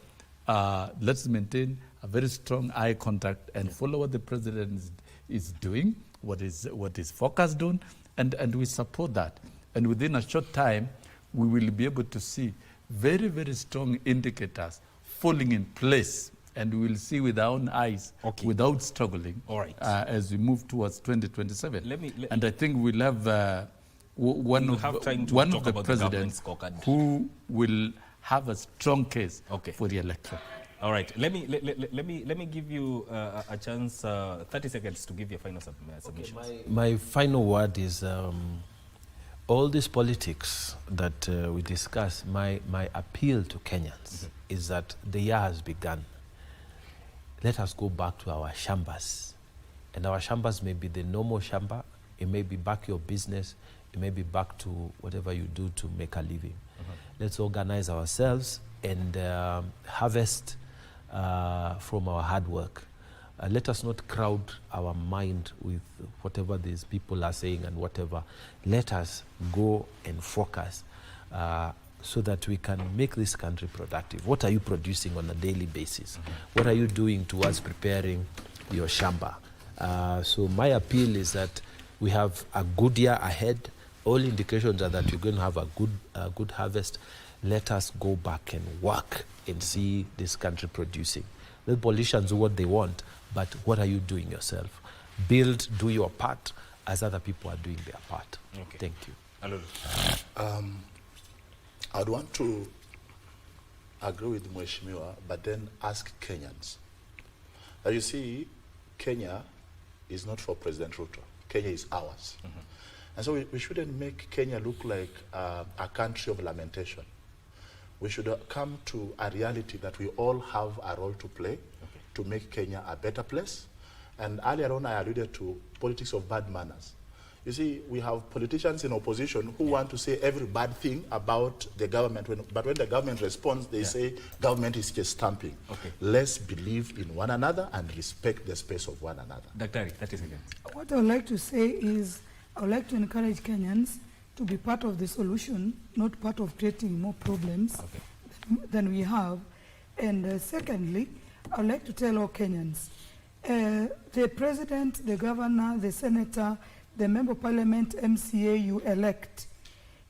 let's maintain a very strong eye contact and follow what the president is doing, what is focused on, and we support that. And within a short time, we will be able to see very, very strong indicators falling in place, and we will see with our own eyes, without struggling, as we move towards 2027. And I think we'll have one of the presidents who will have a strong case for the Electoral. All right. Let me give you a chance, 30 seconds to give your final submissions. My final word is all this politics that we discuss. My appeal to Kenyans is that the year has begun. Let us go back to our shambas, and our shambas may be the normal shamba. It may be back your business. It may be back to whatever you do to make a living. Let's organize ourselves and harvest from our hard work. Let us not crowd our mind with whatever these people are saying and whatever. Let us go and focus so that we can make this country productive. What are you producing on a daily basis? What are you doing towards preparing your shamba? So my appeal is that we have a good year ahead. All indications are that we're going to have a good harvest. Let us go back and work and see this country producing. The politicians do what they want, but what are you doing yourself? Build, do your part as other people are doing their part. Thank you. I'd want to agree with Mheshimiwa, but then ask Kenyans. You see, Kenya is not for President Ruto. Kenya is ours. And so we shouldn't make Kenya look like a country of lamentation. We should come to a reality that we all have a role to play to make Kenya a better place. And earlier on, I alluded to politics of bad manners. You see, we have politicians in opposition who want to say every bad thing about the government, but when the government responds, they say government is just stamping. Let's believe in one another and respect the space of one another. Daktari, that is again. What I would like to say is, I would like to encourage Kenyans to be part of the solution, not part of creating more problems than we have. And secondly, I would like to tell all Kenyans, the president, the governor, the senator, the member of parliament, MCA you elect,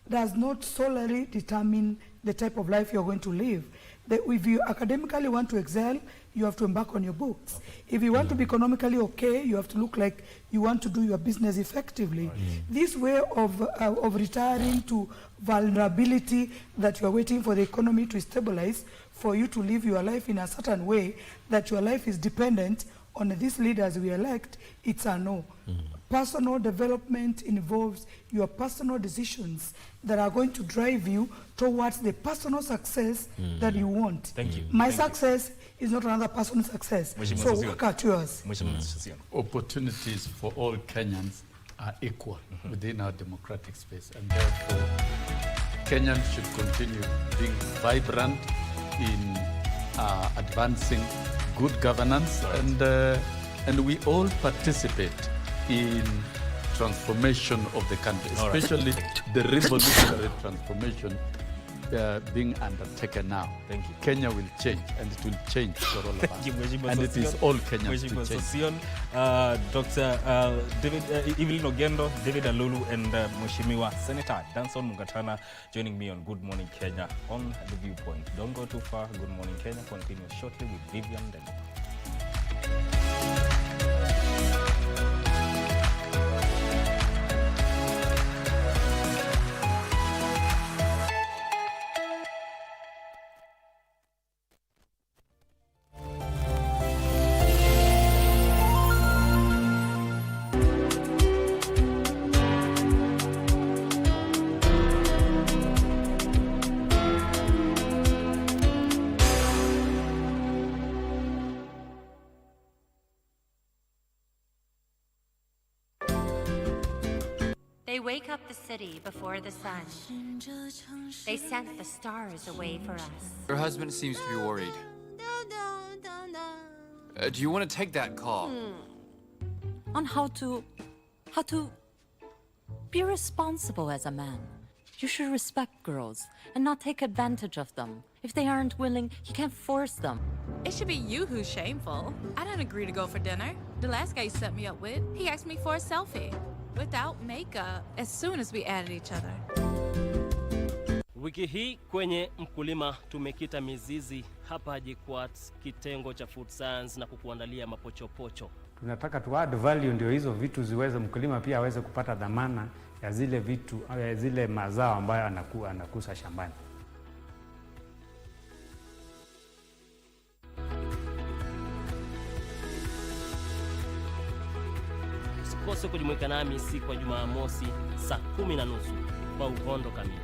does not solely determine the type of life you're going to live. If you academically want to excel, you have to embark on your books. If you want to be economically okay, you have to look like you want to do your business effectively. This way of retiring to vulnerability that you are waiting for the economy to stabilize, for you to live your life in a certain way, that your life is dependent on these leaders we elect, it's a no. Personal development involves your personal decisions that are going to drive you towards the personal success that you want. Thank you. My success is not another person's success. So work at yours. Opportunities for all Kenyans are equal within our democratic space, and therefore Kenyans should continue being vibrant in advancing good governance, and we all participate in transformation of the country, especially the revolutionary transformation being undertaken now. Thank you. Kenya will change, and it will change for all of us. And it is all Kenyans to change. Dr. David Evelyn Ogendo, David Alulu, and Mheshimiwa Senator Danson Mugatana joining me on Good Morning Kenya on the Viewpoint. Don't go too far. Good Morning Kenya continues shortly with Vivian Demo. They wake up the city before the sun. They sent the stars away for us. Your husband seems to be worried. Do you want to take that call? On how to be responsible as a man. You should respect girls and not take advantage of them. If they aren't willing, you can't force them. It should be you who's shameful. I didn't agree to go for dinner. The last guy you set me up with, he asked me for a selfie without makeup as soon as we added each other. Wiki hii kwenye Mkulima tumekita mizizi hapa JKUAT kitengo cha Food Science na kukuandalia mapochopocho. Tunataka tu add value, ndio hizo vitu ziweze mkulima pia aweze kupata dhamana ya zile vitu au zile mazao ambayo anakusa shambani. Usikose kujumuika nami siku ya Jumamosi saa 10:30 kwa uhondo kamili.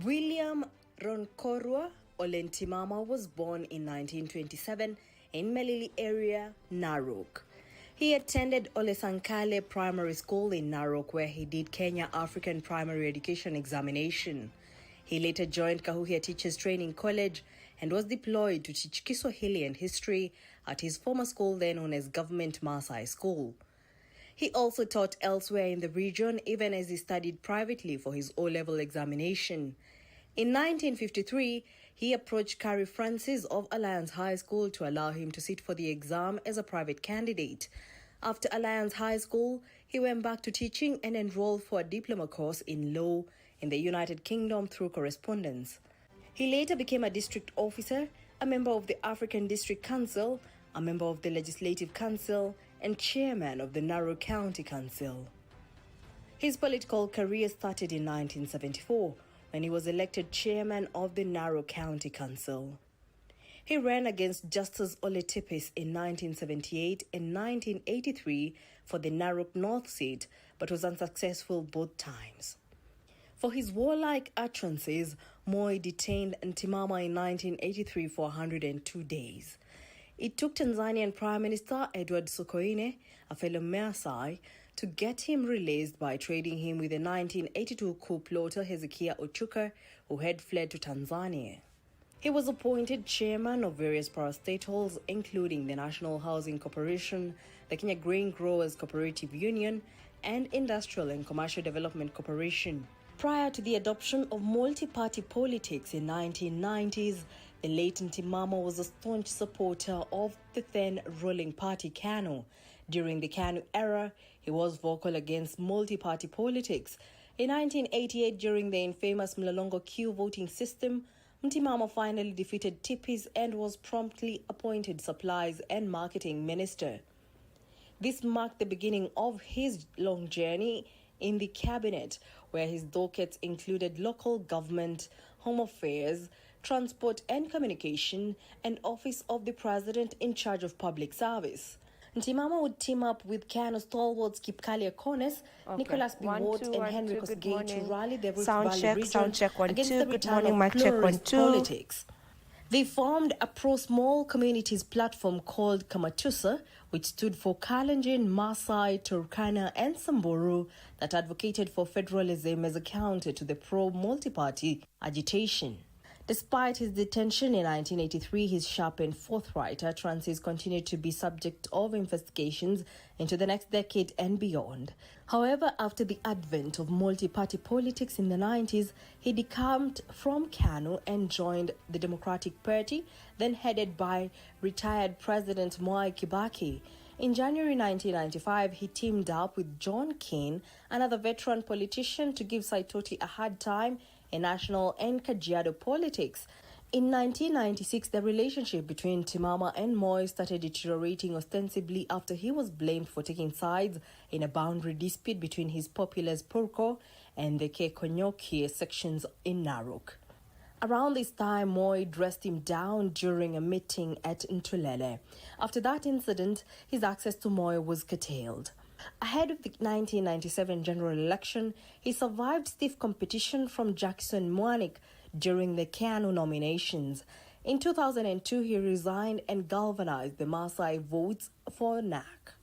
William Ronkorua Olentimama was born in 1927 in Melili area, Narok. He attended Olesankale Primary School in Narok, where he did Kenya African Primary Education Examination. He later joined Kahuhia Teachers Training College and was deployed to teach Kiswahili and history at his former school, then known as Government Maasai School. He also taught elsewhere in the region, even as he studied privately for his O-level examination. In 1953, he approached Kari Francis of Alliance High School to allow him to sit for the exam as a private candidate. After Alliance High School, he went back to teaching and enrolled for a diploma course in law in the United Kingdom through correspondence. He later became a district officer, a member of the African District Council, a member of the Legislative Council, and chairman of the Narok County Council. His political career started in 1974 when he was elected chairman of the Narok County Council. He ran against Justice Ole Tipis in 1978 and 1983 for the Narok North seat, but was unsuccessful both times. For his warlike utterances, Moi detained Ntimama in 1983 for 102 days. It took Tanzanian Prime Minister Edward Sokoine, a fellow Maasai, to get him released by trading him with the 1982 coup plotter Hezekiah Ochuka, who had fled to Tanzania. He was appointed chairman of various parastatals, including the National Housing Corporation, the Kenya Grain Growers Cooperative Union, and Industrial and Commercial Development Corporation. Prior to the adoption of multi-party politics in 1990s, the late Ntimama was a staunch supporter of the then ruling party KANU. During the KANU era, he was vocal against multi-party politics. In 1988, during the infamous Mlolongo Q voting system, Ntimama finally defeated Tipis and was promptly appointed Supplies and Marketing Minister. This marked the beginning of his long journey in the cabinet, where his dockets included local government, home affairs, transport and communication, and office of the president in charge of public service. Ntimama would team up with KANU stalwarts Kipkalia Kones, Nicholas Biwott, and Henry Kosgei to rally the Rift Valley region against the return of pluralist politics. They formed a pro-small communities platform called Kamatusa, which stood for Kalenjin, Maasai, Turkana, and Samburu, that advocated for federalism as a counter to the pro-multi-party agitation. Despite his detention in 1983, his sharp and forthright utterances continued to be subject of investigations into the next decade and beyond. However, after the advent of multi-party politics in the 90s, he decamped from KANU and joined the Democratic Party, then headed by retired President Mwai Kibaki, In January 1995, he teamed up with John Keane, another veteran politician, to give Saitoti a hard time in national and Kajiado politics. In 1996, the relationship between Timama and Moi started deteriorating ostensibly after he was blamed for taking sides in a boundary dispute between his populace Purko and the Kekonyokie sections in Narok. Around this time, Moi dressed him down during a meeting at Ntulele. After that incident, his access to Moi was curtailed. Ahead of the 1997 general election, he survived stiff competition from Jackson Mwanik during the KANU nominations. In 2002, he resigned and galvanized the Maasai votes for NAC.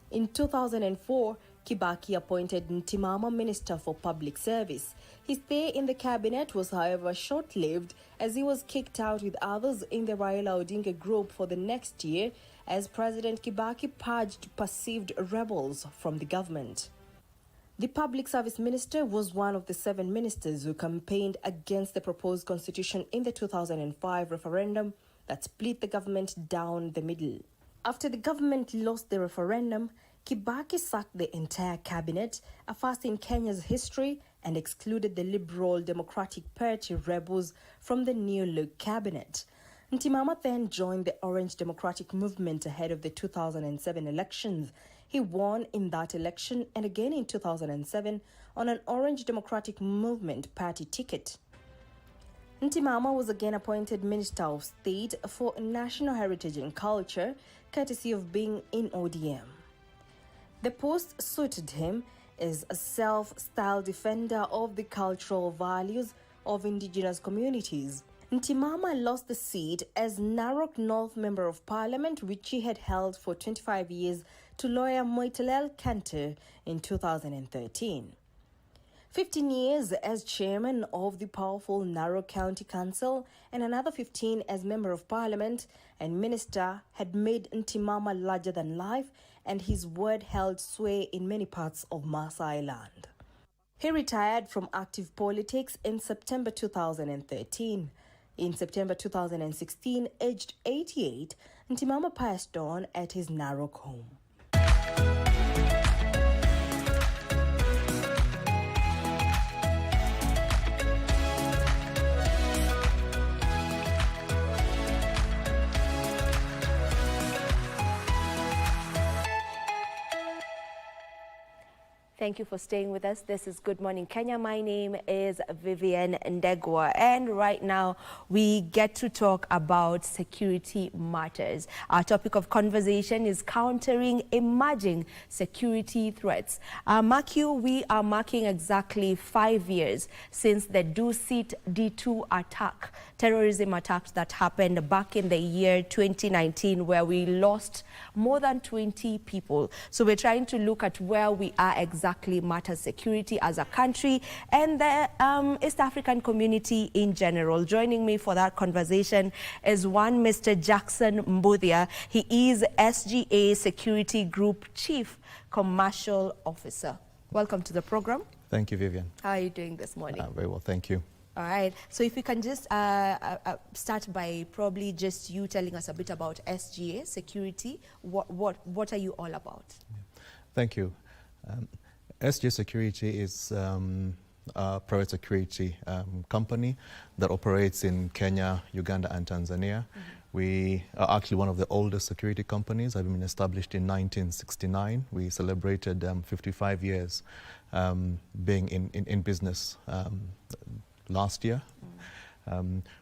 In 2004, Kibaki appointed Ntimama Minister for Public Service. His stay in the cabinet was, however, short-lived as he was kicked out with others in the Raila Odinga group for the next year as President Kibaki purged perceived rebels from the government. The Public Service Minister was one of the 7 ministers who campaigned against the proposed constitution in the 2005 referendum that split the government down the middle. After the government lost the referendum, Kibaki sacked the entire cabinet, a first in Kenya's history, and excluded the Liberal Democratic Party rebels from the New Look cabinet. Ntimama then joined the Orange Democratic Movement ahead of the 2007 elections. He won in that election and again in 2007 on an Orange Democratic Movement party ticket. Ntimama was again appointed Minister of State for National Heritage and Culture, courtesy of being in ODM. The post suited him as a self-styled defender of the cultural values of indigenous communities. Ntimama lost the seat as Narok North Member of Parliament, which he had held for 25 years, to lawyer Moitalel Kanter in 2013. 15 years as chairman of the powerful Narok County Council and another 15 as Member of Parliament and Minister had made Ntimama larger than life, and his word held sway in many parts of Maasai land. He retired from active politics in September 2013. In September 2016, aged 88, Ntimama passed on at his Narok home. Thank you for staying with us. This is Good Morning Kenya. My name is Vivian Ndegwa, and right now we get to talk about security matters. Our topic of conversation is countering emerging security threats. Mark you, we are marking exactly 5 years since the Dusit D2 attack, terrorism attacks that happened back in the year 2019, where we lost more than 20 people. So we're trying to look at where we are exactly matters security as a country and the East African community in general. Joining me for that conversation is one Mr. Jackson Mbuthia. He is SGA Security Group Chief Commercial Officer. Welcome to the program. Thank you, Vivian. How are you doing this morning? Very well, thank you. All right. So if we can just start by probably just you telling us a bit about SGA Security. What are you all about? Thank you. SGA Security is a private security company that operates in Kenya, Uganda, and Tanzania. We are actually one of the oldest security companies. I've been established in 1969. We celebrated 55 years being in business last year.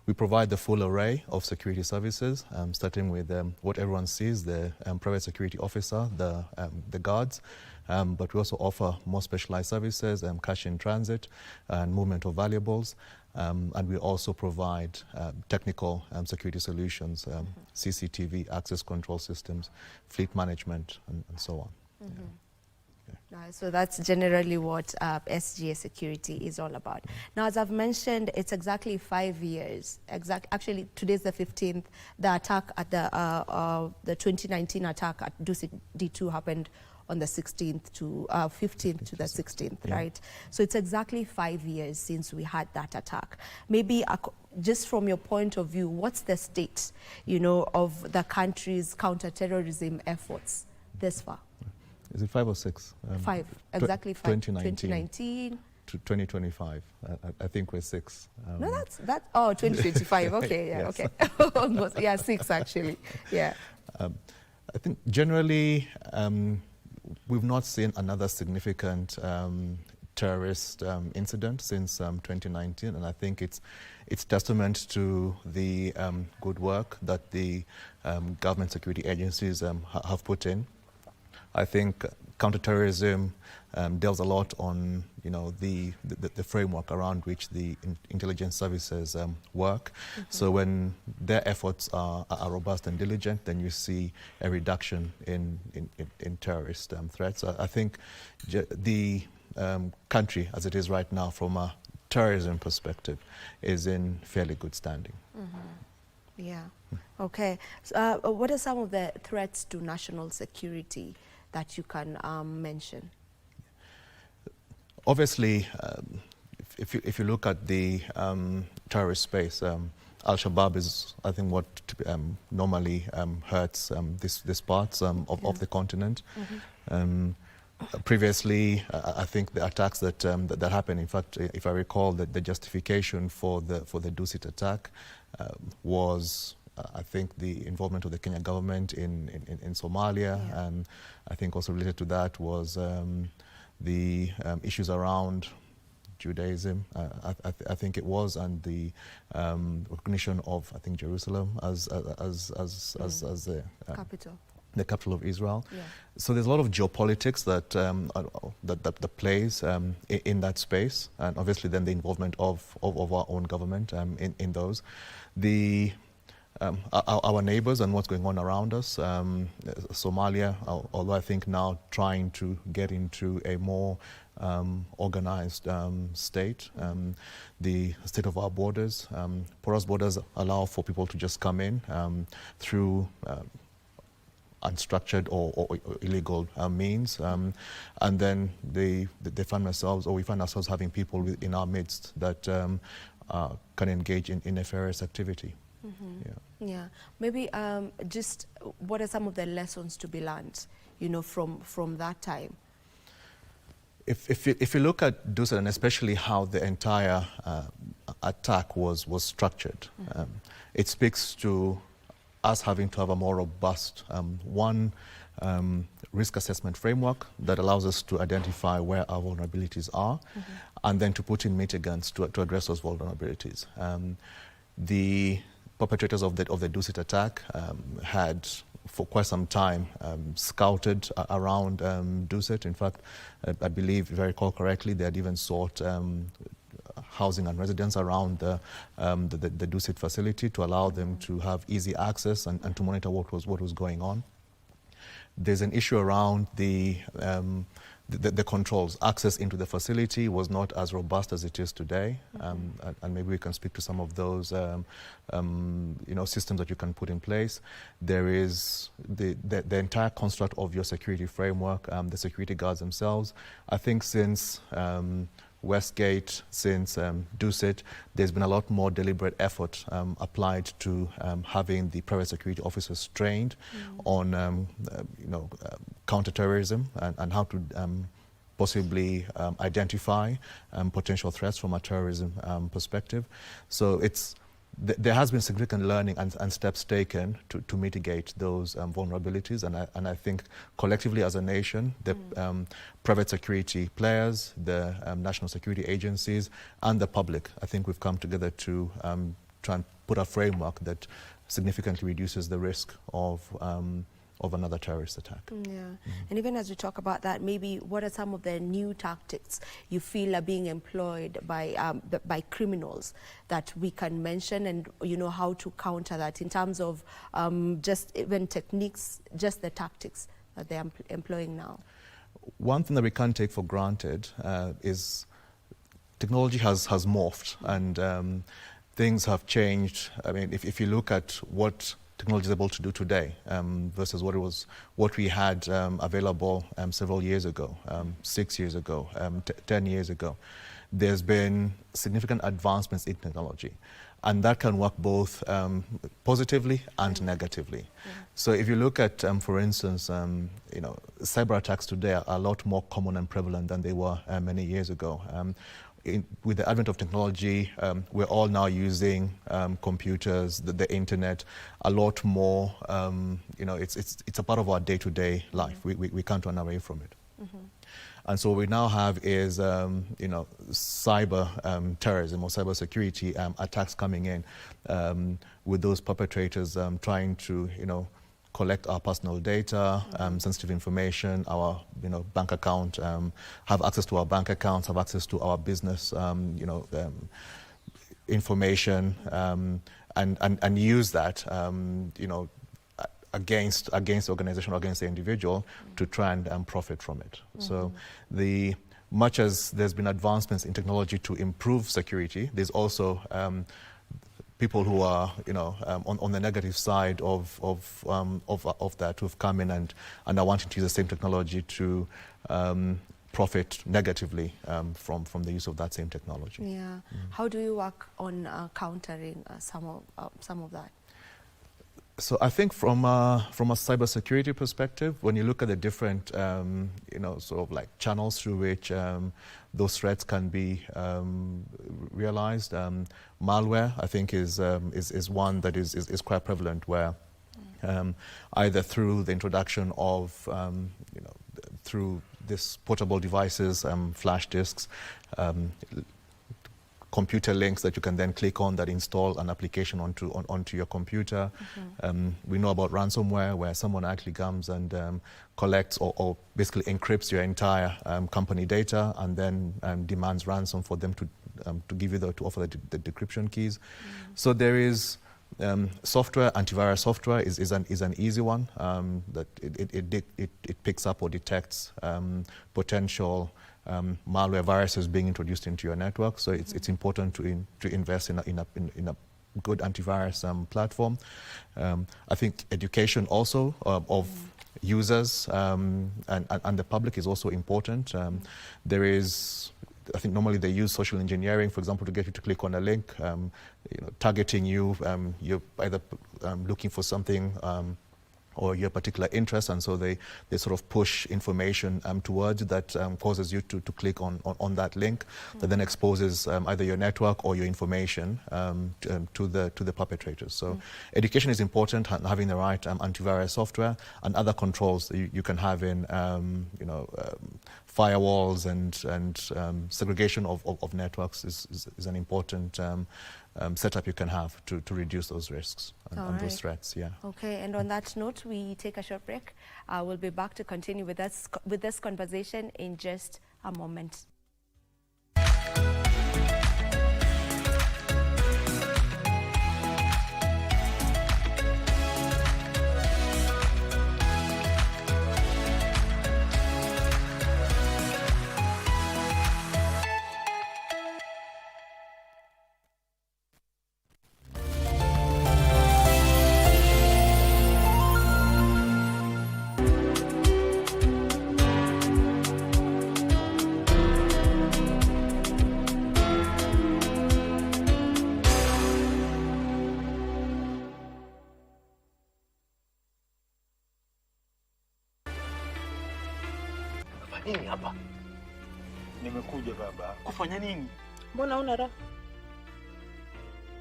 We provide the full array of security services, starting with what everyone sees, the private security officer, the guards, but we also offer more specialized services, cash in transit and movement of valuables, and we also provide technical security solutions, CCTV, access control systems, fleet management, and so on. So that's generally what SGA Security is all about. Now, as I've mentioned, it's exactly 5 years. Actually, today's the 15th. The attack at the 2019 attack at Dusit D2 happened on the 16th to 15th to the 16th, right? So it's exactly 5 years since we had that attack. Maybe just from your point of view, what's the state, of the country's counter-terrorism efforts this far? Is it 5 or 6? 5, exactly 5. 2019 to 2025. I think we're 6. No, oh, 2025. Okay, yeah, yes. okay. Almost, yeah, 6 actually. Yeah. I think generally we've not seen another significant terrorist incident since 2019, and I think it's testament to the good work that the government security agencies have put in. I think counterterrorism delves a lot on the framework around which the intelligence services work. So when their efforts are robust and diligent, then you see a reduction in terrorist threats. I think the country, as it is right now, from a terrorism perspective, is in fairly good standing. Yeah. Okay. So, what are some of the threats to national security that you can mention? Obviously, if you look at the terrorist space, Al-Shabaab is, I think, what normally hurts this parts of the continent. Previously, I think the attacks that happened, in fact, if I recall, that the justification for the Dusit attack was, I think, the involvement of the Kenya government in Somalia, and I think also related to that was the issues around Judaism, I think it was, and the recognition of, I think, Jerusalem as the capital. The capital of Israel. Yeah. So there's a lot of geopolitics that plays in that space, and obviously then the involvement of our own government in those. Our neighbors and what's going on around us, Somalia, although I think now trying to get into a more organized state. The state of our borders, porous borders allow for people to just come in through unstructured or illegal means, and then they find themselves, or we find ourselves having people in our midst that can engage in nefarious activity. Yeah. Maybe just what are some of the lessons to be learned, from that time? If you look at Dusit, and especially how the entire attack was structured, it speaks to us having to have a more robust risk assessment framework that allows us to identify where our vulnerabilities are, and then to put in mitigants to address those vulnerabilities. The perpetrators of the Dusit attack had for quite some time scouted around Dusit. In fact, I believe, if I recall correctly, they had even sought housing and residence around the Dusit facility to allow them to have easy access and to monitor what was going on. There's an issue around the controls. Access into the facility was not as robust as it is today, and maybe we can speak to some of those systems that you can put in place. There is the entire construct of your security framework, the security guards themselves. I think since Westgate, since Dusit, there's been a lot more deliberate effort applied to having the private security officers trained on counterterrorism and how to possibly identify potential threats from a terrorism perspective. So there has been significant learning and steps taken to mitigate those vulnerabilities, and I think collectively as a nation, the private security players, the national security agencies, and the public, I think we've come together to try and put a framework that significantly reduces the risk of another terrorist attack. And even as we talk about that, maybe what are some of the new tactics you feel are being employed by criminals that we can mention, and how to counter that in terms of just even techniques, just the tactics that they're employing now? One thing that we can't take for granted is technology has morphed, and things have changed. I mean, if you look at what technology is able to do today versus what we had available several years ago, 6 years ago, 10 years ago. There's been significant advancements in technology. and that can work both positively and negatively. So if you look at, for instance, you know, cyber attacks today are a lot more common and prevalent than they were many years ago. With the advent of technology, we're all now using computers, the internet, a lot more. You know, it's a part of our day-to-day life. We can't run away from it. And so what we now have is, you know, cyber terrorism or cyber security attacks coming in with those perpetrators trying to, you know, collect our personal data, sensitive information, our, you know, bank account, have access to our bank accounts, have access to our business, you know, information, and use that, you know, against the organization or against the individual to try and profit from it. So much as there's been advancements in technology to improve security, there's also people who are, you know, on the negative side of that, who've come in and are wanting to use the same technology to profit negatively from the use of that same technology. Yeah. How do you work on countering some of that? So I think from a cybersecurity perspective, when you look at the different, you know, sort of like channels through which those threats can be realized, malware, I think, is one that is quite prevalent, where either through the introduction of, you know, through this portable devices, flash disks, computer links that you can then click on that install an application onto your computer. We know about ransomware, where someone actually comes and collects or basically encrypts your entire company data and then demands ransom for them to give you to offer the decryption keys. So there is software, antivirus software is an easy one that it picks up or detects potential malware viruses being introduced into your network. So it's important to invest in a good antivirus platform. I think education also of users and the public is also important. There is, I think normally they use social engineering, for example, to get you to click on a link, you know, targeting you. You're either looking for something or your particular interest, and so they sort of push information towards that causes you to click on that link that then exposes either your network or your information to the perpetrators. So education is important, having the right antivirus software and other controls that you can have in you know, firewalls and segregation of networks is an important setup you can have to reduce those risks and those threats. Yeah. Okay, and on that note, we take a short break. We'll be back to continue with this conversation in just a moment. Nini hapa? Nimekuja baba. Kufanya nini? Mbona una raha?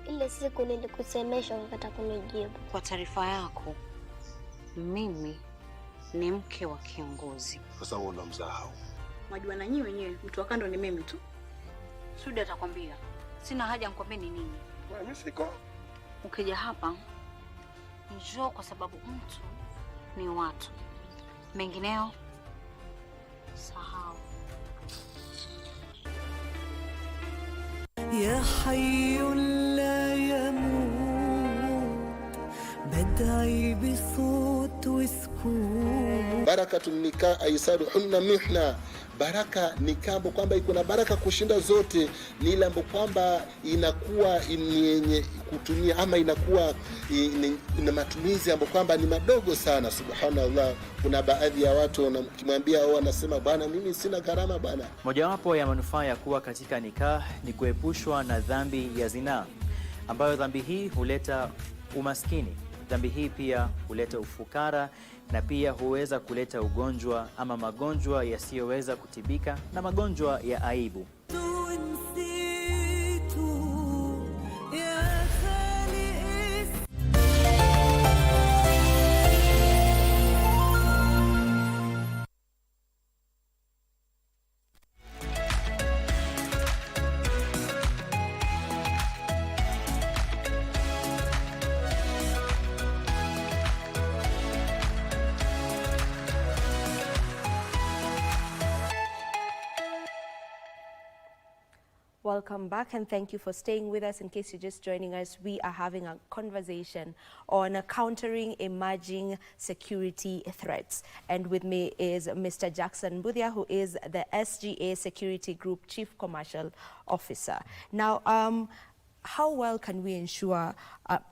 Ile siku nilikusemesha ukakata kunijibu. Kwa taarifa yako, mimi ni mke wa kiongozi. Sasa wewe unamsahau. Mwajua na nyinyi wenyewe, mtu wa kando ni mimi tu. Sudi atakwambia. Sina haja nikwambie ni nini. Mimi siko. Ukija hapa, njoo kwa sababu mtu ni watu. Mengineo sahau. يا حي لا يموت بدعي بصوت وسكون. Barakatun nikah aisaru hunna mihna. Baraka ni kambo kwamba iko na baraka kushinda zote, ni ile ambapo kwamba inakuwa ni yenye kutumia ama inakuwa ina matumizi ambapo kwamba ni madogo sana. Subhanallah, kuna baadhi ya watu ukimwambia wao wanasema bwana, mimi sina gharama bwana. Mojawapo ya manufaa ya kuwa katika nikah ni kuepushwa na dhambi ya zinaa ambayo dhambi hii huleta umaskini. Dhambi hii pia huleta ufukara na pia huweza kuleta ugonjwa ama magonjwa yasiyoweza kutibika na magonjwa ya aibu. Welcome back, and thank you for staying with us. In case you're just joining us, we are having a conversation on countering emerging security threats. And with me is Mr. Jackson Mbuthia, who is the SGA Security Group Chief Commercial Officer. Now, how well can we ensure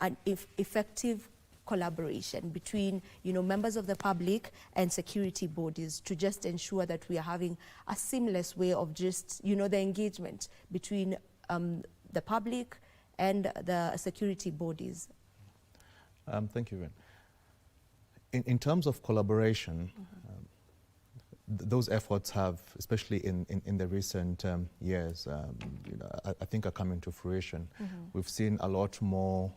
an effective collaboration between, members of the public and security bodies to just ensure that we are having a seamless way of just, the engagement between the public and the security bodies? Thank you, Vin. In terms of collaboration, those efforts have, especially in the recent years, I think are coming to fruition. We've seen a lot more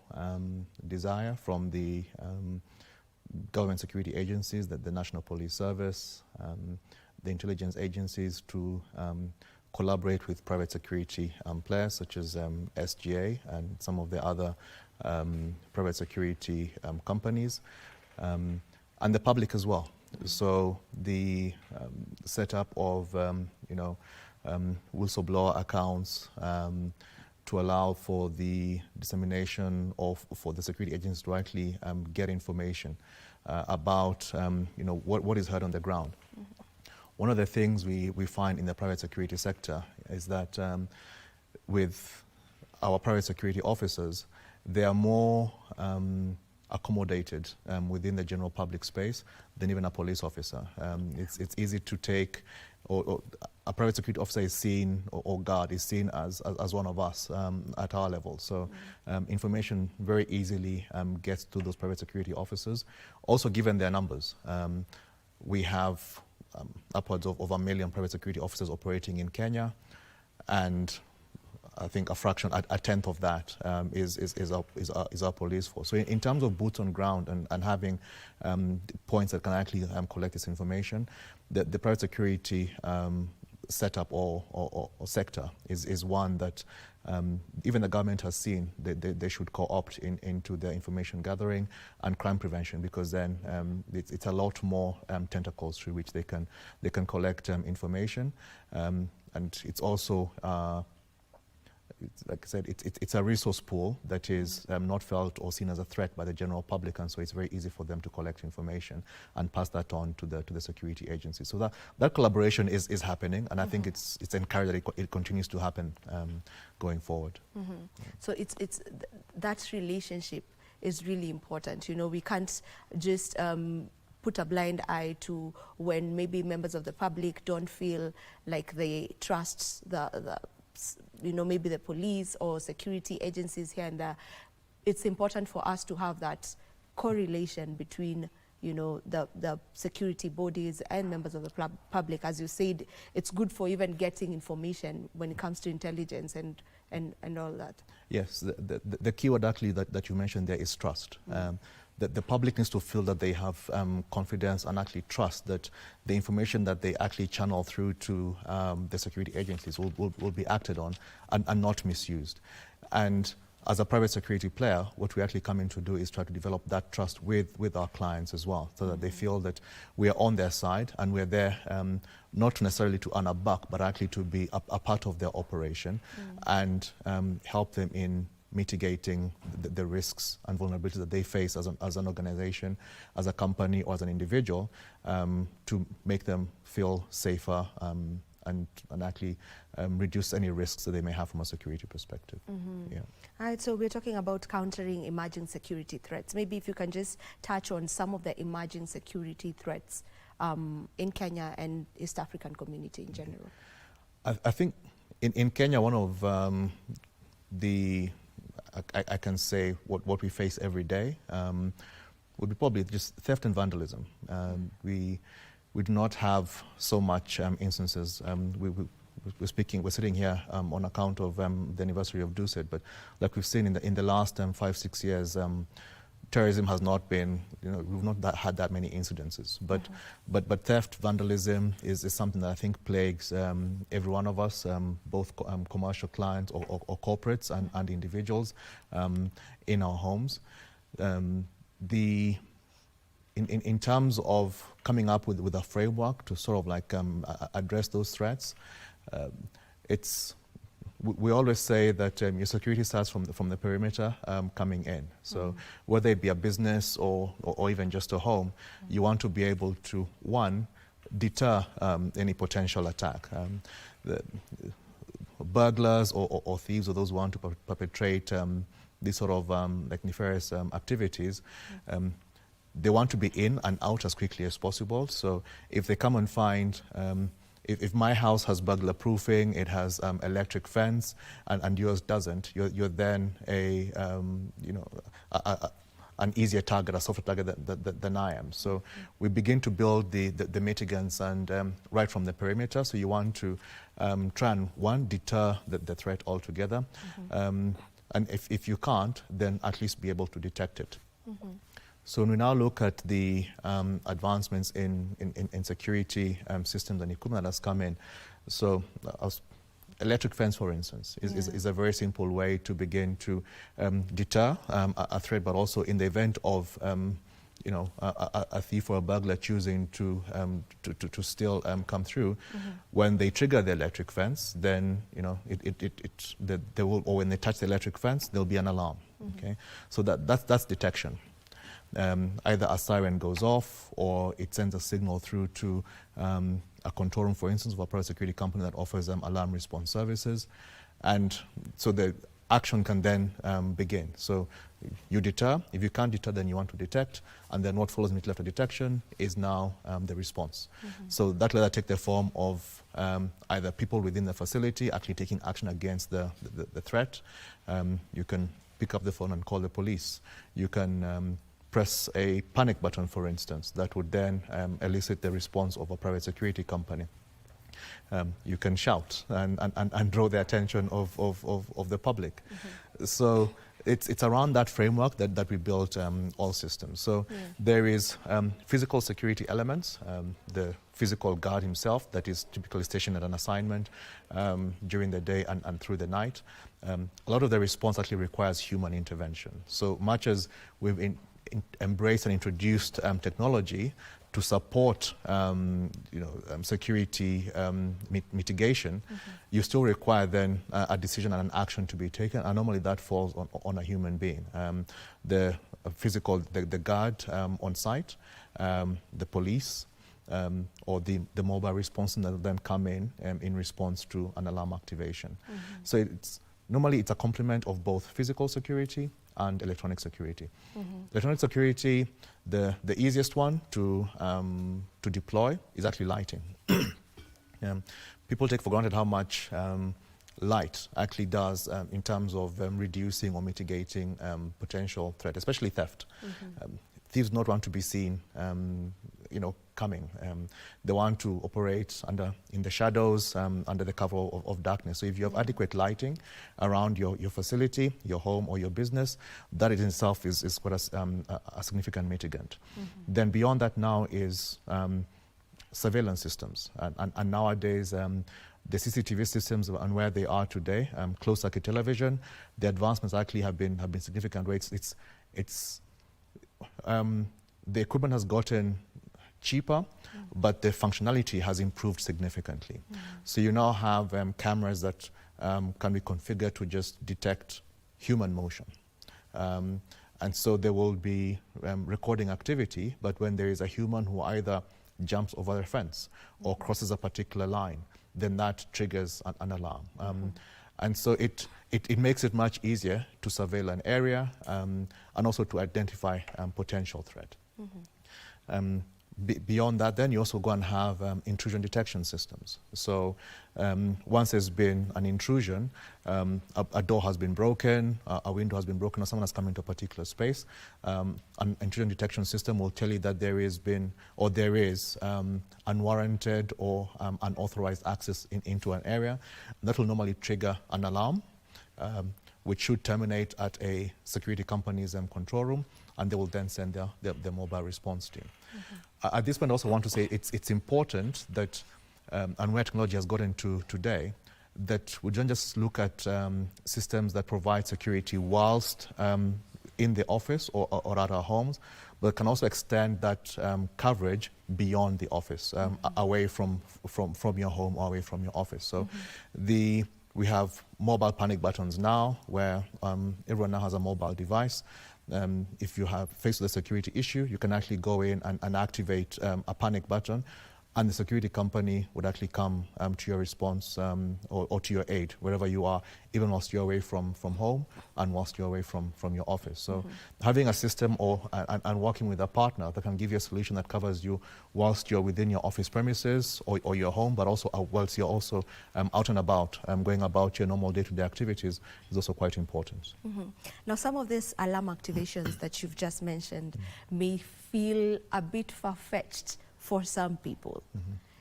desire from the government security agencies, the National Police Service, the intelligence agencies to collaborate with private security players such as SGA and some of the other private security companies, and the public as well. So the setup of whistleblower accounts to allow for the dissemination of for the security agents to actually get information about what is heard on the ground. One of the things we find in the private security sector is that with our private security officers, they are more accommodated within the general public space than even a police officer. It's easy to take, or a private security officer is seen, or guard is seen as one of us at our level. So information very easily gets to those private security officers. Also, given their numbers, we have upwards of 1 million private security officers operating in Kenya, and I think a fraction, a tenth of that is our police force. So in terms of boots on ground and having points that can actually collect this information, the private security setup or sector is one that even the government has seen they should co-opt into their information gathering and crime prevention, because then it's a lot more tentacles through which they can collect information, and it's also like I said, it's a resource pool that is not felt or seen as a threat by the general public, and so it's very easy for them to collect information and pass that on to the security agencies. So that collaboration is happening, and I think it's encouraged that it continues to happen going forward. So it's that relationship is really important. We can't just put a blind eye to when maybe members of the public don't feel like they trust maybe the police or security agencies here and there. It's important for us to have that correlation between the security bodies and members of the public. As you said, it's good for even getting information when it comes to intelligence and all that. Yes, the keyword actually that you mentioned there is trust. The public needs to feel that they have confidence and actually trust that the information that they actually channel through to the security agencies will be acted on and not misused. And as a private security player, what we actually come in to do is try to develop that trust with our clients as well, so that they feel that we are on their side and we're there not necessarily to earn a buck, but actually to be a part of their operation and help them in mitigating the risks and vulnerabilities that they face as an organization, as a company, or as an individual, to make them feel safer and actually reduce any risks that they may have from a security perspective. Yeah. All right, so we're talking about countering emerging security threats. Maybe if you can just touch on some of the emerging security threats in Kenya and East African community in general. I think in Kenya, one of the I can say what we face every day would be probably just theft and vandalism. We do not have so much instances. We're sitting here on account of the anniversary of Dusit, but like we've seen in the last 5-6 years, terrorism has not been, we've not had that many incidences. But theft, vandalism is something that I think plagues every one of us, both commercial clients or corporates and individuals in our homes. In terms of coming up with a framework to sort of like address those threats, we always say that your security starts from the perimeter coming in. So whether it be a business or even just a home, you want to be able to, one, deter any potential attack. The burglars or thieves or those who want to perpetrate these sort of like nefarious activities, they want to be in and out as quickly as possible. So if they come and find if my house has burglar proofing, it has electric fence, and yours doesn't, you're then an easier target, a softer target than I am. So we begin to build the mitigants and right from the perimeter. So you want to try and, one, deter the threat altogether, and if you can't, then at least be able to detect it. So when we now look at the advancements in security systems and equipment that has come in, so electric fence, for instance, is a very simple way to begin to deter a threat, but also in the event of a thief or a burglar choosing to still come through, when they trigger the electric fence, then they will, or when they touch the electric fence, there'll be an alarm. Okay, so that's detection. Either a siren goes off or it sends a signal through to a control room, for instance, of a private security company that offers alarm response services. And so the action can then begin. So you deter. If you can't deter, then you want to detect. And then what follows immediately after detection is now the response. So that will either take the form of either people within the facility actually taking action against the threat. You can pick up the phone and call the police. You can press a panic button, for instance, that would then elicit the response of a private security company. You can shout and draw the attention of the public. So it's around that framework that we built all systems. So there is physical security elements, the physical guard himself that is typically stationed at an assignment during the day and through the night. A lot of the response actually requires human intervention. So much as we've embraced and introduced technology to support security mitigation, you still require then a decision and an action to be taken, and normally that falls on a human being. The physical, the guard on site, the police, or the mobile response that will then come in response to an alarm activation. So normally it's a complement of both physical security and electronic security. Electronic security, the easiest one to deploy is actually lighting. People take for granted how much light actually does in terms of reducing or mitigating potential threat, especially theft. Thieves don't want to be seen coming. They want to operate in the shadows, under the cover of darkness. So if you have adequate lighting around your facility, your home or your business, that in itself is quite a significant mitigant. Then beyond that now is surveillance systems. And nowadays, the CCTV systems and where they are today, closed circuit television, the advancements actually have been significant. The equipment has gotten cheaper, but the functionality has improved significantly. So you now have cameras that can be configured to just detect human motion. And so there will be recording activity, but when there is a human who either jumps over the fence or crosses a particular line, then that triggers an alarm. And so it makes it much easier to surveil an area and also to identify potential threat. Beyond that, then you also go and have intrusion detection systems. So once there's been an intrusion, a door has been broken, a window has been broken, or someone has come into a particular space, an intrusion detection system will tell you that there is unwarranted or unauthorized access into an area. That will normally trigger an alarm, which should terminate at a security company's control room, and they will then send their mobile response team. At this point, I also want to say it's important that, and where technology has gotten to today, that we don't just look at systems that provide security whilst in the office or at our homes, but can also extend that coverage beyond the office, away from your home or away from your office. So we have mobile panic buttons now, where everyone now has a mobile device. If you have faced with a security issue, you can actually go in and activate a panic button, and the security company would actually come to your response or to your aid, wherever you are, even whilst you're away from home and whilst you're away from your office. So having a system and working with a partner that can give you a solution that covers you whilst you're within your office premises or your home, but also whilst you're also out and about, going about your normal day-to-day activities, is also quite important. Now, some of these alarm activations that you've just mentioned may feel a bit far-fetched for some people,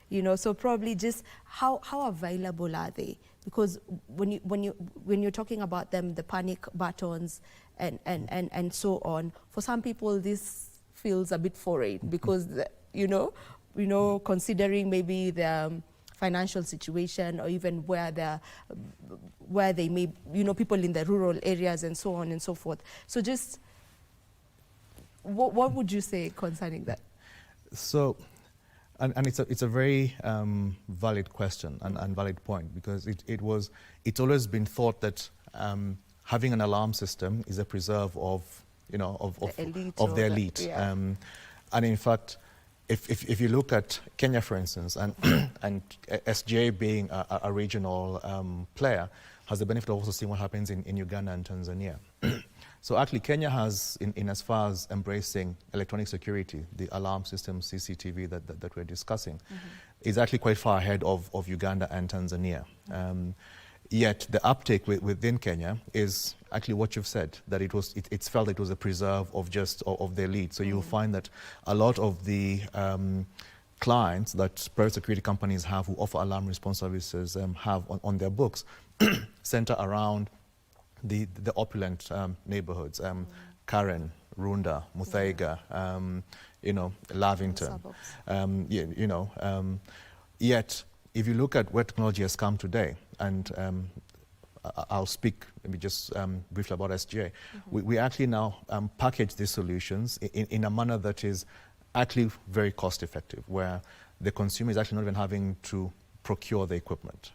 you know, so probably just how available are they? Because when you're talking about them, the panic buttons and so on, for some people this feels a bit foreign, because you know, considering maybe the financial situation, or even where they may, you know, people in the rural areas and so on and so forth. So just what would you say concerning that? So, and it's a very valid question and valid point, because it's always been thought that having an alarm system is a preserve of the elite. Yeah. And in fact, if you look at Kenya, for instance, and SJ being a regional player, has the benefit of also seeing what happens in Uganda and Tanzania. So actually, Kenya has, in as far as embracing electronic security, the alarm system, CCTV that we're discussing, is actually quite far ahead of Uganda and Tanzania. Yet the uptake within Kenya is actually what you've said, that it's felt it was a preserve of the elite. So you'll find that a lot of the clients that private security companies have who offer alarm response services have on their books center around the opulent neighborhoods, Karen, Runda, Muthaiga, Lavington. Yet, if you look at where technology has come today, and I'll speak maybe just briefly about SGA, we actually now package these solutions in a manner that is actually very cost effective, where the consumer is actually not even having to procure the equipment.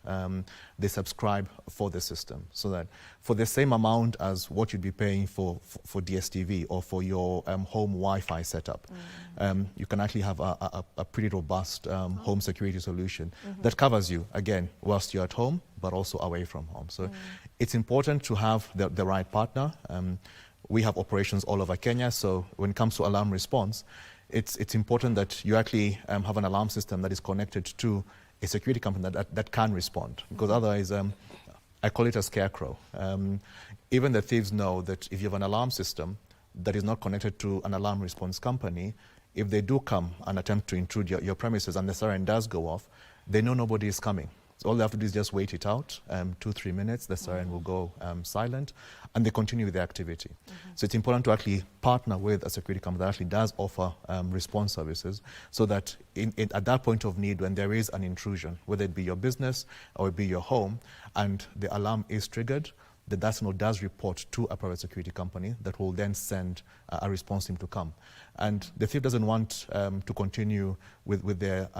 They subscribe for the system, so that for the same amount as what you'd be paying for DSTV or for your home Wi-Fi setup, you can actually have a pretty robust home security solution that covers you, again, whilst you're at home, but also away from home. So it's important to have the right partner. We have operations all over Kenya, so when it comes to alarm response, it's important that you actually have an alarm system that is connected to a security company that can respond, because otherwise, I call it a scarecrow. Even the thieves know that if you have an alarm system that is not connected to an alarm response company, if they do come and attempt to intrude your premises and the siren does go off, they know nobody is coming. So all they have to do is just wait it out, 2-3 minutes, the siren will go silent, and they continue with the activity. So it's important to actually partner with a security company that actually does offer response services, so that at that point of need, when there is an intrusion, whether it be your business or it be your home, and the alarm is triggered, that signal does report to a private security company that will then send a response team to come. And the thief doesn't want to continue with their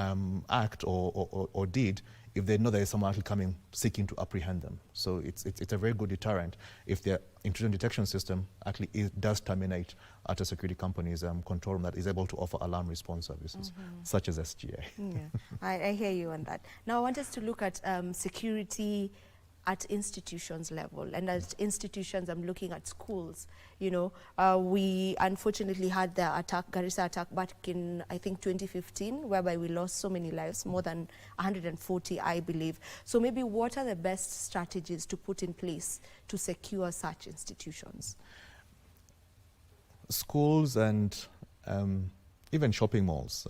act or deed if they know there is someone actually coming seeking to apprehend them. So it's a very good deterrent if their intrusion detection system actually does terminate at a security company's control room that is able to offer alarm response services, such as SGA. Yeah, I hear you on that. Now I want us to look at security at institutions level. And at institutions, I'm looking at schools. You know, we unfortunately had the attack, Garissa attack, back in, I think, 2015, whereby we lost so many lives, more than 140, I believe. So maybe what are the best strategies to put in place to secure such institutions? Schools and even shopping malls,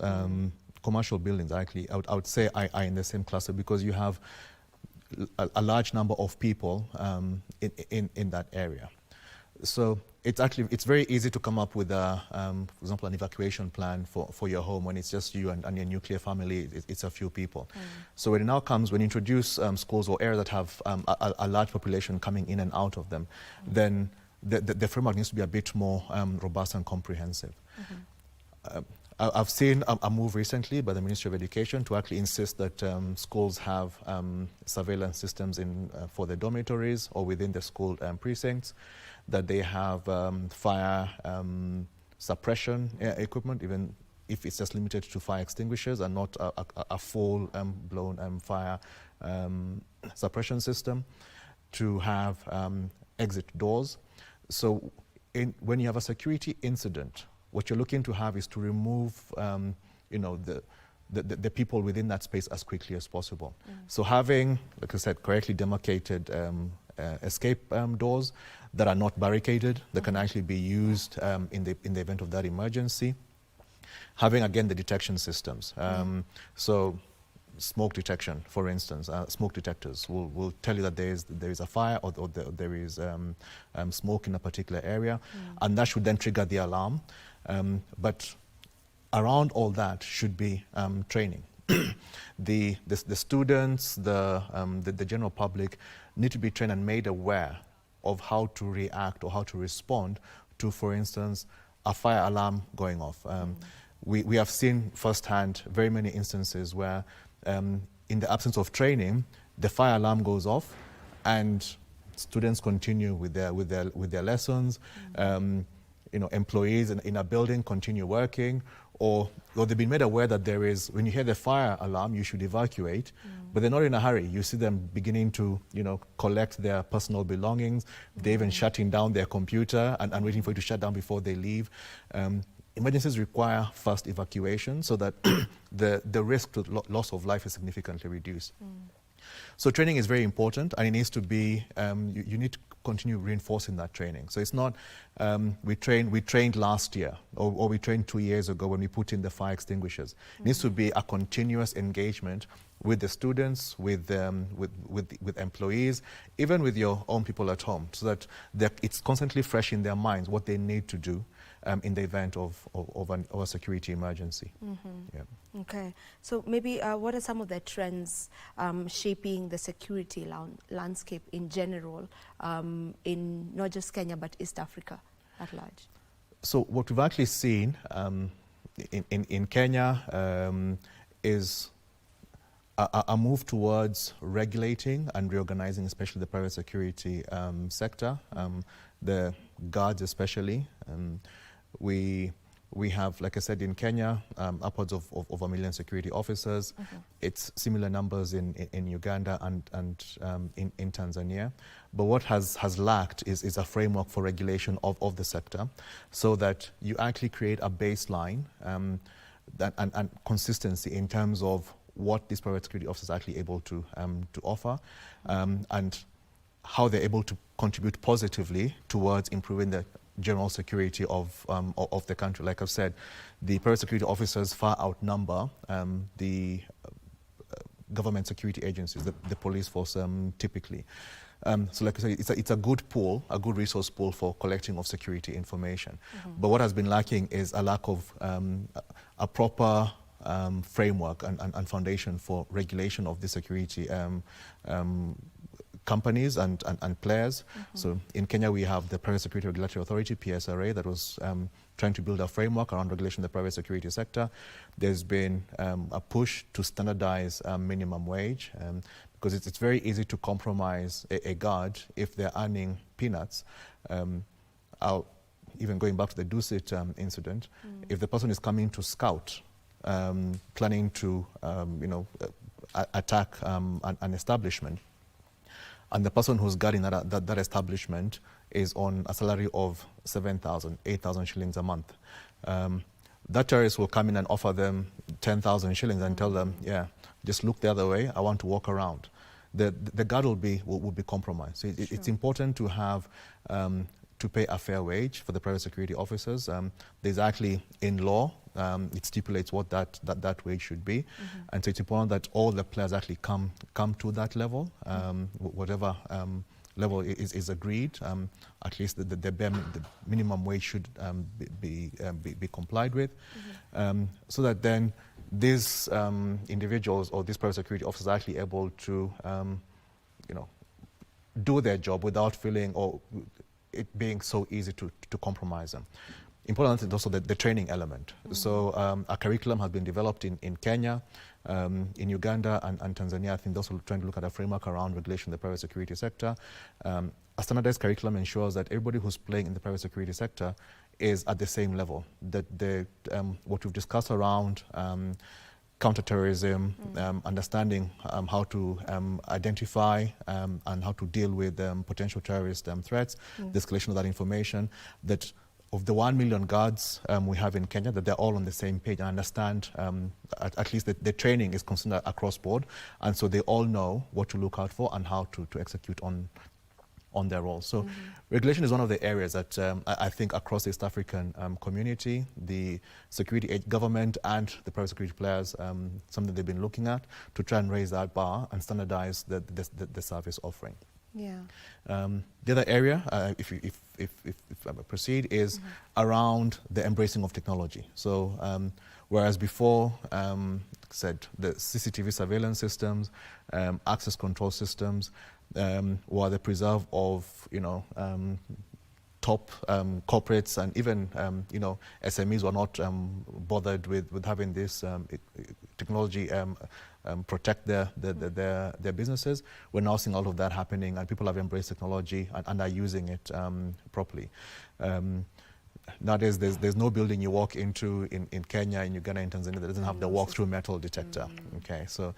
commercial buildings, actually, I would say are in the same cluster, because you have a large number of people in that area. So it's very easy to come up with a, for example, an evacuation plan for your home when it's just you and your nuclear family. It's a few people. So when it now comes, when you introduce schools or areas that have a large population coming in and out of them, then the framework needs to be a bit more robust and comprehensive. I've seen a move recently by the Ministry of Education to actually insist that schools have surveillance systems for the dormitories or within the school precincts, that they have fire suppression equipment, even if it's just limited to fire extinguishers and not a full blown fire suppression system, to have exit doors. So when you have a security incident, what you're looking to have is to remove, you know, the people within that space as quickly as possible. So having, like I said, correctly demarcated escape doors that are not barricaded, that can actually be used in the event of that emergency. Having, again, the detection systems. So smoke detection, for instance, smoke detectors will tell you that there is a fire or there is smoke in a particular area, and that should then trigger the alarm. But around all that should be training. The students, the general public need to be trained and made aware of how to react or how to respond to, for instance, a fire alarm going off. We have seen firsthand very many instances where in the absence of training, the fire alarm goes off and students continue with their lessons. You know, employees in a building continue working, or they've been made aware that there is, when you hear the fire alarm, you should evacuate, but they're not in a hurry. You see them beginning to, you know, collect their personal belongings. They're even shutting down their computer and waiting for it to shut down before they leave. Emergencies require fast evacuation so that the risk to loss of life is significantly reduced. So training is very important, and it needs to be, you need to continue reinforcing that training. So it's not, we trained last year, or we trained 2 years ago when we put in the fire extinguishers. It needs to be a continuous engagement with the students, with employees, even with your own people at home, so that it's constantly fresh in their minds what they need to do in the event of a security emergency. Yeah. Okay, so maybe what are some of the trends shaping the security landscape in general in not just Kenya but East Africa at large? So what we've actually seen in Kenya is a move towards regulating and reorganizing, especially the private security sector, the guards especially. We have, like I said, in Kenya, upwards of 1 million security officers. It's similar numbers in Uganda and in Tanzania. But what has lacked is a framework for regulation of the sector, so that you actually create a baseline and consistency in terms of what these private security officers are actually able to offer, and how they're able to contribute positively towards improving the general security of the country. Like I've said, the private security officers far outnumber the government security agencies, the police force typically. So like I said, it's a good pool, a good resource pool for collecting of security information. But what has been lacking is a lack of a proper framework and foundation for regulation of the security companies and players. So in Kenya, we have the Private Security Regulatory Authority, PSRA, that was trying to build a framework around regulation of the private security sector. There's been a push to standardize minimum wage, because it's very easy to compromise a guard if they're earning peanuts. Even going back to the Dusit incident, if the person is coming to scout, planning to attack an establishment, and the person who's guarding that establishment is on a salary of 7,000, 8,000 shillings a month. That terrorist will come in and offer them 10,000 shillings and tell them, yeah, just look the other way, I want to walk around. The guard will be compromised. So it's important to have to pay a fair wage for the private security officers. There's actually in law, it stipulates what that wage should be, and so it's important that all the players actually come to that level, whatever level is agreed. At least the minimum wage should be complied with, so that then these individuals or these private security officers are actually able to, do their job without feeling or it being so easy to compromise them. Important is also the training element. So a curriculum has been developed in Kenya, in Uganda and Tanzania. I think those are trying to look at a framework around regulation in the private security sector. A standardized curriculum ensures that everybody who's playing in the private security sector is at the same level. That what we've discussed around counterterrorism, understanding how to identify and how to deal with potential terrorist threats, the escalation of that information, that of the 1 million guards we have in Kenya, that they're all on the same page and understand, at least the training is considered across board, and so they all know what to look out for and how to execute on their role. So regulation is one of the areas that I think across the East African community, the security government and the private security players, something they've been looking at to try and raise that bar and standardize the service offering. Yeah. The other area, if I proceed, is around the embracing of technology. So whereas before, said the CCTV surveillance systems, access control systems, were the preserve of top corporates, and even SMEs were not bothered with having this technology protect their businesses. We're now seeing all of that happening, and people have embraced technology and are using it properly. Nowadays, there's no building you walk into in Kenya, in Uganda, in Tanzania that doesn't have the walk-through metal detector. Okay, so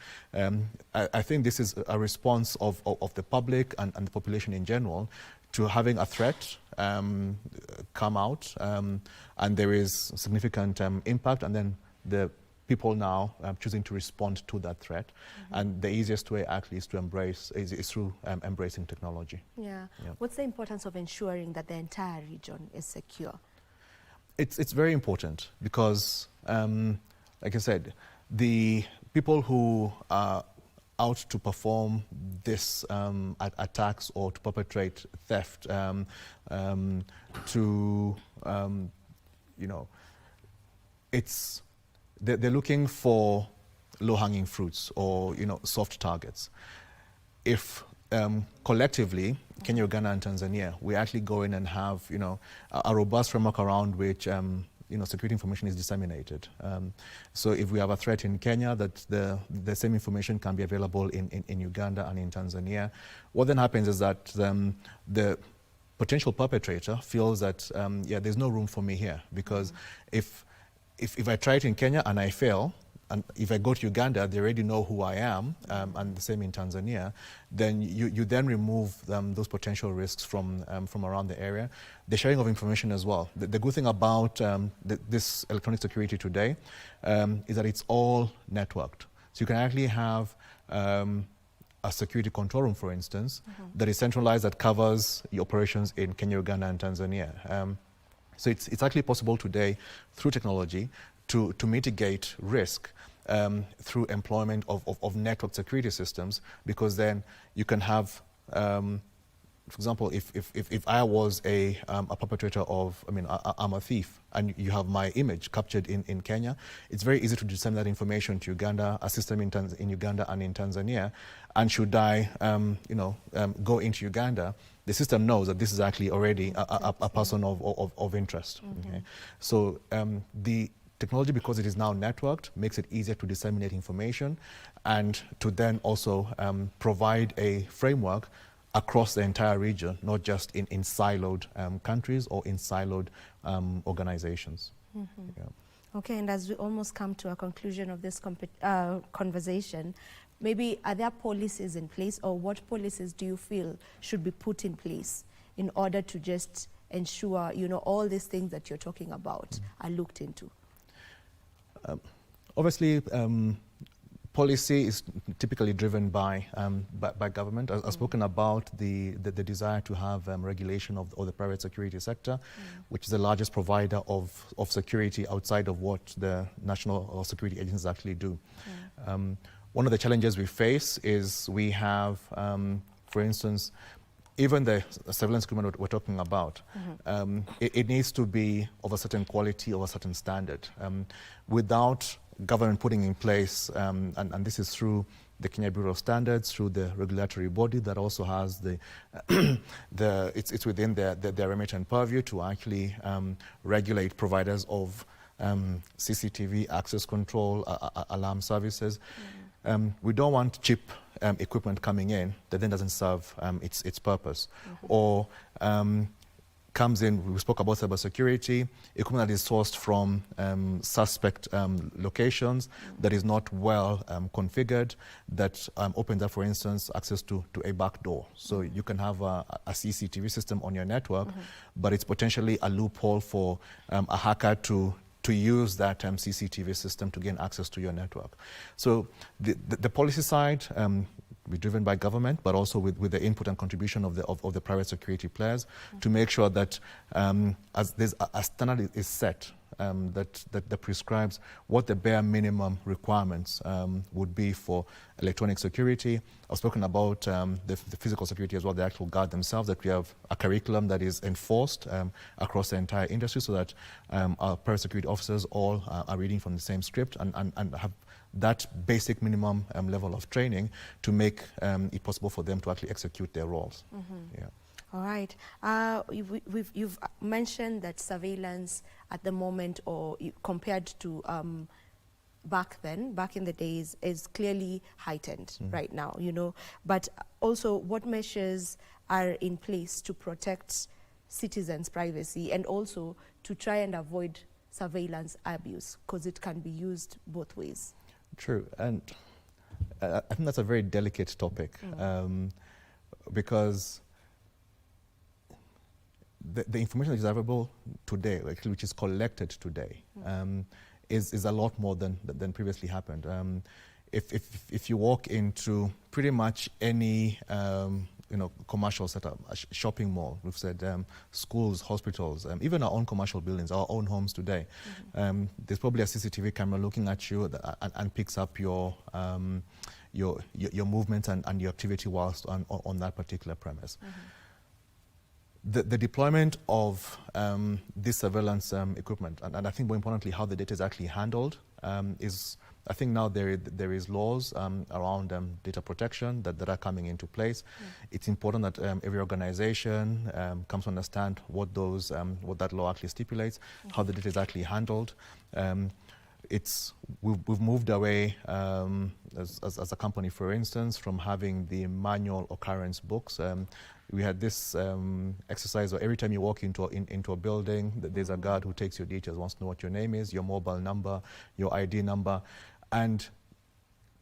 I think this is a response of the public and the population in general to having a threat come out, and there is significant impact, and then the people now choosing to respond to that threat, and the easiest way actually is to embrace is through embracing technology. Yeah. What's the importance of ensuring that the entire region is secure? It's very important because, like I said, the people who are out to perform this attacks or to perpetrate theft, they're looking for low-hanging fruits or soft targets. If collectively, Kenya, Uganda, and Tanzania, we actually go in and have a robust framework around which security information is disseminated. So if we have a threat in Kenya, that the same information can be available in Uganda and in Tanzania. What then happens is that the potential perpetrator feels that there's no room for me here, because if I try it in Kenya and I fail, and if I go to Uganda, they already know who I am, and the same in Tanzania, then you then remove those potential risks from around the area. The sharing of information as well. The good thing about this electronic security today is that it's all networked. So you can actually have a security control room, for instance, that is centralized, that covers the operations in Kenya, Uganda, and Tanzania. So it's actually possible today, through technology, to mitigate risk through employment of network security systems, because then you can have, for example, if I was a perpetrator of, I'm a thief, and you have my image captured in Kenya, it's very easy to disseminate that information to Uganda, a system in Uganda and in Tanzania, and should I, go into Uganda, the system knows that this is actually already a person of interest. Okay? So the technology, because it is now networked, makes it easier to disseminate information and to then also provide a framework across the entire region, not just in siloed countries or in siloed organizations. Okay, and as we almost come to a conclusion of this conversation, maybe are there policies in place, or what policies do you feel should be put in place in order to just ensure, you know, all these things that you're talking about are looked into? Obviously, policy is typically driven by government. I've spoken about the desire to have regulation of the private security sector, which is the largest provider of security outside of what the national or security agencies actually do. One of the challenges we face is we have, for instance, even the surveillance equipment we're talking about, it needs to be of a certain quality, of a certain standard. Without government putting in place, and this is through the Kenya Bureau of Standards, through the regulatory body that also has it's within their remit and purview to actually regulate providers of CCTV, access control, alarm services. We don't want cheap equipment coming in that then doesn't serve its purpose, or comes in. We spoke about cybersecurity, equipment that is sourced from suspect locations, that is not well configured, that opens up, for instance, access to a back door. So you can have a CCTV system on your network, but it's potentially a loophole for a hacker to use that CCTV system to gain access to your network. So the policy side be driven by government, but also with the input and contribution of the private security players to make sure that as there's a standard is set that prescribes what the bare minimum requirements would be for electronic security. I've spoken about the physical security as well, the actual guard themselves, that we have a curriculum that is enforced across the entire industry so that our private security officers all are reading from the same script and have that basic minimum level of training to make it possible for them to actually execute their roles. Yeah. All right. You've mentioned that surveillance at the moment, or compared to back in the days, is clearly heightened right now, you know. But also, what measures are in place to protect citizens' privacy and also to try and avoid surveillance abuse, because it can be used both ways? True, and I think that's a very delicate topic because the information that is available today, actually, which is collected today, is a lot more than previously happened. If you walk into pretty much any commercial setup, a shopping mall, we've said schools, hospitals, even our own commercial buildings, our own homes today, there's probably a CCTV camera looking at you and picks up your movements and your activity whilst on that particular premise. The deployment of this surveillance equipment, and I think more importantly how the data is actually handled, is, I think now there is laws around data protection that are coming into place. It's important that every organization comes to understand what that law actually stipulates, how the data is actually handled. We've moved away as a company, for instance, from having the manual occurrence books. We had this exercise where every time you walk into a building, there's a guard who takes your details, wants to know what your name is, your mobile number, your ID number, and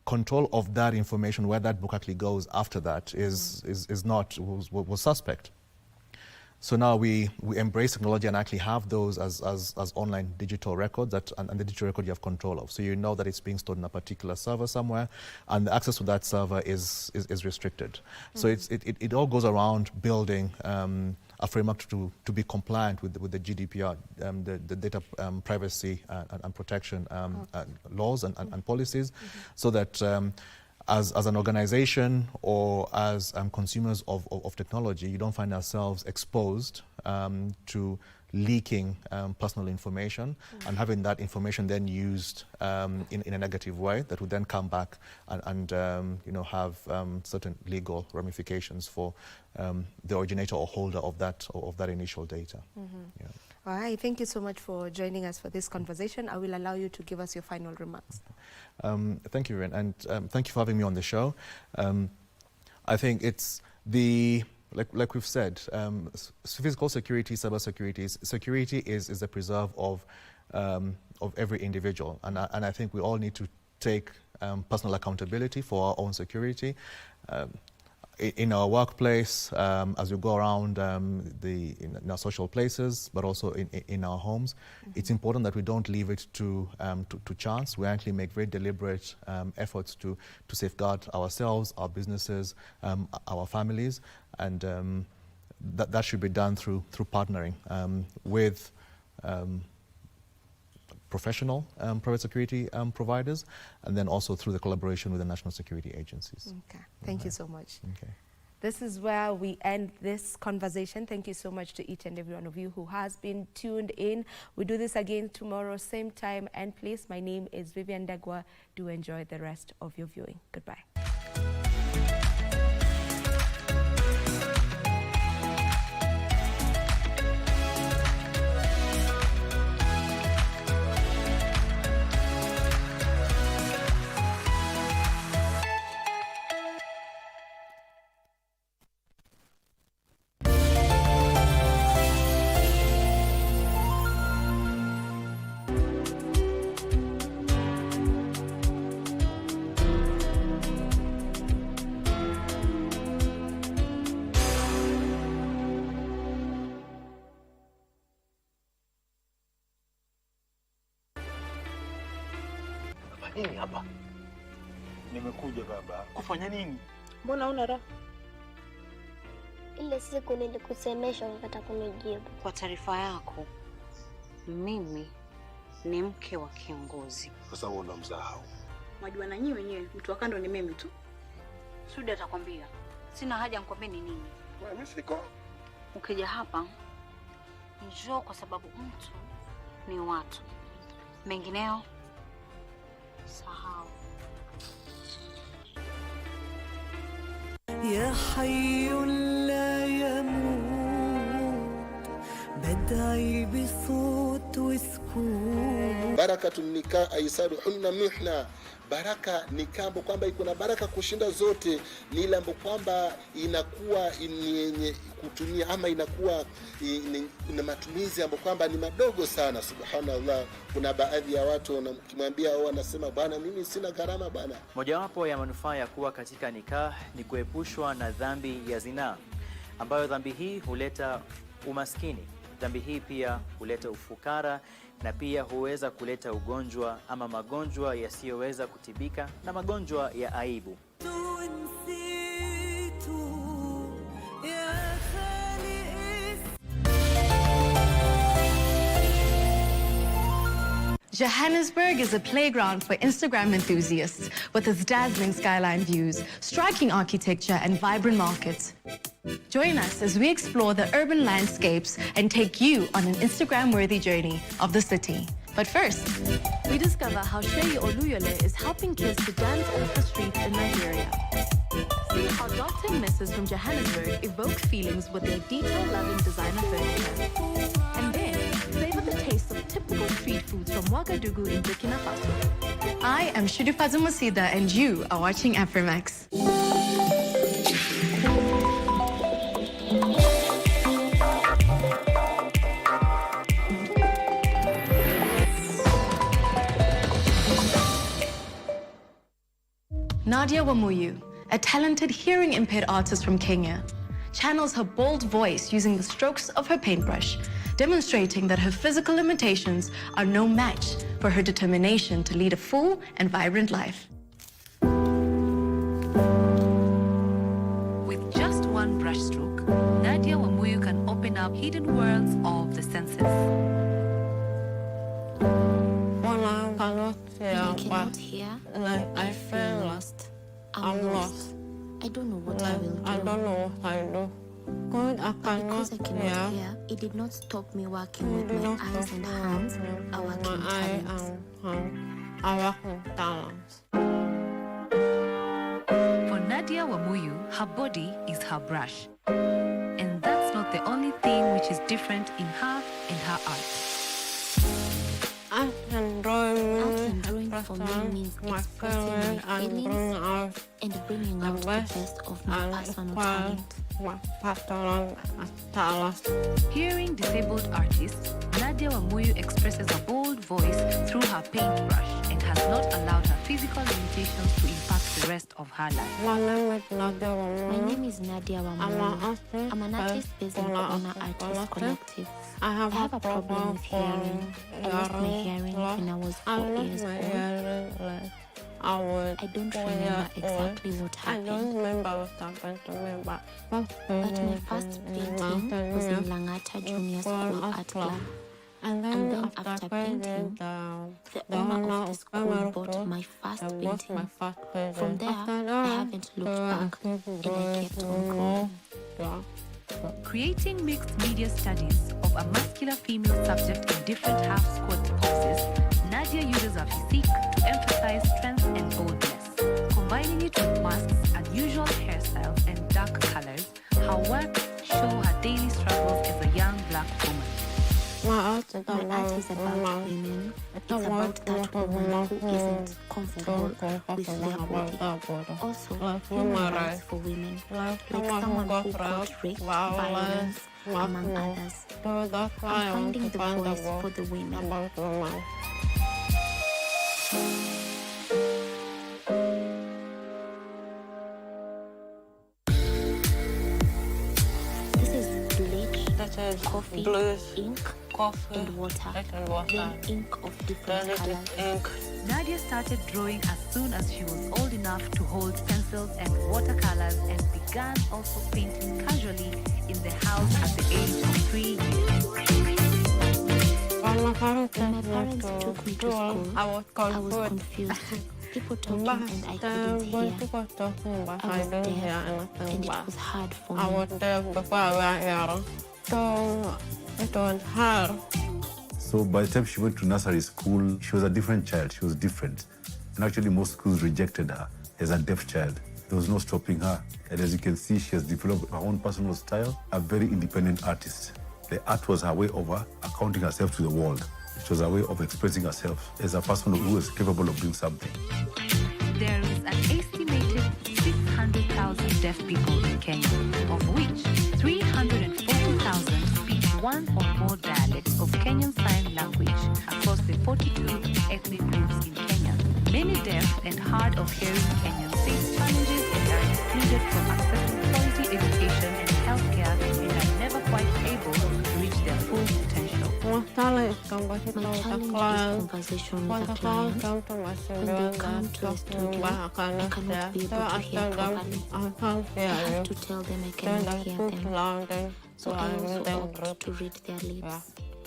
control of that information, where that book actually goes after that, was suspect. So now we embrace technology and actually have those as online digital records, and the digital record you have control of. So you know that it's being stored in a particular server somewhere, and the access to that server is restricted. So it all goes around building a framework to be compliant with the GDPR, the data privacy and protection laws and policies, so that as an organization or as consumers of technology, you don't find ourselves exposed to leaking personal information and having that information then used in a negative way that would then come back and have certain legal ramifications for the originator or holder of that initial data. Yeah. All right, thank you so much for joining us for this conversation. I will allow you to give us your final remarks. Thank you, Ren, and thank you for having me on the show. I think it's like we've said, physical security, cybersecurity, security is the preserve of every individual, and I think we all need to take personal accountability for our own security. In our workplace, as we go around in our social places, but also in our homes, it's important that we don't leave it to chance. We actually make very deliberate efforts to safeguard ourselves, our businesses, our families, and that should be done through partnering with professional private security providers, and then also through the collaboration with the national security agencies. Okay, thank you so much. Okay. This is where we end this conversation. Thank you so much to each and every one of you who has been tuned in. We do this again tomorrow, same time and place. My name is Vivian Ndegwa. Do enjoy the rest of your viewing. Goodbye. Nini hapa? Nimekuja baba. Kufanya nini? Mbona una raha? Ile siku nilikusemesha ukataka kunijibu. Kwa taarifa yako, mimi ni mke wa kiongozi. Sasa wewe unamsahau. Mwajua na nyinyi wenyewe, mtu wa kando ni mimi tu. Sudi atakwambia. Sina haja nikwambie ni nini. Mimi siko. Ukija hapa, njoo kwa sababu mtu ni watu. Mengineo sahau. يا حي لا يموت بدعي بصوت وسكون. Barakatun nikah aisaru hunna mihna. Baraka ni kambo kwamba iko na baraka kushinda zote, ni ile ambapo kwamba inakuwa ni yenye kutumia ama inakuwa ina matumizi ambapo kwamba ni madogo sana. Subhanallah, kuna baadhi ya watu ukimwambia wao wanasema bwana, mimi sina gharama bwana. Mojawapo ya manufaa ya kuwa katika nikah ni kuepushwa na dhambi ya zinaa, ambayo dhambi hii huleta umaskini. Dhambi hii pia huleta ufukara na pia huweza kuleta ugonjwa ama magonjwa yasiyoweza kutibika na magonjwa ya aibu. Johannesburg is a playground for Instagram enthusiasts with its dazzling skyline views, striking architecture and vibrant markets. Join us as we explore the urban landscapes and take you on an Instagram-worthy journey of the city. But first, we discover how Sheyi Oluyole is helping kids to dance off the streets in Nigeria. See how Dr. and Mrs. from Johannesburg evoke feelings with their detail-loving designer furniture. And then, savor the taste of typical street foods from Ouagadougou in Burkina Faso. I am Shudufazu Masida and you are watching Afrimax. Nadia Wamuyu, a talented hearing-impaired artist from Kenya, channels her bold voice using the strokes of her paintbrush, demonstrating that her physical limitations are no match for her determination to lead a full and vibrant life. With just one brushstroke, Nadia Wamuyu can open up hidden worlds of the senses. I cannot hear. I feel lost. I'm lost. I don't know what I will do. I don't know what I do. Because I cannot hear, it did not stop me working with my eyes and hands. I work in talents. For Nadia Wamuyu, her body is her brush. And that's not the only thing which is different in her and her art. Art and drawing for me means expressing my feelings and bringing out the best of my personal talent. Hearing disabled artist, Nadia Wamuyu expresses a bold voice through her paintbrush and has not allowed her physical limitations to impact the rest of her life. My name is Nadia My name is Nadia Wamala. I'm an artist based in Corona Artist Collective. I have a problem with hearing. I lost my hearing when I was 4 years old. I don't remember exactly what happened. I don't remember what happened to me, but my first painting was in Langata Junior School Art Club. And then after painting, the owner of the school bought my first painting. From there, I haven't looked back, and I kept on growing. Creating mixed media studies of a muscular female subject in different half-squat poses, Nadia uses her physique to emphasize strength and boldness. Combining it with masks, unusual hairstyles, and dark colors, her work show her daily struggles as a young black woman. my art is about women. It's about that woman who isn't comfortable with their body. Also, human rights for women, like someone who got raped, violence, among others. I'm finding the voice for the women. This is bleach, coffee, ink, and water. Then ink of different colors. Nadia started drawing as soon as she was old enough to hold pencils and watercolors, and began also painting casually in the house at the age of 3 years. When my parents took me to school, I was confused. People talking and I couldn't hear. People talking, but I didn't hear anything. And it was hard for me. I was there before I went here. So it was hard. So by the time she went to nursery school, she was a different child. She was different. And actually most schools rejected her as a deaf child. There was no stopping her. And as you can see, she has developed her own personal style, a very independent artist. The art was her way of accounting herself to the world. It was her way of expressing herself as a person who is capable of doing something. There is an estimated 600,000 deaf people in Kenya, of which 340,000 speak one or more dialects of Kenyan Sign Language across the 42 ethnic groups in Kenya. Many deaf and hard of hearing Kenyans face challenges and are excluded from accessing quality education and healthcare, and are never quite able to reach their full potential. My challenge is conversation My with challenge the is client. conversation When with the the client client. comes to my When studio they and come to the talk to me, studio, but I cannot I cannot be hear. able So to I hear tell them properly. I can't I hear have you. to tell them I Then cannot I hear speak them. louder. So I also opt to read their lips.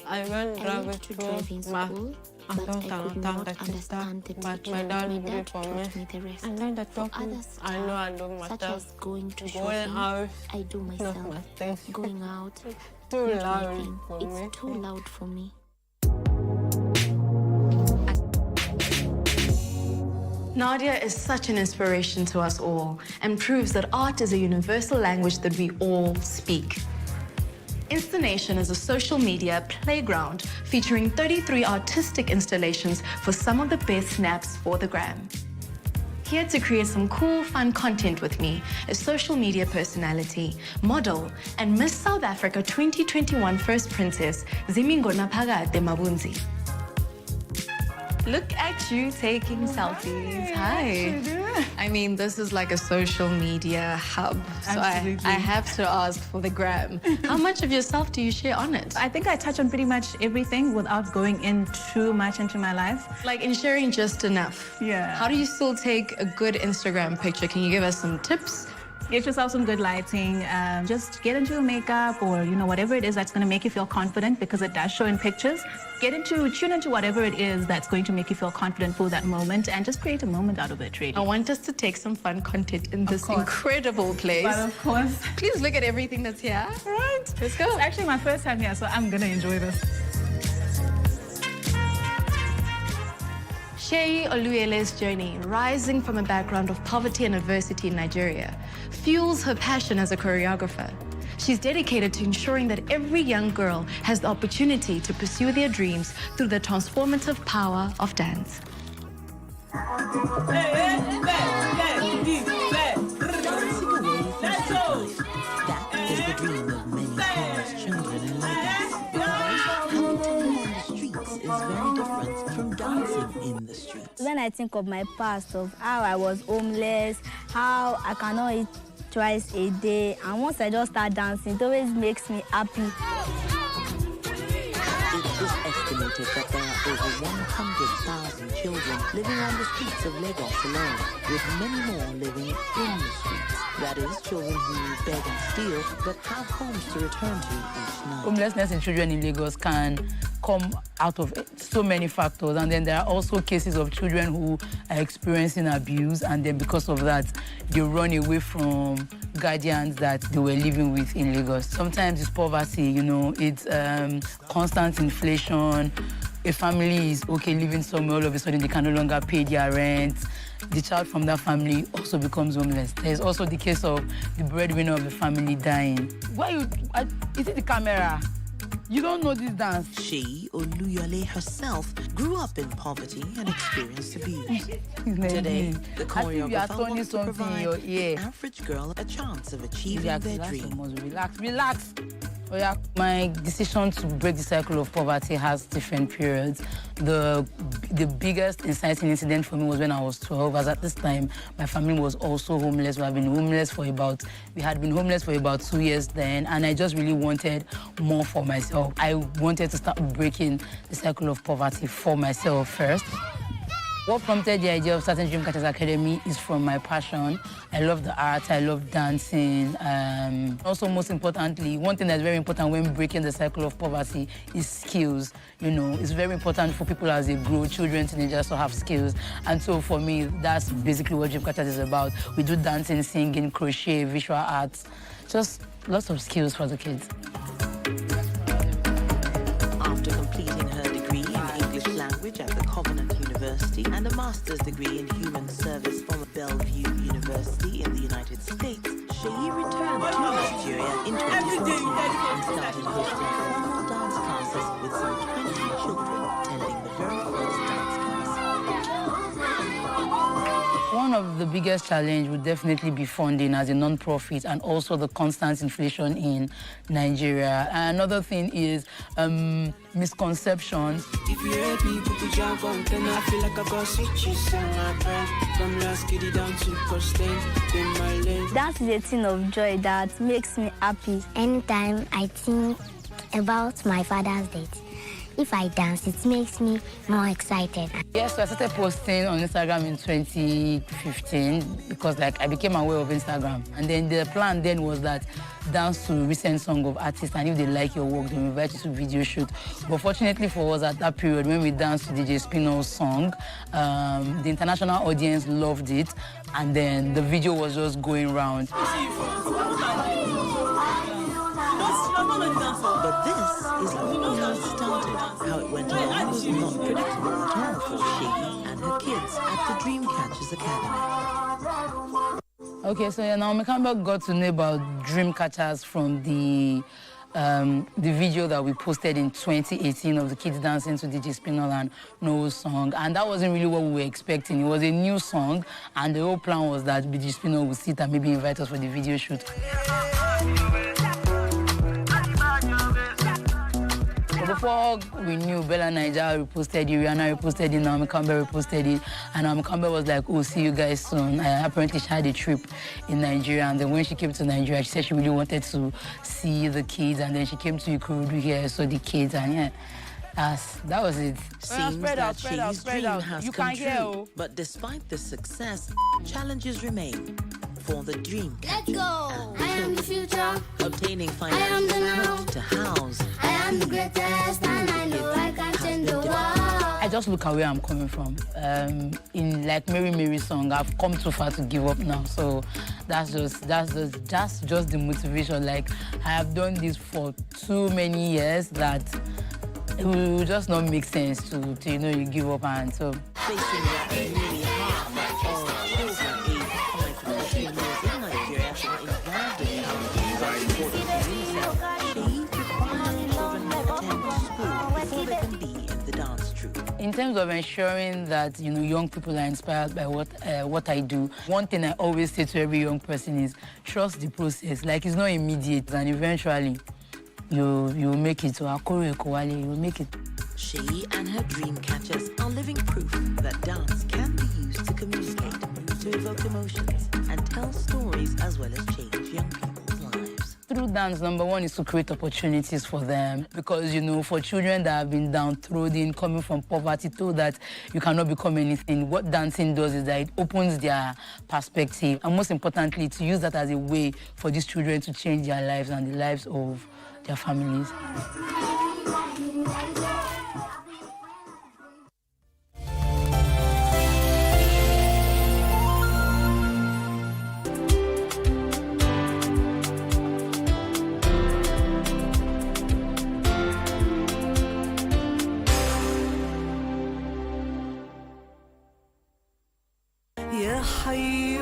I went I driving went to driving school, school, I but don't I could understand not the understand the but teacher. my dad My did dad for taught me. me the rest. And then the For talking, other I know I do stuff, such myself. as going to Going shopping, out, I do myself. my thing. Going out, Too not my loud thing. for me. It's too loud for me. Nadia is such an inspiration to us all and proves that art is a universal language that we all speak. Installation is a social media playground featuring 33 artistic installations for some of the best snaps for the gram. Here to create some cool, fun content with me is social media personality, model, and Miss South Africa 2021 First Princess, Zimingona Phakade Mabunzi. Look at you taking selfies. Hi. I mean, this is like a social media hub. So I have to ask for the gram. How much of yourself do you share on it? I think I touch on pretty much everything without going in too much into my life. Like in sharing just enough. Yeah. How do you still take a good Instagram picture? Can you give us some tips? Get yourself some good lighting. Just get into makeup or, whatever it is that's going to make you feel confident, because it does show in pictures. Tune into whatever it is that's going to make you feel confident for that moment, and just create a moment out of it, really. I want us to take some fun content in this incredible place. But of course. Please look at everything that's here. Right. Let's go. It's actually my first time here, so I'm going to enjoy this. Sheyi Oluyele's journey, rising from a background of poverty and adversity in Nigeria, fuels her passion as a choreographer. She's dedicated to ensuring that every young girl has the opportunity to pursue their dreams through the transformative power of dance. That is the dream of many Paul's children and leaders. Because dancing on the streets is very different from dancing in the streets. When I think of my past, of how I was homeless, how I cannot eat twice a day, and once I just start dancing, it always makes me happy. It is estimated that there are over 100,000 children living on the streets of Lagos alone, with many more living in the streets. That is, children who beg and steal, but have homes to return to each night. Homelessness in children in Lagos can come out of so many factors, and then there are also cases of children who are experiencing abuse, and then because of that, they run away from guardians that they were living with in Lagos. Sometimes it's poverty, you know, it's constant inflation. A family is okay living somewhere, all of a sudden they can no longer pay their rent. The child from that family also becomes homeless. There's also the case of the breadwinner of the family dying. Why you? Is it the camera? You don't know this dance. She, Oluyole herself, grew up in poverty and experienced abuse. Today, the choreographer wants to provide the average girl a chance of achieving their dream. Relax. Oh yeah. My decision to break the cycle of poverty has different periods. The biggest inciting incident for me was when I was 12. As at this time, my family was also homeless. We had been homeless for about 2 years then, and I just really wanted more for myself. I wanted to start breaking the cycle of poverty for myself first. What prompted the idea of starting Dreamcatchers Academy is from my passion. I love the art, I love dancing. Also, most importantly, one thing that's very important when breaking the cycle of poverty is skills. You know, it's very important for people as they grow, children, teenagers, to have skills. And so for me, that's basically what Dreamcatchers is about. We do dancing, singing, crochet, visual arts, just lots of skills for the kids. After completing her degree in English language at the Covenant University and a master's degree in human service from Bellevue University in the United States, Sheyi returned to Nigeria in 2014 and started hosting formal dance classes with some 20 children attending the very first dance class. One of the biggest challenges would definitely be funding as a non-profit, and also the constant inflation in Nigeria. And another thing is misconceptions. If you hate me, put the jump on, then I feel like I got switches in my brain. From last kitty down to Costain, in my lane. Dance is a thing of joy that makes me happy. Anytime I think about my father's death, if I dance, it makes me more excited. Yes, so I started posting on Instagram in 2015 because I became aware of Instagram. And then the plan then was that dance to recent song of artists, and if they like your work, they will invite you to video shoot. But fortunately for us at that period, when we danced to DJ Spinall's song, the international audience loved it, and then the video was just going around. But this is how it started. How it went along was not predictable at all for Sheyi and her kids at the Dreamcatchers Academy. Okay, so yeah, Naomi Campbell got to know about Dreamcatchers from the video that we posted in 2018 of the kids dancing to DJ Spinall and Noah's song. And that wasn't really what we were expecting. It was a new song, and the whole plan was that DJ Spinall would sit and maybe invite us for the video shoot. Before we knew, Bella Naija reposted it, Rihanna reposted it, Naomi Campbell reposted it, and Naomi Campbell was like, oh, see you guys soon. Apparently she had a trip in Nigeria, and then when she came to Nigeria, she said she really wanted to see the kids, and then she came to Ikorodu here, saw the kids, and yeah, that was it. Seems that Sheyi's dream has come true, but despite the success, challenges remain. For the Dreamcatchers. Let's go! I am the future. Obtaining financial support to house. I am the greatest, and I know I can change the world. I just look at where I'm coming from. In like Mary's song, I've come too far to give up now. So that's just the motivation. Like, I have done this for too many years that it will just not make sense to you know, you give up, and so. Facing what is really hard, like all children aged 5 to 14 years in Nigeria are involved in challenges that In terms of ensuring that young people are inspired by what I do, one thing I always say to every young person is trust the process. Like, it's not immediate, and eventually you make it. So you will make it. She and her dream catchers are living proof that dance can be used to communicate, to evoke emotions, and tell stories as well as change young people's lives. Through dance, number one is to create opportunities for them because, you know, for children that have been downtrodden, coming from poverty, told that you cannot become anything, what dancing does is that it opens their perspective and most importantly, to use that as a way for these children to change their lives and the lives of their families. يا حي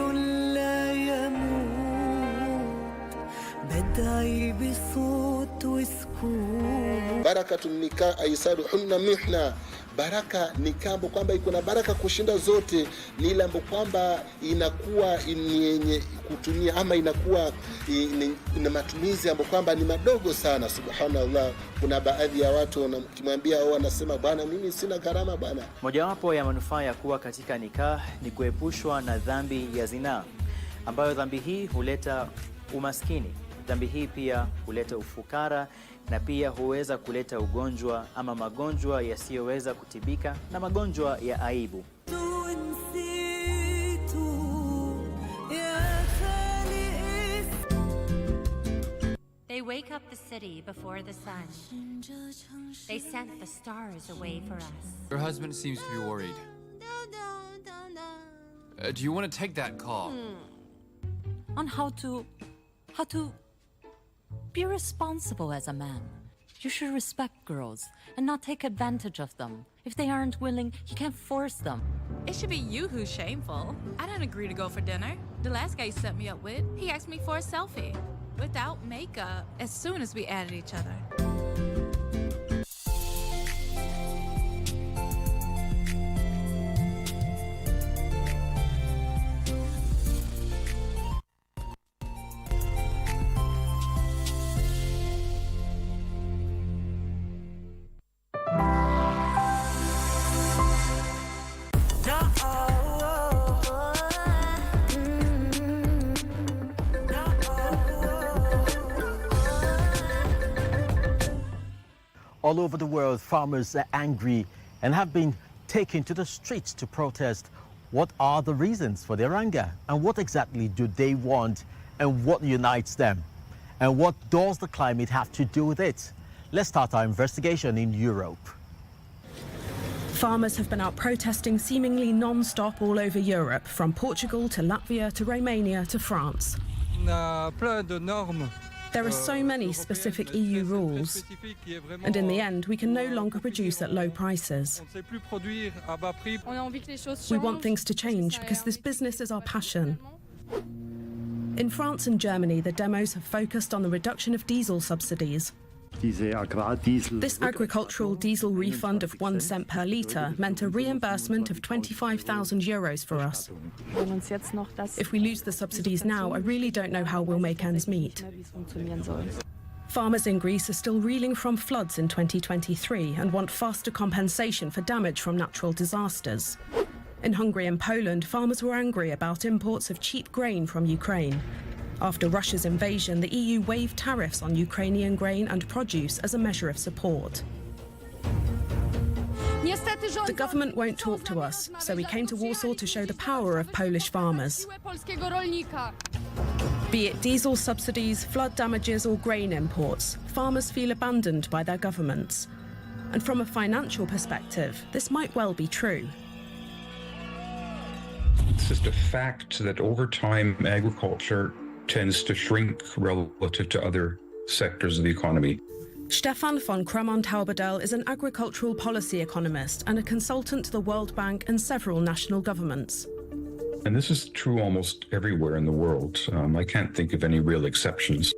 لا يموت بدعي بصوت وسكون. Barakatun nikah aisaru hunna mihna. Baraka ni kambo kwamba iko na baraka kushinda zote, ni ile ambapo kwamba inakuwa ni yenye kutumia ama inakuwa ina matumizi ambapo kwamba ni madogo sana. Subhanallah, kuna baadhi ya watu ukimwambia wao wanasema bwana, mimi sina gharama bwana. Mojawapo ya manufaa ya kuwa katika nikah ni kuepushwa na dhambi ya zinaa, ambayo dhambi hii huleta umaskini. Dhambi hii pia huleta ufukara na pia huweza kuleta ugonjwa ama magonjwa yasiyoweza kutibika na magonjwa ya aibu. They wake up the city before the sun. They sent the stars away for us. Your husband seems to be worried. Do you want to take that call? On how to be responsible as a man. You should respect girls and not take advantage of them. If they aren't willing, you can't force them. It should be you who's shameful. I didn't agree to go for dinner. The last guy you set me up with, he asked me for a selfie without makeup as soon as we added each other. All over the world, farmers are angry and have been taken to the streets to protest. What are the reasons for their anger? And what exactly do they want? And what unites them? And what does the climate have to do with it? Let's start our investigation in Europe. Farmers have been out protesting seemingly non-stop all over Europe, from Portugal to Latvia to Romania to France. There are so many specific EU rules, and in the end, we can no longer produce at low prices. We want things to change because this business is our passion. In France and Germany, the demos have focused on the reduction of diesel subsidies. This agricultural diesel refund of 1 cent per litre meant a reimbursement of €25,000 for us. If we lose the subsidies now, I really don't know how we'll make ends meet. Farmers in Greece are still reeling from floods in 2023 and want faster compensation for damage from natural disasters. In Hungary and Poland, farmers were angry about imports of cheap grain from Ukraine. After Russia's invasion, the EU waived tariffs on Ukrainian grain and produce as a measure of support. The government won't talk to us, so we came to Warsaw to show the power of Polish farmers. Be it diesel subsidies, flood damages or grain imports, farmers feel abandoned by their governments. And from a financial perspective, this might well be true. It's just a fact that over time, agriculture tends to shrink relative to other sectors of the economy. Stefan von Kramont-Hauberdel is an agricultural policy economist and a consultant to the World Bank and several national governments. And this is true almost everywhere in the world. I can't think of any real exceptions.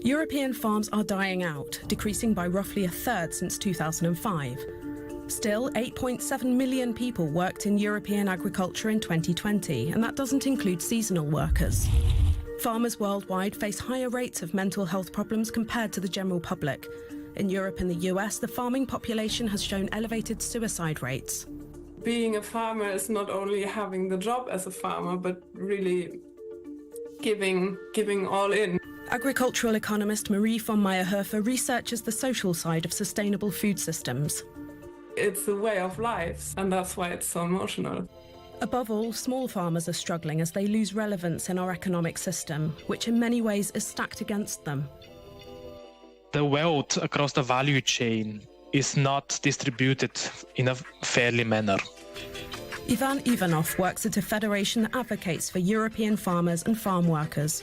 European farms are dying out, decreasing by roughly a third since 2005. Still, 8.7 million people worked in European agriculture in 2020, and that doesn't include seasonal workers. Farmers worldwide face higher rates of mental health problems compared to the general public. In Europe and the US, the farming population has shown elevated suicide rates. Being a farmer is not only having the job as a farmer, but really giving all in. Agricultural economist Marie von Meyerhofer researches the social side of sustainable food systems. It's a way of life, and that's why it's so emotional. Above all, small farmers are struggling as they lose relevance in our economic system, which in many ways is stacked against them. The wealth across the value chain is not distributed in a fairly manner. Ivan Ivanov works at a federation that advocates for European farmers and farm workers.